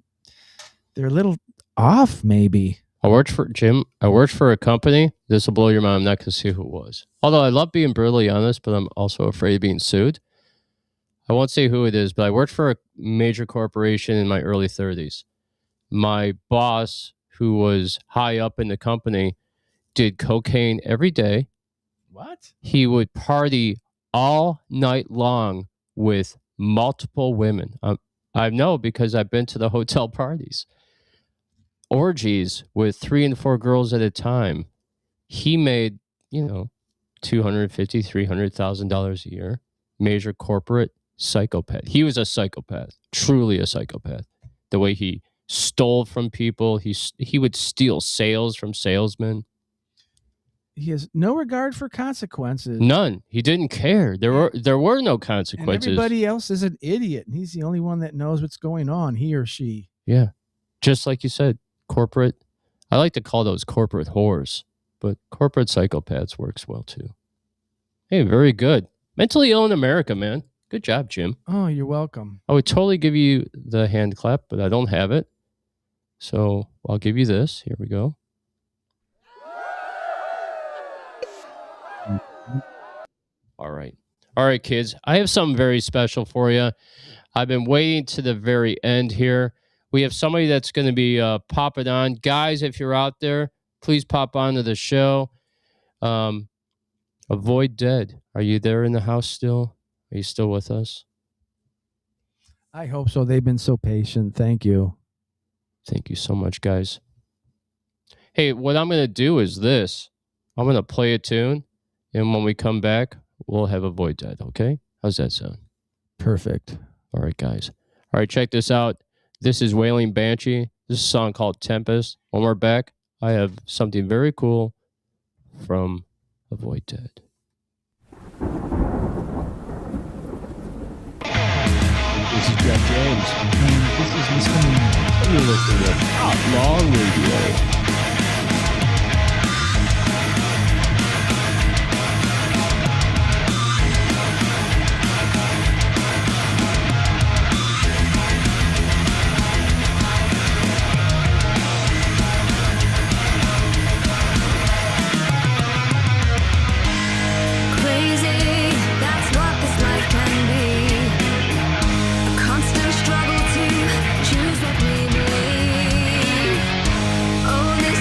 a little off, maybe. I worked for a company. This will blow your mind. I'm not going to say who it was. Although I love being brutally honest, but I'm also afraid of being sued. I won't say who it is, but I worked for a major corporation in my early 30s. My boss, who was high up in the company, did cocaine every day. What? He would party all night long with multiple women. I know because I've been to the hotel parties. Orgies with 3 and 4 girls at a time. He made, $250,000, $300,000 a year. Major corporate psychopath. He was a psychopath, truly a psychopath. The way he stole from people, he would steal sales from salesmen. He has no regard for consequences. None. He didn't care. There were no consequences. And everybody else is an idiot, and he's the only one that knows what's going on, he or she. Yeah. Just like you said, corporate. I like to call those corporate whores, but corporate psychopaths works well too. Hey, very good. Mentally ill in America, man. Good job, Jim. Oh, you're welcome. I would totally give you the hand clap, but I don't have it. So I'll give you this. Here we go. All right, kids. I have something very special for you. I've been waiting to the very end here. We have somebody that's going to be popping on. Guys, if you're out there, please pop onto the show. Avoid Dead. Are you there in the house still? Are you still with us? I hope so. They've been so patient. Thank you. Thank you so much, guys. Hey, what I'm going to do is this. I'm going to play a tune, and when we come back, we'll have Avoid Dead, okay? How's that sound? Perfect. All right, guys. All right, check this out. This is Wailing Banshee. This is a song called Tempest. When we're back, I have something very cool from Avoid Dead. This is Jeff James. This is Mr. Moon. You're listening to Outlaw Radio. Struggle to choose what we believe. Oh, this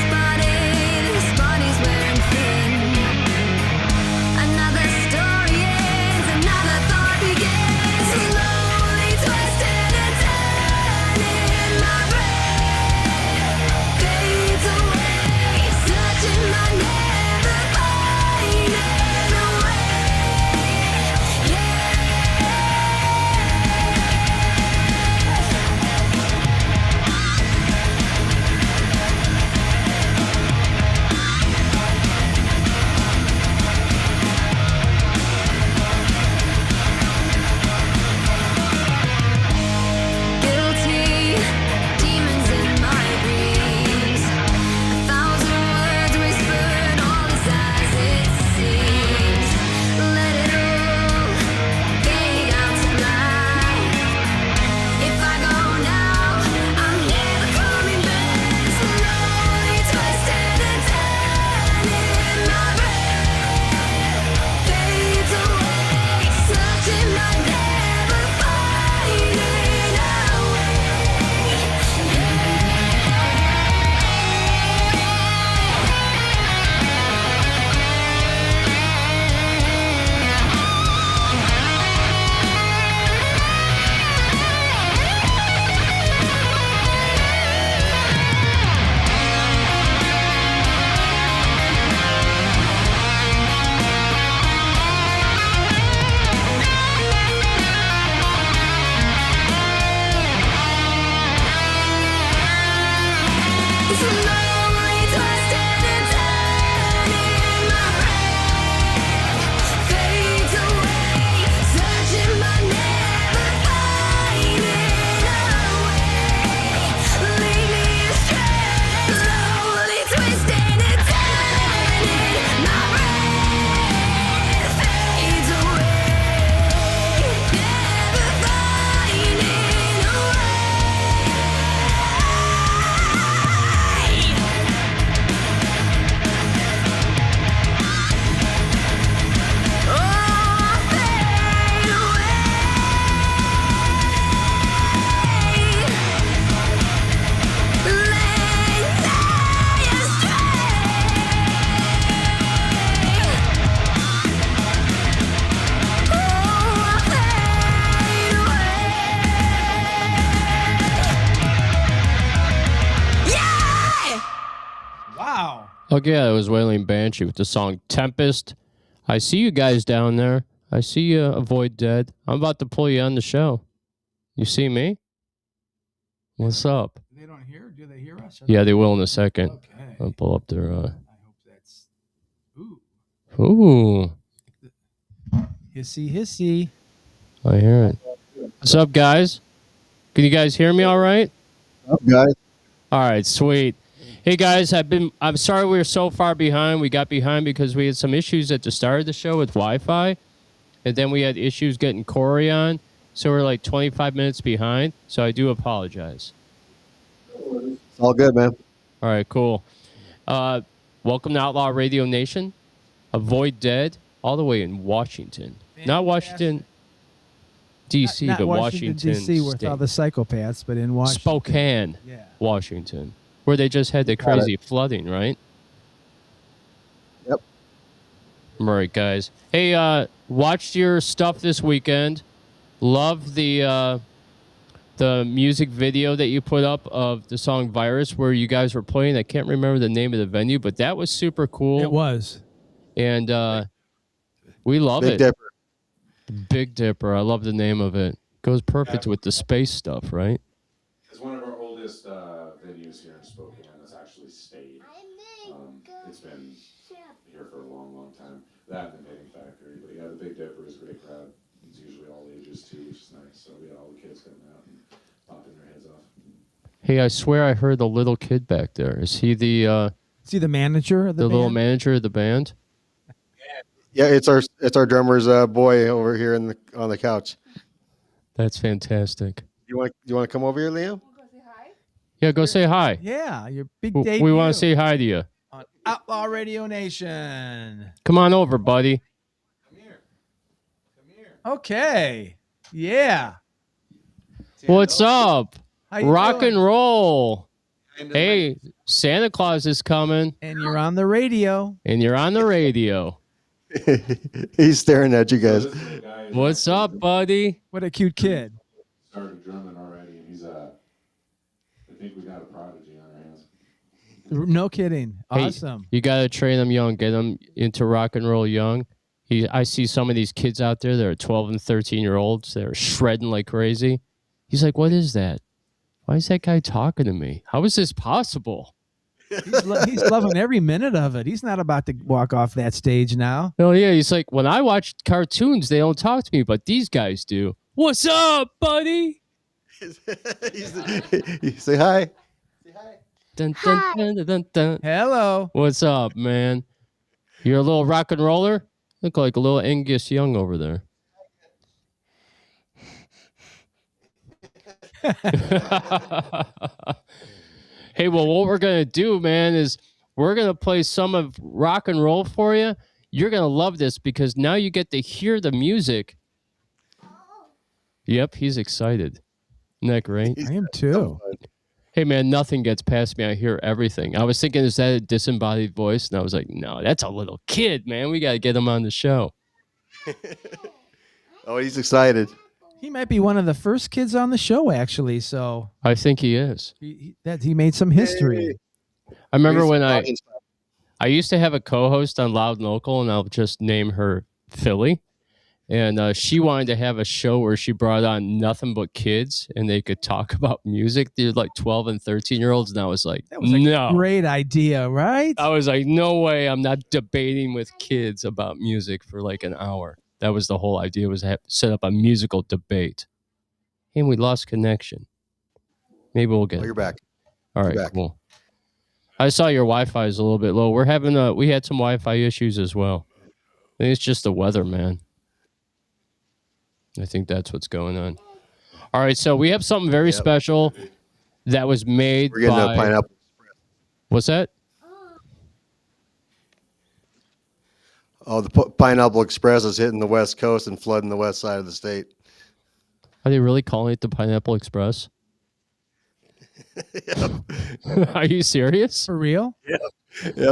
Oh, yeah, it was Wailing Banshee with the song Tempest. I see you guys down there. I see you, Avoid Dead. I'm about to pull you on the show. You see me? What's up? They don't hear? Do they hear us? Yeah, they will in a second. Okay. I'll pull up their... I hope that's... Ooh. Ooh, Hissy, hissy. I hear it. What's up, guys? Can you guys hear me all right? Up, guys. All right, sweet. Hey guys, I'm sorry we were so far behind. We got behind because we had some issues at the start of the show with Wi-Fi, and then we had issues getting Corey on, so we're like 25 minutes behind. So I do apologize. It's all good, man. All right, cool. Welcome to Outlaw Radio Nation. Avoid Dead, all the way in Washington, not Washington D.C., Not but Washington, D.C., with State. all the psychopaths, but in Washington. Spokane, Yeah. Washington, where they just had the crazy flooding, right? Yep. All right, guys. Hey, watched your stuff this weekend. Love the music video that you put up of the song Virus, where you guys were playing. I can't remember the name of the venue, but that was super cool. It was. And we love Big it. Dipper. Big Dipper. I love the name of it. Goes perfect with the space stuff, right? It's one of our oldest venues here in Spokane that's actually stayed. It's been here for a long, long time. That and the Knitting Factory. But yeah, the Big Dipper is a great crowd. It's usually all ages too, which is nice. So we got all the kids coming out and popping their heads off. Hey, I swear I heard the little kid back there. Is he the manager of the band? little manager of the band? Yeah, it's our drummer's boy over here on the couch. That's fantastic. You want to come over here, Liam? Yeah, go say hi. Yeah, your big We debut. want to say hi to you. On Outlaw Radio Nation. Come on over, buddy. Okay. Yeah. What's up? How you Rock doing? and roll. Hey, Santa Claus is coming, And you're on the radio. and you're on the radio. He's staring at you guys. This little guy is What's up, buddy? What a cute kid. started drumming already, and he's I think we got a prodigy on our hands. No kidding. Hey, Awesome. You got to train them young, get them into rock and roll young. I see some of these kids out there that are 12 and 13-year-olds. They're shredding like crazy. He's like, what is that? Why is that guy talking to me? How is this possible? He's loving every minute of it. He's not about to walk off that stage now. Oh, yeah. He's like, when I watch cartoons, they don't talk to me, but these guys do. What's up, buddy? You say hi. Dun, dun, dun, dun, dun, dun. Hello. What's up, man? You're a little rock and roller? Look like a little Angus Young over there. Hey, well, what we're going to do, man, is we're going to play some of rock and roll for you. You're going to love this because now you get to hear the music. Yep, he's excited. Isn't that great? I am too. Hey, man, nothing gets past me. I hear everything. I was thinking, is that a disembodied voice? And I was like, no, that's a little kid, man. We got to get him on the show. Oh, he's excited. He might be one of the first kids on the show, actually. So I think he is. he made some history. I remember when I used to have a co-host on Loud and Local, and I'll just name her Philly. And she wanted to have a show where she brought on nothing but kids, and they could talk about music. They're like 12 and 13-year-olds, and I was like, That was a no. great idea, right? I was like, no way. I'm not debating with kids about music for like an hour. That was the whole idea, was to set up a musical debate. And we lost connection. Maybe we'll get Oh, it. you're back. All right, back. cool. I saw your Wi-Fi is a little bit low. We had some Wi-Fi issues as well. I think it's just the weather, man. I think that's what's going on. All right, so we have something very special that was made We're getting by... a pineapple. What's that? Oh, the Pineapple Express is hitting the West Coast and flooding the west side of the state. Are they really calling it the Pineapple Express? Are you serious? For real? Yep.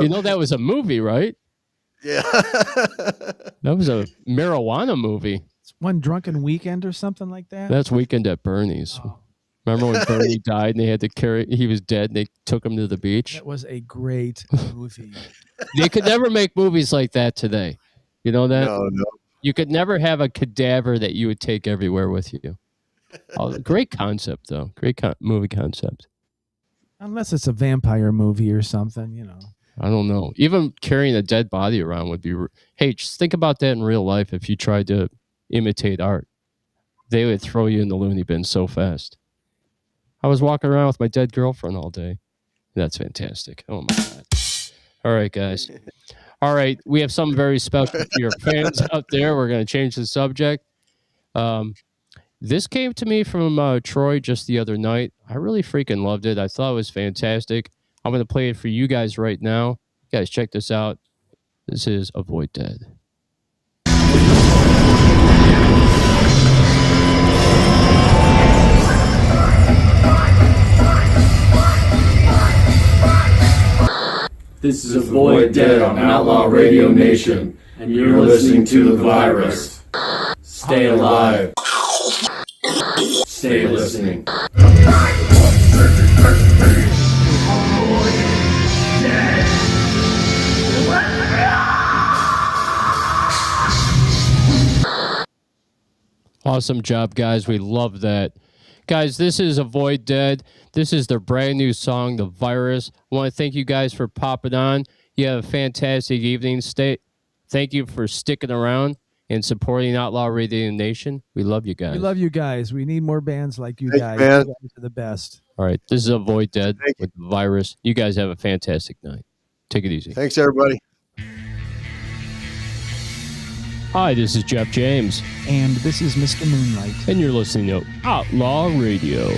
You know that was a movie, right? Yeah. That was a marijuana movie. It's One Drunken Weekend or something like that. That's Weekend at Bernie's. Oh. Remember when Bernie died and they had to carry? He was dead. And they took him to the beach. That was a great movie. They could never make movies like that today. You know that? No. You could never have a cadaver that you would take everywhere with you. Oh, great concept, though. Great movie concept. Unless it's a vampire movie or something, you know. I don't know. Even carrying a dead body around would be... Hey, just think about that in real life if you tried to imitate art. They would throw you in the loony bin so fast. I was walking around with my dead girlfriend all day. That's fantastic. Oh, my God. All right, guys. All right, we have something very special for your fans out there. We're going to change the subject. This came to me from Troy just the other night. I really freaking loved it. I thought it was fantastic. I'm going to play it for you guys right now. You guys, check this out. This is Avoid Dead. This is Avoid Dead on Outlaw Radio Nation, and you're listening to The Virus. Stay alive. Stay listening. Awesome job, guys. We love that. Guys, this is Avoid Dead. This is their brand new song, The Virus. I want to thank you guys for popping on. You have a fantastic evening. Thank you for sticking around and supporting Outlaw Radio Nation. We love you guys. We love you guys. We need more bands like you Thanks, guys. man. You guys are the best. All right, this is Avoid Dead with The Virus. You guys have a fantastic night. Take it easy. Thanks, everybody. Hi, this is Jeff James. And this is Mr. Moonlight. And you're listening to Outlaw Radio.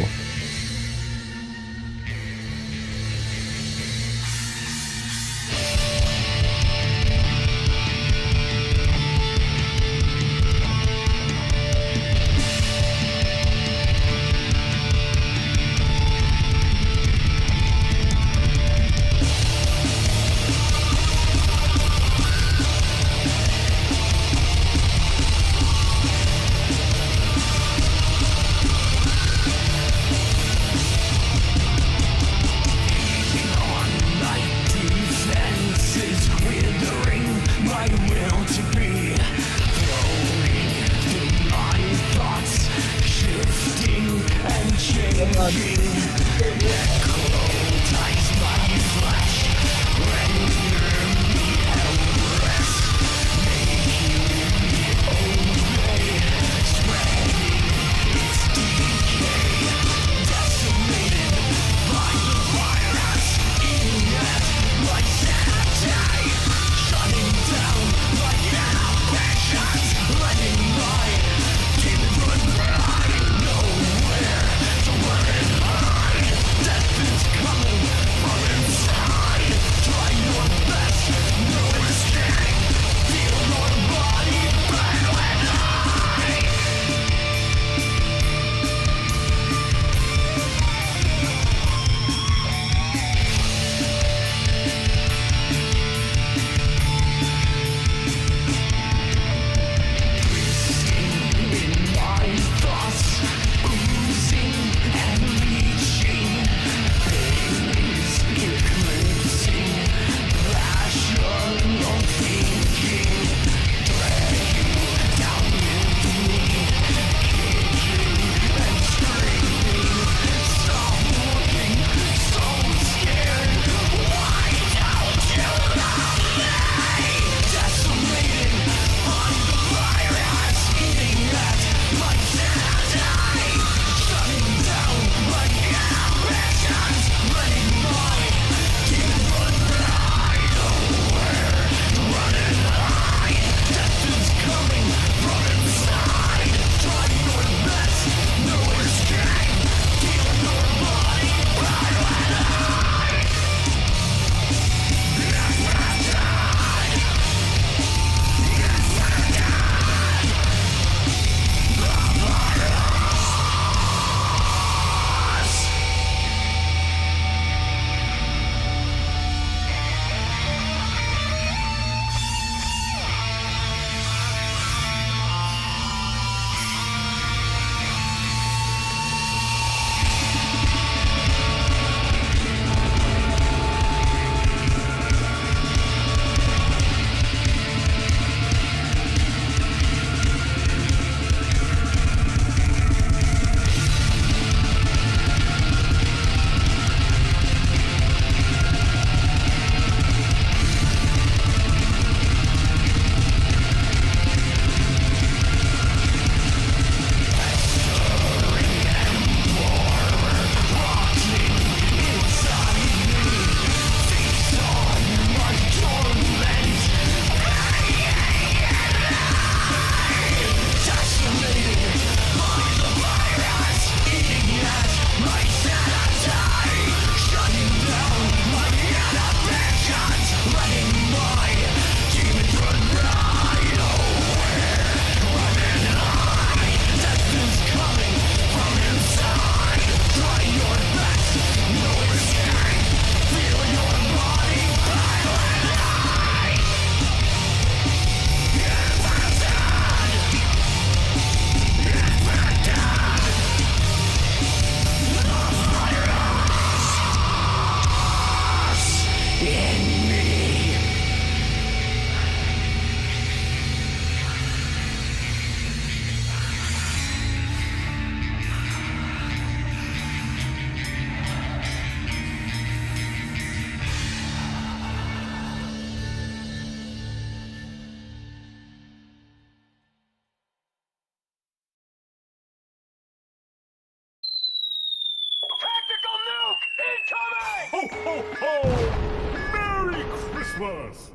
Ho, ho, ho! Merry Christmas!